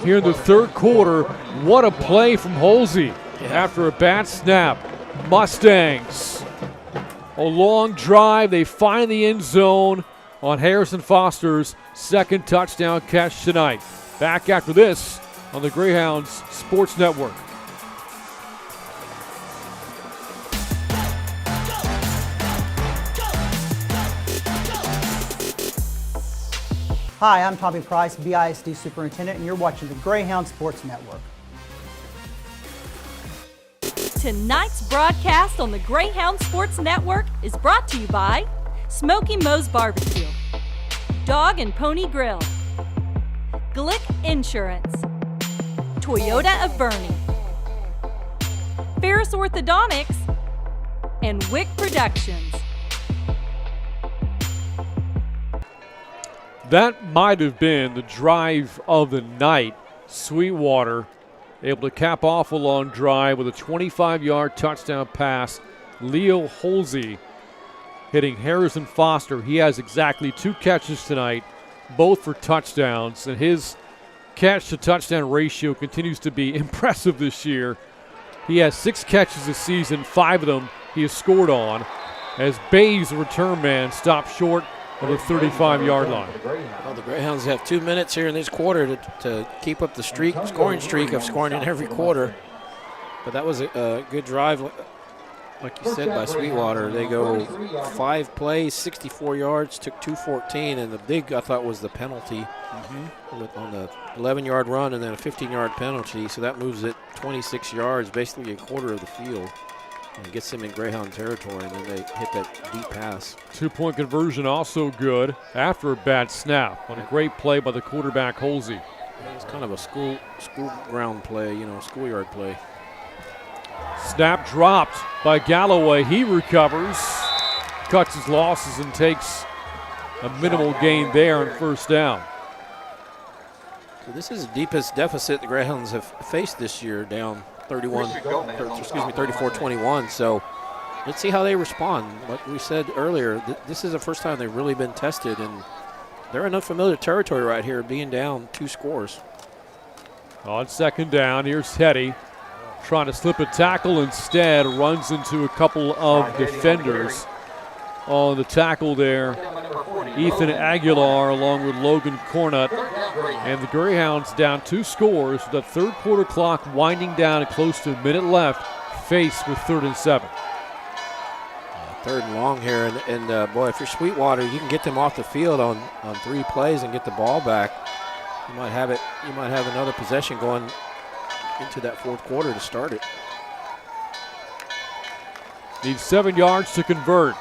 here in the third quarter. What a play from Holsey after a bad snap. Mustangs, a long drive, they find the end zone on Harrison Foster's second touchdown catch tonight. Back after this on the Greyhounds Sports Network. Hi, I'm Tommy Price, BISD Superintendent, and you're watching the Greyhound Sports Network. Tonight's broadcast on the Greyhound Sports Network is brought to you by Smoky Moe's Barbecue, Dog and Pony Grill, Glick Insurance, Toyota of Boerne, Ferris Orthodontics, and Wick Productions. That might have been the drive of the night. Sweetwater able to cap off a long drive with a 25-yard touchdown pass. Leo Holsey hitting Harrison Foster. He has exactly 2 catches tonight, both for touchdowns, and his catch-to-touchdown ratio continues to be impressive this year. He has 6 catches this season, 5 of them he has scored on, as Bayes, the return man, stopped short of the 35-yard line. Well, the Greyhounds have 2 minutes here in this quarter to keep up the scoring streak of scoring in every quarter. But that was a good drive like you said, by Sweetwater. They go 5 plays, 64 yards, took 2:14, and the big, I thought, was the penalty on the 11-yard run and then a 15-yard penalty. So that moves it 26 yards, basically a quarter of the field, and gets them in Greyhound territory, and then they hit that deep pass. 2-point conversion also good after a bad snap on a great play by the quarterback, Holsey. It's kind of a school ground play, schoolyard play. Snap dropped by Galloway. He recovers, cuts his losses, and takes a minimal gain there on first down. So this is the deepest deficit the Greyhounds have faced this year, down 34-21. So let's see how they respond. Like we said earlier, this is the first time they've really been tested, and they're in unfamiliar territory right here, being down 2 scores. On second down, here's Hetty trying to slip a tackle, instead runs into a couple of defenders. On the tackle there, Ethan Aguilar along with Logan Cornutt. And the Greyhounds down 2 scores with the third quarter clock winding down and close to a minute left, faced with 3rd and 7. Third and long here, and boy, if you're Sweetwater, you can get them off the field on 3 plays and get the ball back. You might have another possession going into that 4th quarter to start it. Needs 7 yards to convert.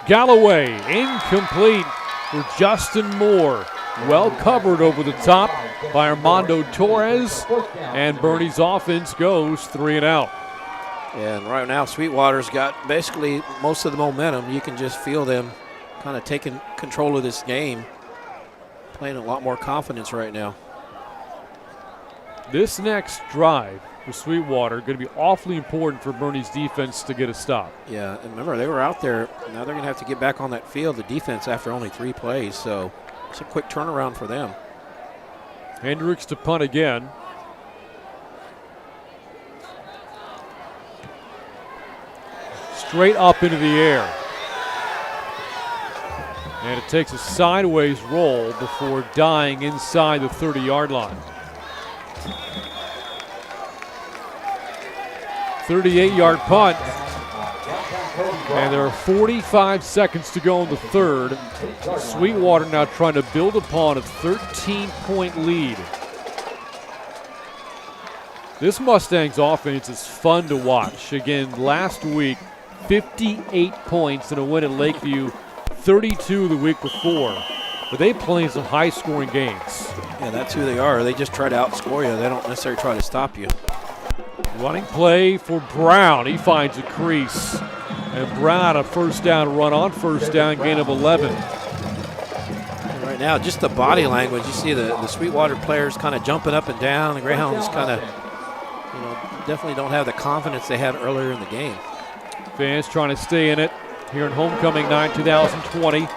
Galloway incomplete for Justin Moore. Well covered over the top by Armando Torres, and Boerne's offense goes 3 and out. And right now, Sweetwater's got basically most of the momentum. You can just feel them kind of taking control of this game, playing a lot more confidence right now. This next drive for Sweetwater going to be awfully important for Boerne's defense to get a stop. Yeah, and remember, they were out there. Now they're going to have to get back on that field, the defense, after only 3 plays. So it's a quick turnaround for them. Hendricks to punt again. Straight up into the air. And it takes a sideways roll before dying inside the 30-yard line. 38-yard punt. And there are 45 seconds to go in the third. Sweetwater now trying to build upon a 13-point lead. This Mustangs offense is fun to watch. Again, last week, 58 points in a win at Lakeview, 32 the week before. But they play some high-scoring games. Yeah, that's who they are. They just try to outscore you. They don't necessarily try to stop you. Running play for Brown. He finds a crease. And Brown a first down run on first down, gain of 11. And right now, just the body language. You see the Sweetwater players kind of jumping up and down. The Greyhounds kind of, definitely don't have the confidence they had earlier in the game. Fans trying to stay in it here in homecoming night 2020.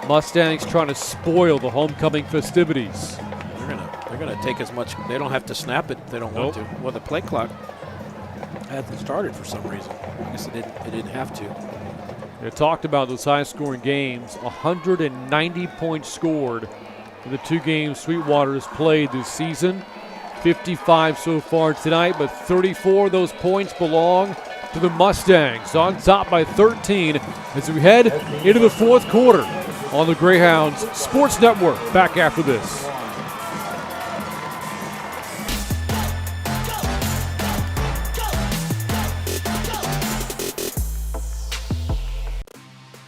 Mustangs trying to spoil the homecoming festivities. They're gonna take as much. They don't have to snap it if they don't want to. Well, the play clock hasn't started for some reason. I guess it didn't have to. They talked about those high-scoring games. 190 points scored in the 2 games Sweetwater has played this season. 55 so far tonight, but 34 of those points belong to the Mustangs, on top by 13 as we head into the 4th quarter on the Greyhounds Sports Network. Back after this.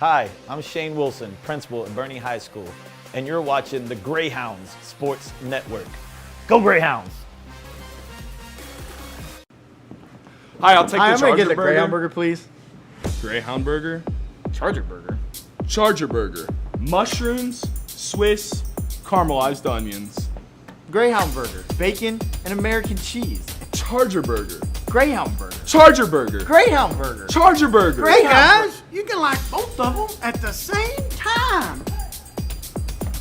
Hi, I'm Shane Wilson, principal at Boerne High School, and you're watching the Greyhounds Sports Network. Go Greyhounds! Hi, I'll take the I'm Charger gonna get the burger. Greyhound burger, please. Greyhound burger. Charger burger. Charger burger. Mushrooms, Swiss, caramelized onions. Greyhound burger. Bacon and American cheese. Charger burger. Greyhound burger. Charger burger. Greyhound burger. Charger burger. Hey guys, you can like both of them at the same time.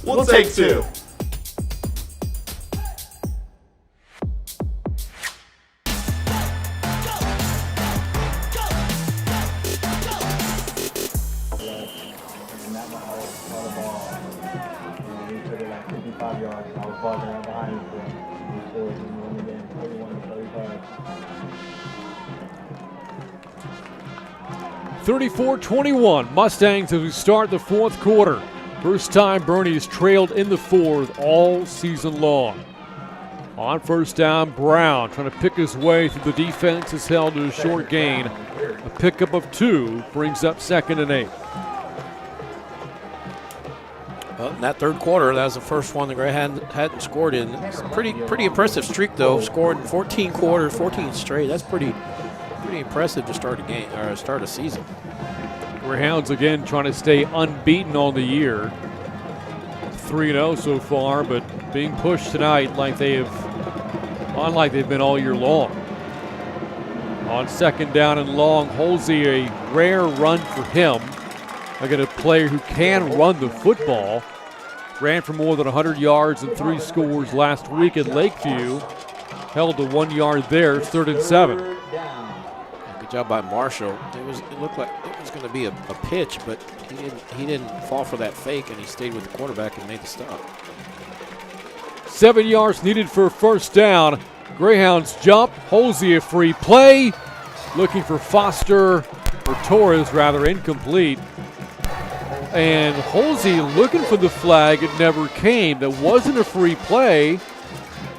We'll take 2. 34-21, Mustangs as we start the fourth quarter. First time Boerne has trailed in the fourth all season long. On first down, Brown trying to pick his way through the defense, is held to a short gain. A pickup of 2 brings up 2nd and 8. Well, in that third quarter, that was the first one the Greyhounds hadn't scored in. It's a pretty impressive streak, though. Scored in 14 quarters, 14 straight. That's pretty impressive to start a game or start a season. Greyhounds again trying to stay unbeaten on the year. 3-0 so far, but being pushed tonight unlike they've been all year long. On second down and long, Holsey, a rare run for him. Look at a player who can run the football. Ran for more than 100 yards and 3 scores last week at Lakeview. Held to 1 yard there, 3rd and 7. Good job by Marshall. It looked like it was going to be a pitch, but he didn't fall for that fake, and he stayed with the quarterback and made the stop. 7 yards needed for a first down. Greyhounds jump. Holsey a free play. Looking for Foster, or Torres rather, incomplete. And Holsey looking for the flag. It never came. That wasn't a free play.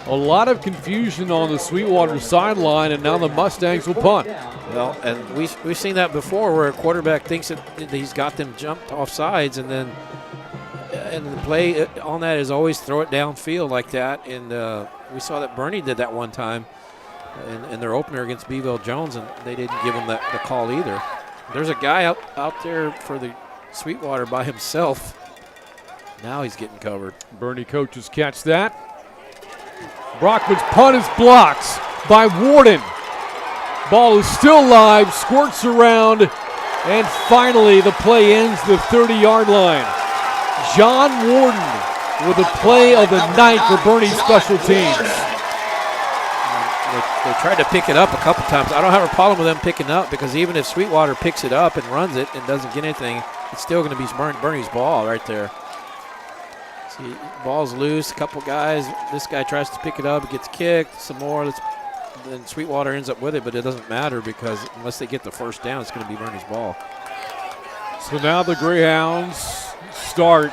A lot of confusion on the Sweetwater sideline, and now the Mustangs will punt. Well, and we've seen that before where a quarterback thinks that he's got them jumped off sides, and then the play on that is always throw it downfield like that. And we saw that Boerne did that one time in their opener against Beeville Jones, and they didn't give him the call either. There's a guy out there for the Sweetwater by himself. Now he's getting covered. Boerne coaches catch that. Brockman's punt is blocked by Warden. Ball is still live, squirts around, and finally the play ends the 30-yard line. John Warden with the play of the night for Boerne special teams. They tried to pick it up a couple times. I don't have a problem with them picking up, because even if Sweetwater picks it up and runs it and doesn't get anything, it's still going to be Boerne's ball right there. See, ball's loose, a couple guys. This guy tries to pick it up, it gets kicked, some more. Then Sweetwater ends up with it, but it doesn't matter, because unless they get the first down, it's going to be Boerne's ball. So now the Greyhounds start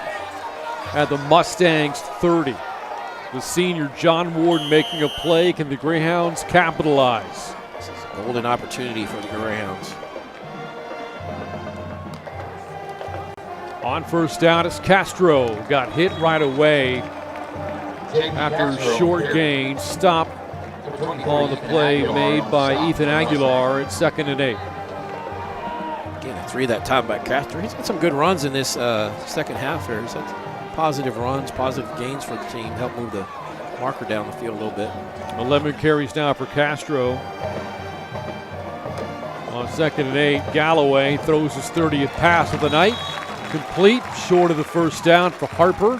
at the Mustangs 30. The senior John Warden making a play. Can the Greyhounds capitalize? This is a golden opportunity for the Greyhounds. On first down, it's Castro. Got hit right away after a short gain. Stop on the play made by Ethan Aguilar at 2nd and 8. Again, a 3 that time by Castro. He's got some good runs in this second half here. He's had positive runs, positive gains for the team. Help move the marker down the field a little bit. 11 carries now for Castro. On 2nd and 8, Galloway throws his 30th pass of the night. Complete, short of the first down for Harper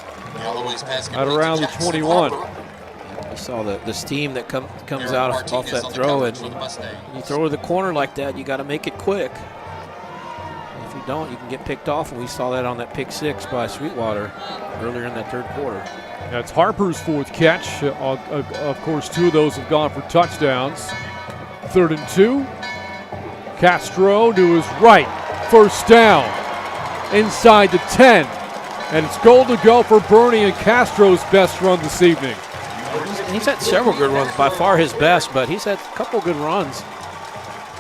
at around the 21. You saw the steam that comes out off that throw, and you throw to the corner like that, you got to make it quick. If you don't, you can get picked off, and we saw that on that pick 6 by Sweetwater earlier in that third quarter. That's Harper's 4th catch. Of course, 2 of those have gone for touchdowns. 3rd and 2. Castro to his right. First down. Inside the 10. And it's goal to go for Boerne, and Castro's best run this evening. He's had several good runs, by far his best, but he's had a couple good runs.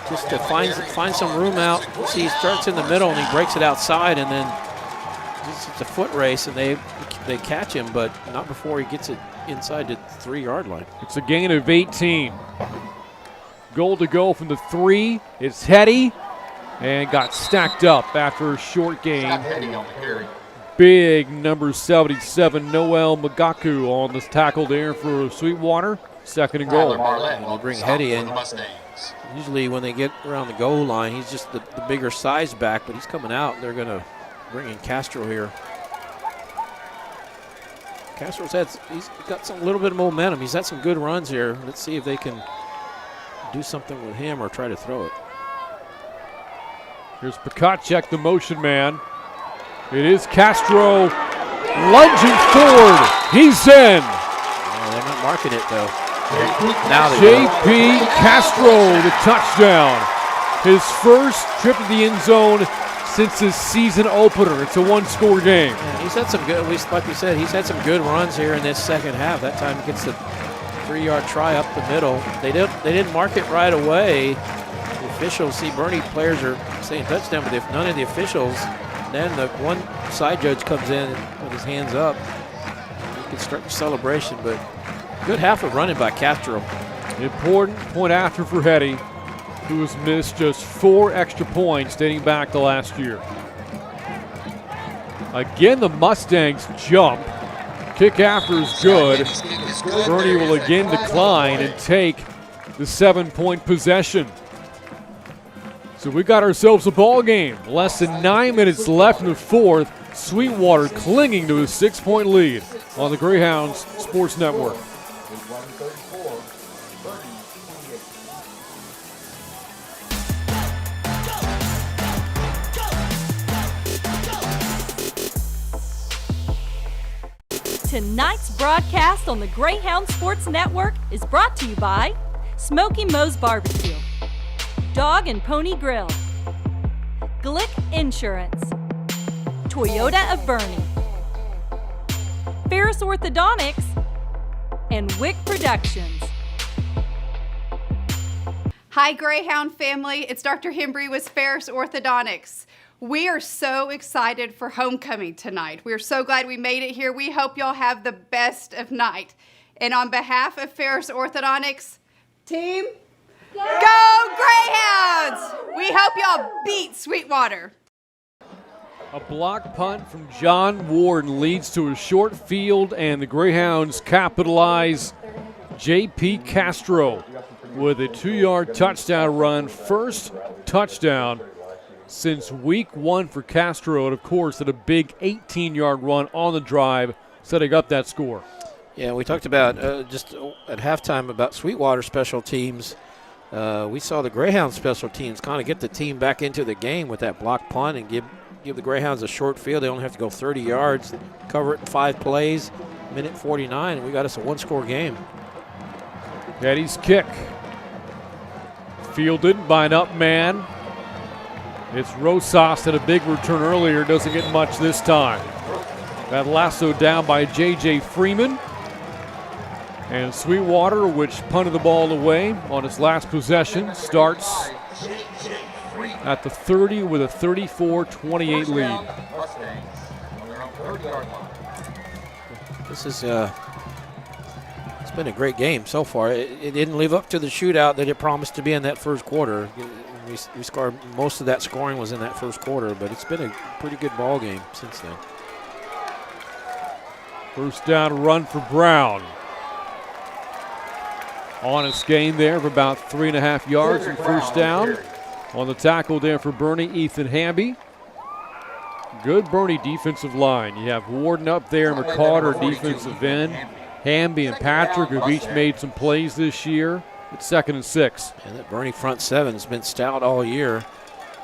Just to find some room out. See, he starts in the middle and he breaks it outside, and then it's a foot race, and they catch him, but not before he gets it inside the 3-yard line. It's a gain of 18. Goal to go from the 3. It's Hetty, and got stacked up after a short gain. Big number 77, Noel Magaku on this tackle there for Sweetwater. 2nd and goal. And they bring Hetty in. Usually when they get around the goal line, he's just the bigger size back, but he's coming out. They're going to bring in Castro here. Castro's he's got a little bit of momentum. He's had some good runs here. Let's see if they can do something with him or try to throw it. Here's Pakacek, the motion man. It is Castro lunging forward. He's in. Oh, they're not marking it, though. J.P. Castro, the touchdown. his first trip to the end zone since his season opener. It's a one-score game. Yeah, he's had some good, like we said, he's had some good runs here in this second half. That time he gets the 3-yard try up the middle. They didn't mark it right away. The officials, see, Boerne players are saying touchdown, but if none of the officials, then the one side judge comes in with his hands up. You can start the celebration, but good half of running by Castro. Important point after for Hetty, who has missed just 4 extra points dating back to last year. Again, the Mustangs jump. Kick after is good. Boerne will again decline and take the 7-point possession. So we got ourselves a ball game. Less than 9 minutes left in the fourth. Sweetwater clinging to his 6-point lead on the Greyhounds Sports Network. Tonight's broadcast on the Greyhound Sports Network is brought to you by Smoky Moe's Barbecue, Dog and Pony Grill, Glick Insurance, Toyota of Boerne, Ferris Orthodontics, and Wick Productions. Hi, Greyhound family. It's Dr. Hembry with Ferris Orthodontics. We are so excited for homecoming tonight. We're so glad we made it here. We hope y'all have the best of night. And on behalf of Ferris Orthodontics, team, go Greyhounds! We hope y'all beat Sweetwater. A block punt from John Warden leads to a short field, and the Greyhounds capitalize. J.P. Castro with a 2-yard touchdown run. First touchdown since week 1 for Castro, and of course had a big 18-yard run on the drive, setting up that score. Yeah, we talked about just at halftime about Sweetwater special teams. We saw the Greyhound special teams kind of get the team back into the game with that block punt and give the Greyhounds a short field. They only have to go 30 yards, cover it in 5 plays, minute 49, and we got us a 1-score game. Hetty's kick. Fielded by an up man. It's Rosas had a big return earlier, doesn't get much this time. That lasso down by J.J. Freeman. And Sweetwater, which punted the ball away on its last possession, starts at the 30 with a 34-28 lead. This is it's been a great game so far. It didn't live up to the shootout that it promised to be in that first quarter. We scored, most of that scoring was in that first quarter, but it's been a pretty good ball game since then. First down run for Brown. Honest gain there of about 3.5 yards and first down. On the tackle there for Boerne, Ethan Hamby. Good Boerne defensive line. You have Warden up there, McCarter defensive end. Hamby and Patrick have each made some plays this year. It's 2nd and 6. And that Boerne front 7 has been stout all year.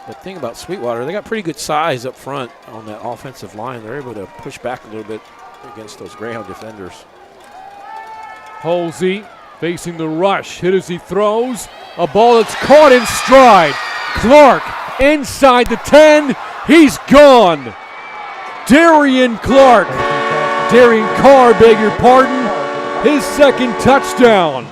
But the thing about Sweetwater, they got pretty good size up front on that offensive line. They're able to push back a little bit against those Greyhound defenders. Halsey facing the rush. Hit as he throws. A ball that's caught in stride. Clark inside the 10. He's gone. Darian Clark. Darian Carr, beg your pardon. His 2nd touchdown.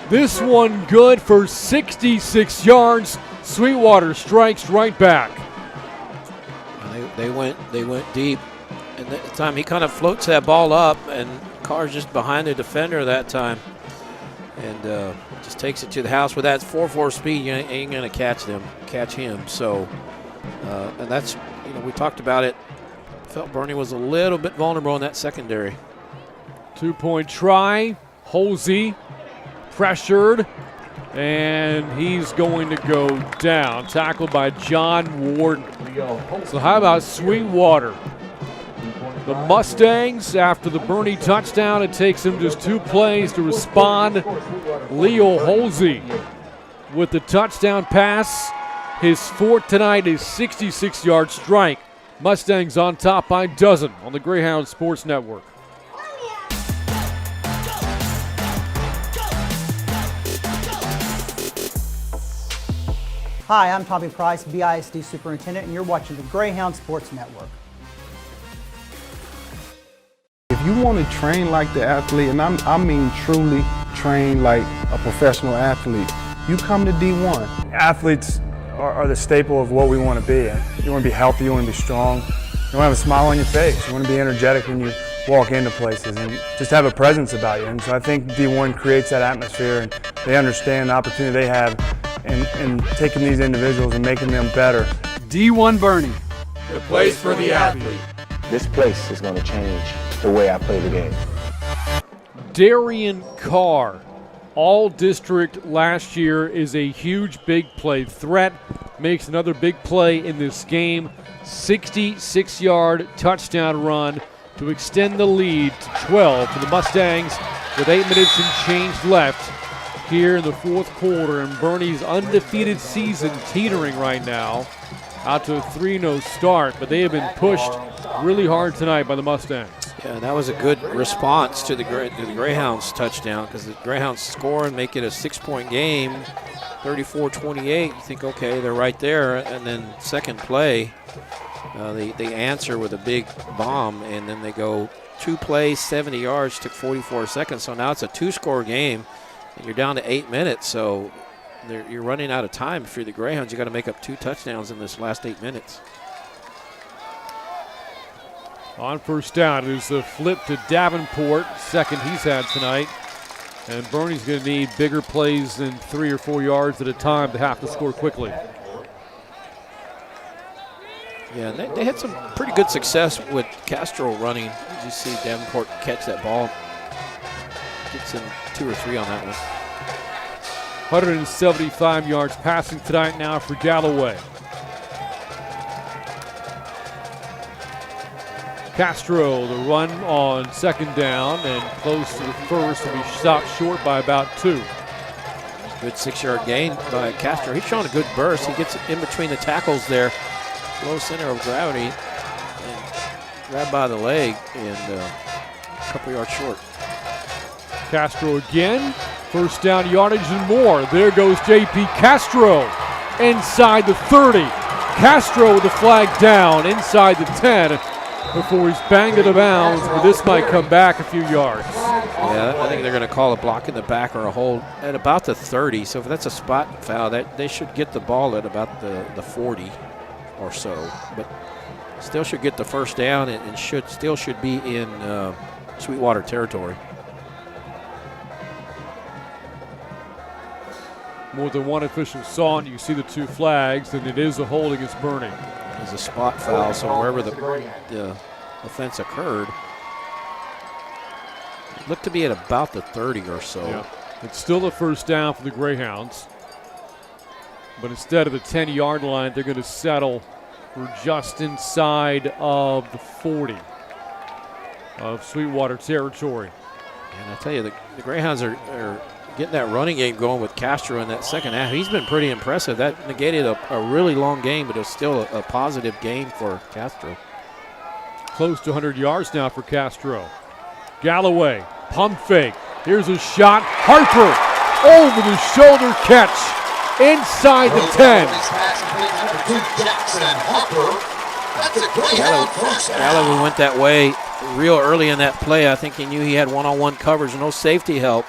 This one good for 66 yards. Sweetwater strikes right back. They went deep. And that time he kind of floats that ball up, and Carr's just behind the defender that time. And just takes it to the house. With that 4.4 speed, you ain't going to catch him. So, and that's, we talked about it. Felt Boerne was a little bit vulnerable in that secondary. 2-point try. Halsey pressured, and he's going to go down. Tackled by John Warden. So how about Sweetwater? The Mustangs, after the Boerne touchdown, it takes them just 2 plays to respond. Leo Halsey with the touchdown pass. His 4th tonight, a 66-yard strike. Mustangs on top by a dozen on the Greyhound Sports Network. Hi, I'm Tommy Price, BISD Superintendent, and you're watching the Greyhound Sports Network. If you want to train like the athlete, and I mean truly train like a professional athlete, you come to D1. Athletes are the staple of what we want to be. You want to be healthy, you want to be strong, you want to have a smile on your face, you want to be energetic when you walk into places and just have a presence about you. And so I think D1 creates that atmosphere, and they understand the opportunity they have in taking these individuals and making them better. D1 Boerne, the place for the athlete. This place is going to change the way I play the game. Darian Carr, all district last year, is a huge big play threat. Makes another big play in this game. 66-yard touchdown run to extend the lead to 12 for the Mustangs with 8 minutes and change left here in the fourth quarter. And Boerne's undefeated season teetering right now out to a 3-0 start, but they have been pushed really hard tonight by the Mustangs. Yeah, that was a good response to the Greyhounds touchdown, because the Greyhounds score and make it a 6-point game, 34-28. You think, okay, they're right there, and then second play, they answer with a big bomb, and then they go 2 plays, 70 yards, took 44 seconds. So now it's a 2-score game, and you're down to 8 minutes. So you're running out of time for the Greyhounds. You got to make up 2 touchdowns in this last 8 minutes. On first down, it is the flip to Davenport, second he's had tonight. And Boerne's going to need bigger plays than 3 or 4 yards at a time to have to score quickly. Yeah, they had some pretty good success with Castro running. You see Davenport catch that ball. Gets in 2 or 3 on that one. 175 yards passing tonight now for Galloway. Castro, the run on second down and close to the first, will be stopped short by about 2. Good 6-yard gain by Castro. He's showing a good burst. He gets in between the tackles there. Low center of gravity. And grabbed by the leg and a couple yards short. Castro again. First down yardage and more. There goes J.P. Castro inside the 30. Castro with the flag down inside the 10. Before he's banged it out of bounds, but this might come back a few yards. Yeah, I think they're going to call a block in the back or a hold at about the 30. So if that's a spot foul, they should get the ball at about the 40 or so. But still should get the first down and still should be in Sweetwater territory. More than one official saw it. You see the 2 flags, and it is a hold against Boerne. It's a spot foul, so wherever the offense occurred, it looked to be at about the 30 or so. Yeah. It's still a first down for the Greyhounds, but instead of the 10-yard line, they're going to settle for just inside of the 40 of Sweetwater territory. And I tell you, the Greyhounds are getting that running game going with Castro in that second half. He's been pretty impressive. That negated a really long game, but it was still a positive game for Castro. Close to 100 yards now for Castro. Galloway, pump fake. Here's a shot. Harper, over the shoulder catch, inside the 10. Galloway went that way real early in that play. I think he knew he had one-on-one coverage, no safety help.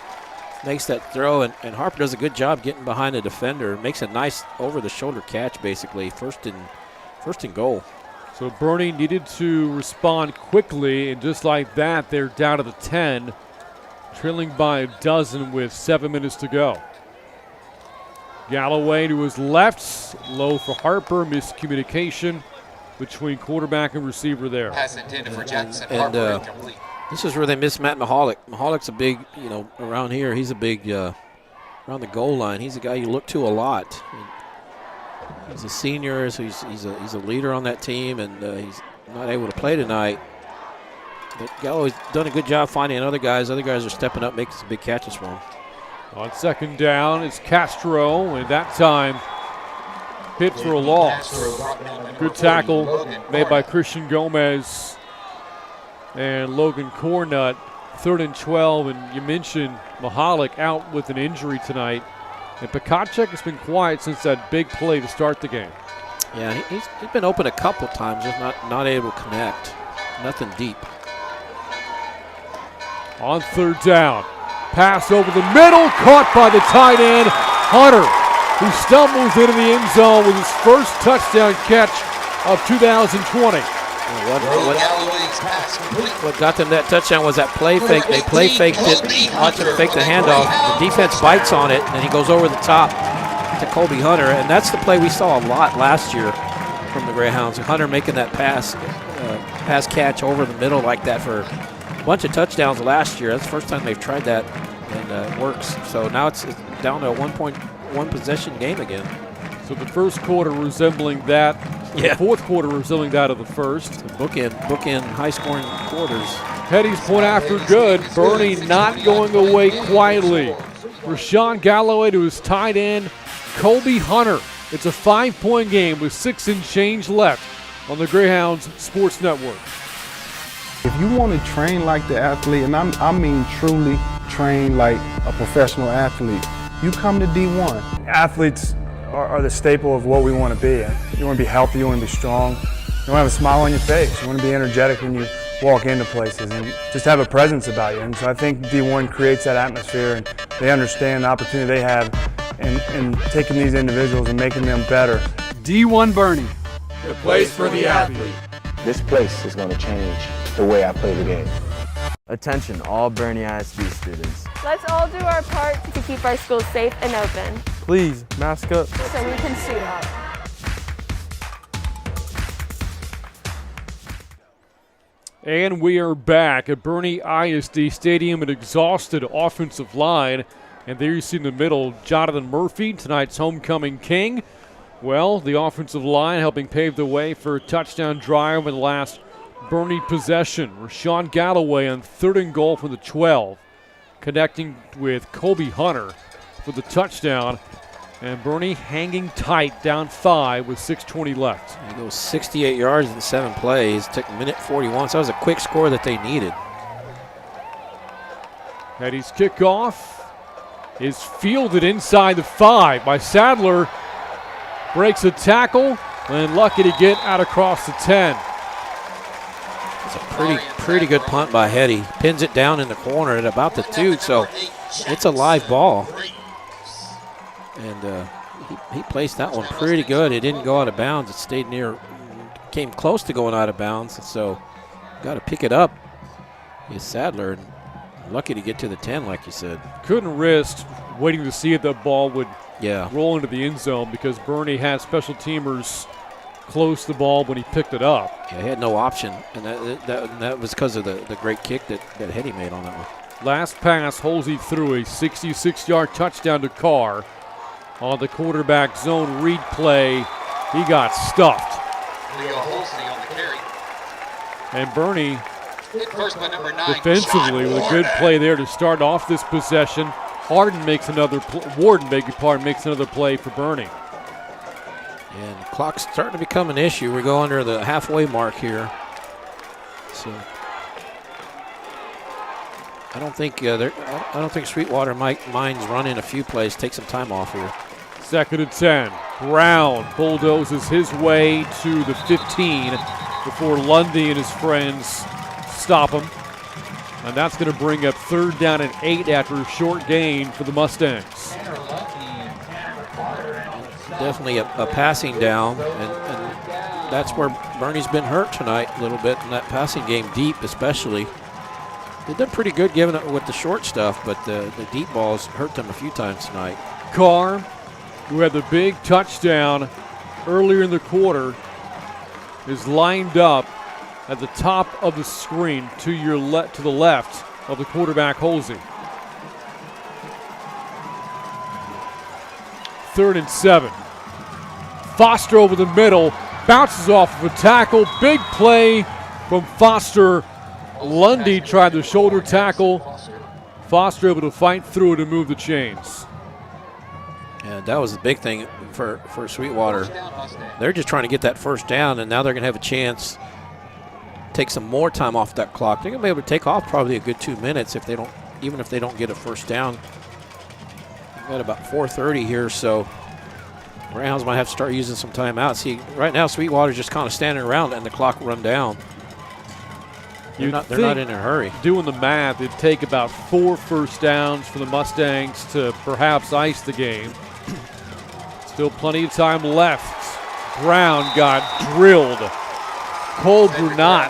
Makes that throw, and Harper does a good job getting behind the defender. Makes a nice over-the-shoulder catch, basically, first and goal. So Boerne needed to respond quickly, and just like that, they're down to the 10, trailing by a dozen with 7 minutes to go. Galloway to his left, low for Harper, miscommunication between quarterback and receiver there. Pass intended for Jackson. And this is where they miss Matt Mahalik. Mahalik's a big, around here, he's a big, around the goal line. He's a guy you look to a lot. He's a senior, so he's a leader on that team, and he's not able to play tonight. But Galloway's done a good job finding other guys. Other guys are stepping up, making some big catches for him. On second down, it's Castro, and that time hit for a loss. Good tackle made by Christian Gomez and Logan Cornut. 3rd and 12, and you mentioned Mahalik out with an injury tonight. And Pikacek has been quiet since that big play to start the game. Yeah, he's been open a couple times, just not able to connect. Nothing deep. On third down, pass over the middle, caught by the tight end, Hunter, who stumbles into the end zone with his first touchdown catch of 2020. What got them that touchdown was that play fake. They play faked it, watch him fake the handoff. The defense bites on it, and then he goes over the top to Colby Hunter, and that's the play we saw a lot last year from the Greyhounds. Hunter making that pass catch over the middle like that for a bunch of touchdowns last year. That's the first time they've tried that, and it works. So now it's down to a 1.1 possession game again. So the first quarter resembling that, yeah. The fourth quarter resembling that of the first. Bookend high-scoring quarters. Petty's point after good. Boerne not going away quietly. Rashawn Galloway to his tight end, Colby Hunter. It's a 5-point game with 6 and change left on the Greyhounds Sports Network. If you want to train like the athlete, and I mean truly train like a professional athlete, you come to D1. Athletes are the staple of what we want to be. You want to be healthy, you want to be strong, you want to have a smile on your face, you want to be energetic when you walk into places and just have a presence about you. And so I think D1 creates that atmosphere, and they understand the opportunity they have in taking these individuals and making them better. D1 Boerne, the place for the athlete. This place is going to change the way I play the game. Attention all Boerne ISD students. Let's all do our part to keep our school safe and open. Please, mask up. So we can suit up. And we are back at Boerne ISD Stadium, an exhausted offensive line. And there you see in the middle, Jonathan Murphy, tonight's homecoming king. Well, the offensive line helping pave the way for a touchdown drive in the last Boerne possession. Rashawn Galloway on 3rd and goal from the 12, connecting with Colby Hunter for the touchdown. And Boerne hanging tight, down 5 with 6:20 left. He goes 68 yards in 7 plays. Took a minute 41, so that was a quick score that they needed. Petty's kickoff is fielded inside the 5 by Sadler. Breaks a tackle and lucky to get out across the 10. It's a pretty good punt by Hetty. Pins it down in the corner at about the 2, so it's a live ball. And he placed that one pretty good. It didn't go out of bounds. It stayed near, came close to going out of bounds. And so got to pick it up. He's Sadler, and lucky to get to the 10, like you said. Couldn't risk waiting to see if that ball would roll into the end zone because Boerne had special teamers close the ball when he picked it up. Yeah, he had no option, and that was because of the great kick that Hetty made on that one. Last pass, Holsey threw a 66-yard touchdown to Carr. On the quarterback zone read play, he got stuffed. And Boerne defensively with a good play there to start off this possession. Warden makes another play for Boerne. And clock's starting to become an issue. We go under the halfway mark here. So I don't think Sweetwater minds running a few plays. Take some time off here. 2nd and 10. Brown bulldozes his way to the 15 before Lundy and his friends stop him. And that's going to bring up 3rd down and 8 after a short gain for the Mustangs. Definitely a passing down, and that's where Boerne's been hurt tonight a little bit in that passing game, deep especially. They've done pretty good giving it with the short stuff, but the deep balls hurt them a few times tonight. Carr, who had the big touchdown earlier in the quarter, is lined up at the top of the screen to the left of the quarterback, Holsey. 3rd and 7. Foster over the middle, bounces off of a tackle. Big play from Foster. Lundy tried the shoulder tackle. Foster able to fight through it and move the chains. And that was the big thing for Sweetwater. They're just trying to get that first down, and now they're going to have a chance to take some more time off that clock. They're going to be able to take off probably a good 2 minutes even if they don't get a first down. got about 4:30 here, so Greyhounds might have to start using some timeouts. See, right now Sweetwater's just kind of standing around letting the clock run down. They're not in a hurry. Doing the math, it'd take about 4 first downs for the Mustangs to perhaps ice the game. Still plenty of time left. Brown got drilled. Cole Brunat,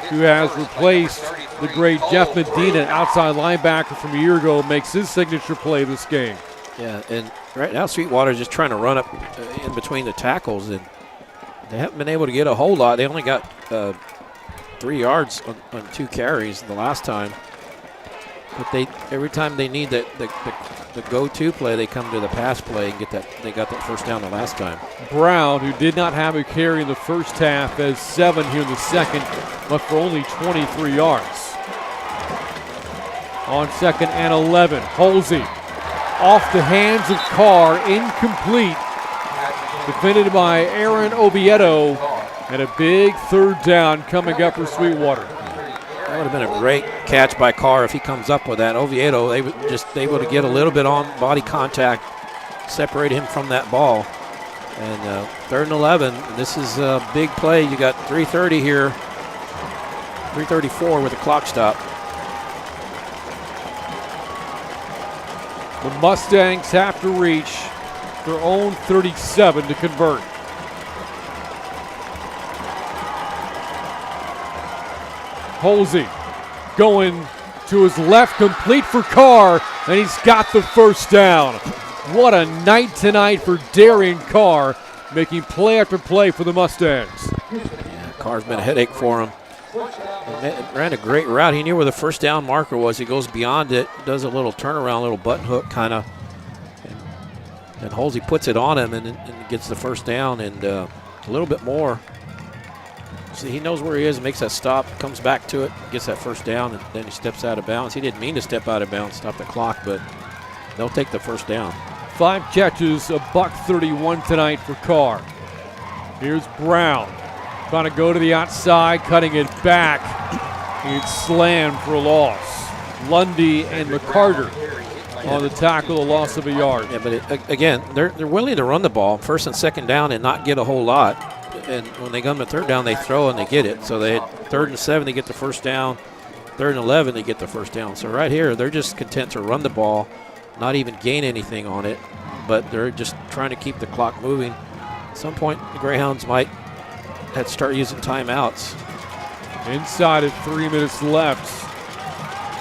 who has replaced the great Jeff Medina, outside linebacker from a year ago, makes his signature play this game. Yeah, and right now Sweetwater's just trying to run up in between the tackles, and they haven't been able to get a whole lot. They only got 3 yards on 2 carries the last time. But every time they need the go-to play, they come to the pass play and get that. They got that first down the last time. Brown, who did not have a carry in the first half, has 7 here in the second, but for only 23 yards. On 2nd and 11, Holsey off the hands of Carr, incomplete. Defended by Aaron Oviedo, and a big 3rd down coming up for Sweetwater. That would have been a great catch by Carr if he comes up with that. Oviedo, they were just able to get a little bit on body contact, separate him from that ball. And 3rd and 11, this is a big play. You got 3:30 here, 3:34 with a clock stop. The Mustangs have to reach their own 37 to convert. Holsey going to his left, complete for Carr, and he's got the first down. What a night tonight for Darian Carr, making play after play for the Mustangs. Yeah, Carr's been a headache for him. He ran a great route. He knew where the first down marker was. He goes beyond it, does a little turnaround, little button hook kind of. And Holsey puts it on him and gets the first down and a little bit more. See, he knows where he is and makes that stop, comes back to it, gets that first down, and then he steps out of bounds. He didn't mean to step out of bounds, stop the clock, but they'll take the first down. 5 catches, a $131 tonight for Carr. Here's Brown, trying to go to the outside, cutting it back. It's slammed for a loss. Lundy and McCarter on the tackle, a loss of a yard. Yeah, but again, they're willing to run the ball, 1st and 2nd down, and not get a whole lot. And when they come to 3rd down, they throw and they get it. So they had 3rd and 7, they get the first down. 3rd and 11, they get the first down. So right here, they're just content to run the ball, not even gain anything on it, but they're just trying to keep the clock moving. At some point, the Greyhounds might have to start using timeouts. Inside of 3 minutes left.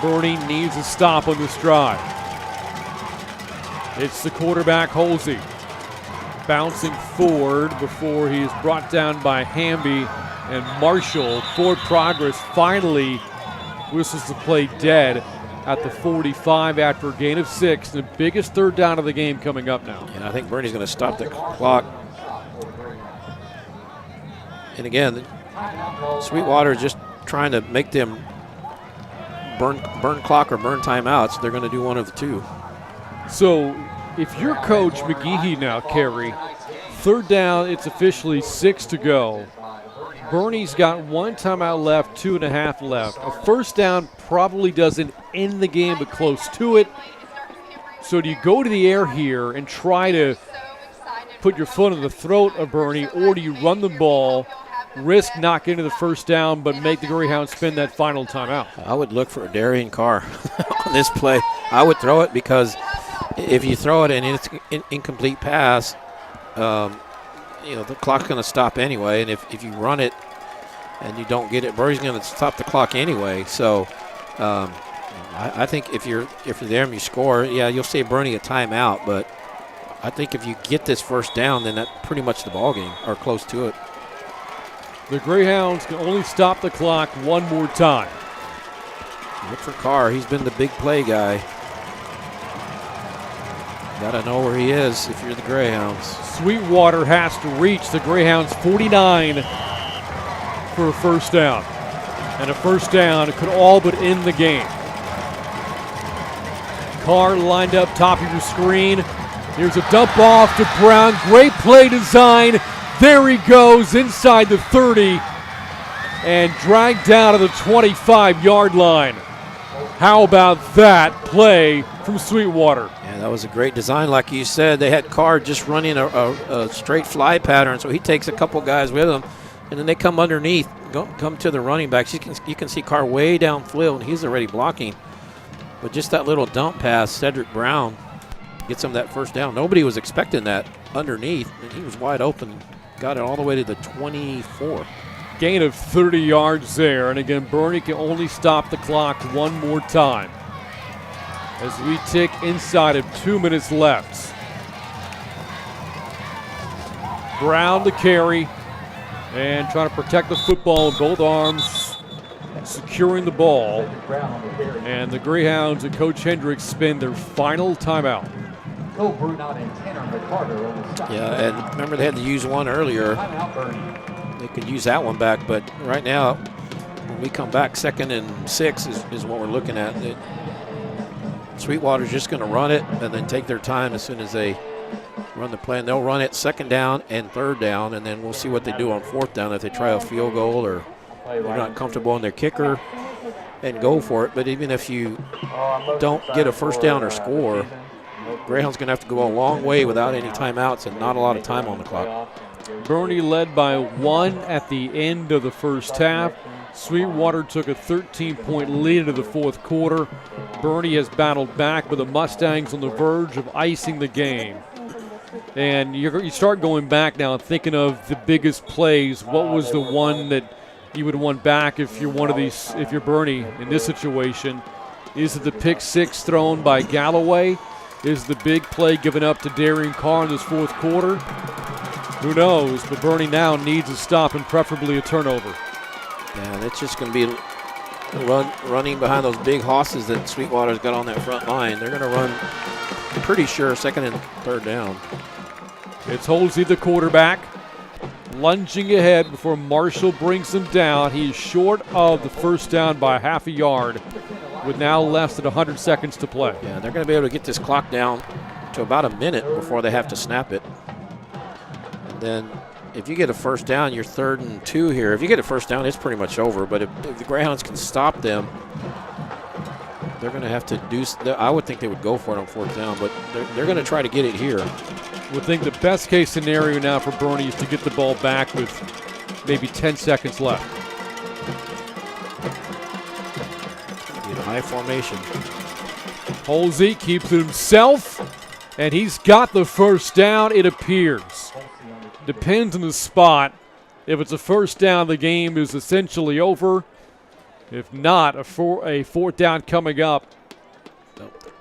Boerne needs a stop on this drive. It's the quarterback, Holsey, bouncing forward before he's brought down by Hamby and Marshall. Forward progress finally whistles the play dead at the 45 after a gain of 6. The biggest 3rd down of the game coming up now. And I think Boerne's going to stop the clock. And again, Sweetwater is just trying to make them burn clock or burn timeouts. They're going to do one of the two. So if you're Coach McGehee now, Kerry, 3rd down, it's officially 6 to go. Boerne's got 1 timeout left, 2.5 left. A first down probably doesn't end the game, but close to it. So do you go to the air here and try to put your foot in the throat of Boerne, or do you run the ball, risk not getting to the first down, but make the Greyhounds spend that final timeout? I would look for Darian Carr on this play. I would throw it because if you throw it and it's an incomplete pass, the clock's going to stop anyway. And if you run it and you don't get it, Boerne's going to stop the clock anyway. So I think if you're there and you score, yeah, you'll save Boerne a timeout. But I think if you get this first down, then that's pretty much the ball game or close to it. The Greyhounds can only stop the clock one more time. Look for Carr. He's been the big play guy. Got to know where he is if you're the Greyhounds. Sweetwater has to reach the Greyhounds 49 for a first down. And a first down could all but end the game. Carr lined up top of your screen. Here's a dump off to Brown. Great play design. There he goes inside the 30 and dragged down to the 25-yard line. How about that play from Sweetwater? Yeah, that was a great design. Like you said, they had Carr just running a straight fly pattern, so he takes a couple guys with him, and then they come underneath, come to the running backs. You can see Carr way downfield, and he's already blocking. But just that little dump pass, Cedric Brown gets him that first down. Nobody was expecting that underneath, and he was wide open. Got it all the way to the 24. Gain of 30 yards there, and again, Boerne can only stop the clock one more time as we tick inside of 2 minutes left. Brown to carry and trying to protect the football with both arms, securing the ball. And the Greyhounds and Coach Hendricks spend their final timeout. Yeah, and remember they had to use one earlier. They could use that one back, but right now, when we come back, 2nd and 6 is what we're looking at. Sweetwater's just going to run it and then take their time as soon as they run the play. And they'll run it 2nd down and 3rd down, and then we'll see what they do on 4th down if they try a field goal or they're not comfortable in their kicker and go for it. But even if you don't get a first down or score, Greyhound's going to have to go a long way without any timeouts and not a lot of time on the clock. Boerne led by 1 at the end of the first half. Sweetwater took a 13-point lead into the 4th quarter. Boerne has battled back, but the Mustangs on the verge of icing the game. And you start going back now and thinking of the biggest plays. What was the one that you would want back if you're one of these, if you're Boerne in this situation? Is it the pick 6 thrown by Galloway? Is the big play given up to Darian Carr in this 4th quarter? Who knows, but Boerne now needs a stop and preferably a turnover. Yeah, and it's just going to be running behind those big hosses that Sweetwater's got on that front line. They're going to run, pretty sure, 2nd and 3rd down. It's Holsey, the quarterback, lunging ahead before Marshall brings him down. He is short of the first down by half a yard with now less than 100 seconds to play. Yeah, they're going to be able to get this clock down to about a minute before they have to snap it. Then if you get a first down, you're 3rd and 2 here. If you get a first down, it's pretty much over. But if the Greyhounds can stop them, they're going to have to do – I would think they would go for it on 4th down, but they're going to try to get it here. Would think the best case scenario now for Boerne is to get the ball back with maybe 10 seconds left. In a high formation. Holsey keeps it himself, and he's got the first down, it appears. Depends on the spot. If it's a first down, the game is essentially over. If not, a 4th down coming up,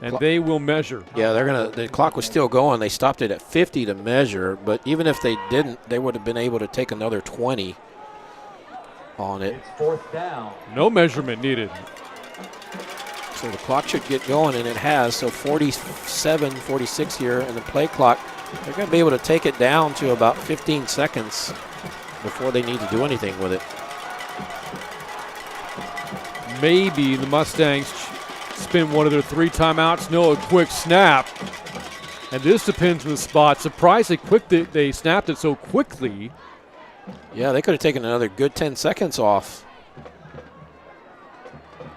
and they will measure. Yeah, the clock was still going. They stopped it at 50 to measure, but even if they didn't, they would have been able to take another 20 on it. It's 4th down. No measurement needed. So the clock should get going, and it has. So 47, 46 here, and the play clock, they're going to be able to take it down to about 15 seconds before they need to do anything with it. Maybe the Mustangs spend one of their 3 timeouts. No, a quick snap. And this depends on the spot. Surprised how quick they snapped it so quickly. Yeah, they could have taken another good 10 seconds off.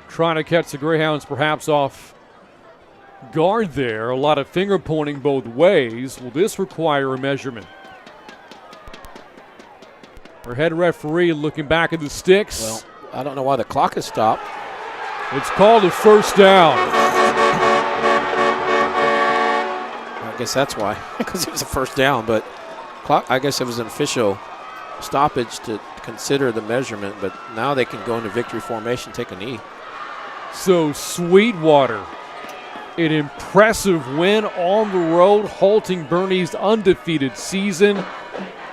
Trying to catch the Greyhounds perhaps off guard there. A lot of finger pointing both ways. Will this require a measurement? Our head referee looking back at the sticks. Well, I don't know why the clock has stopped. It's called a first down. I guess that's why, because it was a first down. But I guess it was an official stoppage to consider the measurement. But now they can go into victory formation, take a knee. So Sweetwater, an impressive win on the road, halting Boerne's undefeated season.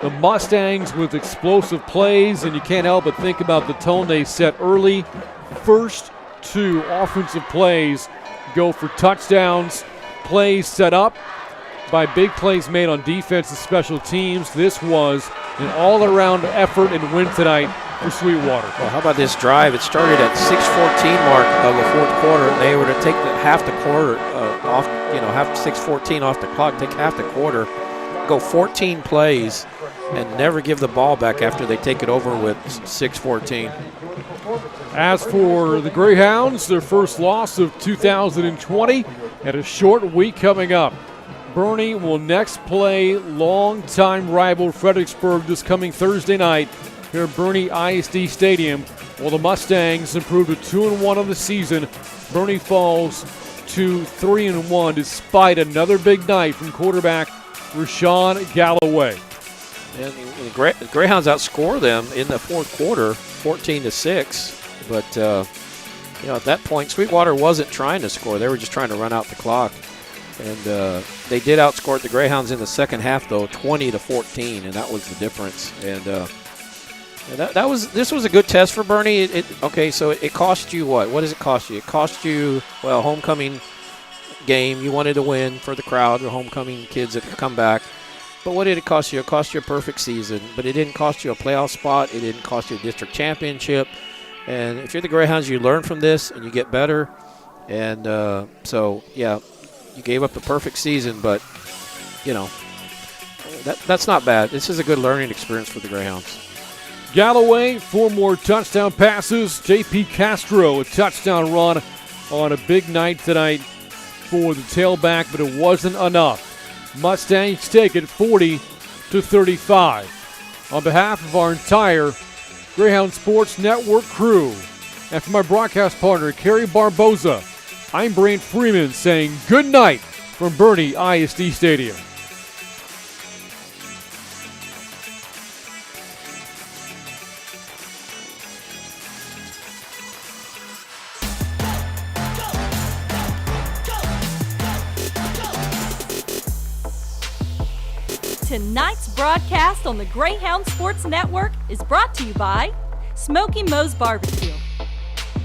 The Mustangs with explosive plays, and you can't help but think about the tone they set early. First 2 offensive plays go for touchdowns. Plays set up by big plays made on defense and special teams. This was an all-around effort and win tonight for Sweetwater. Well, how about this drive? It started at 6:14 mark of the 4th quarter. They were to take half the quarter off, half 6:14 off the clock, take half the quarter, go 14 plays, and never give the ball back after they take it over with 6:14. As for the Greyhounds, their first loss of 2020 and a short week coming up. Boerne will next play longtime rival Fredericksburg this coming Thursday night here at Boerne ISD Stadium. While the Mustangs improved to 2-1 on the season, Boerne falls to 3-1 despite another big night from quarterback Rashawn Galloway. And the Greyhounds outscore them in the fourth quarter, 14-6. But at that point, Sweetwater wasn't trying to score; they were just trying to run out the clock. And they did outscore the Greyhounds in the second half, though, 20-14, and that was the difference. And this was a good test for Boerne. So it cost you what? What does it cost you? It cost you, homecoming game. You wanted to win for the crowd, the homecoming kids that come back. But what did it cost you? It cost you a perfect season, but it didn't cost you a playoff spot. It didn't cost you a district championship. And if you're the Greyhounds, you learn from this and you get better. And you gave up the perfect season, but, that's not bad. This is a good learning experience for the Greyhounds. Galloway, 4 more touchdown passes. J.P. Castro, a touchdown run on a big night tonight for the tailback, but it wasn't enough. Mustangs take it 40-35. On behalf of our entire Greyhound Sports Network crew, and for my broadcast partner, Kerry Barboza, I'm Brant Freeman saying good night from Boerne ISD Stadium. Tonight's broadcast on the Greyhound Sports Network is brought to you by Smoky Moe's Barbecue,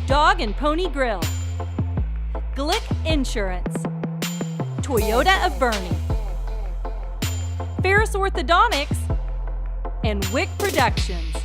Dog and Pony Grill, Glick Insurance, Toyota of Boerne, Ferris Orthodontics, and Wick Productions.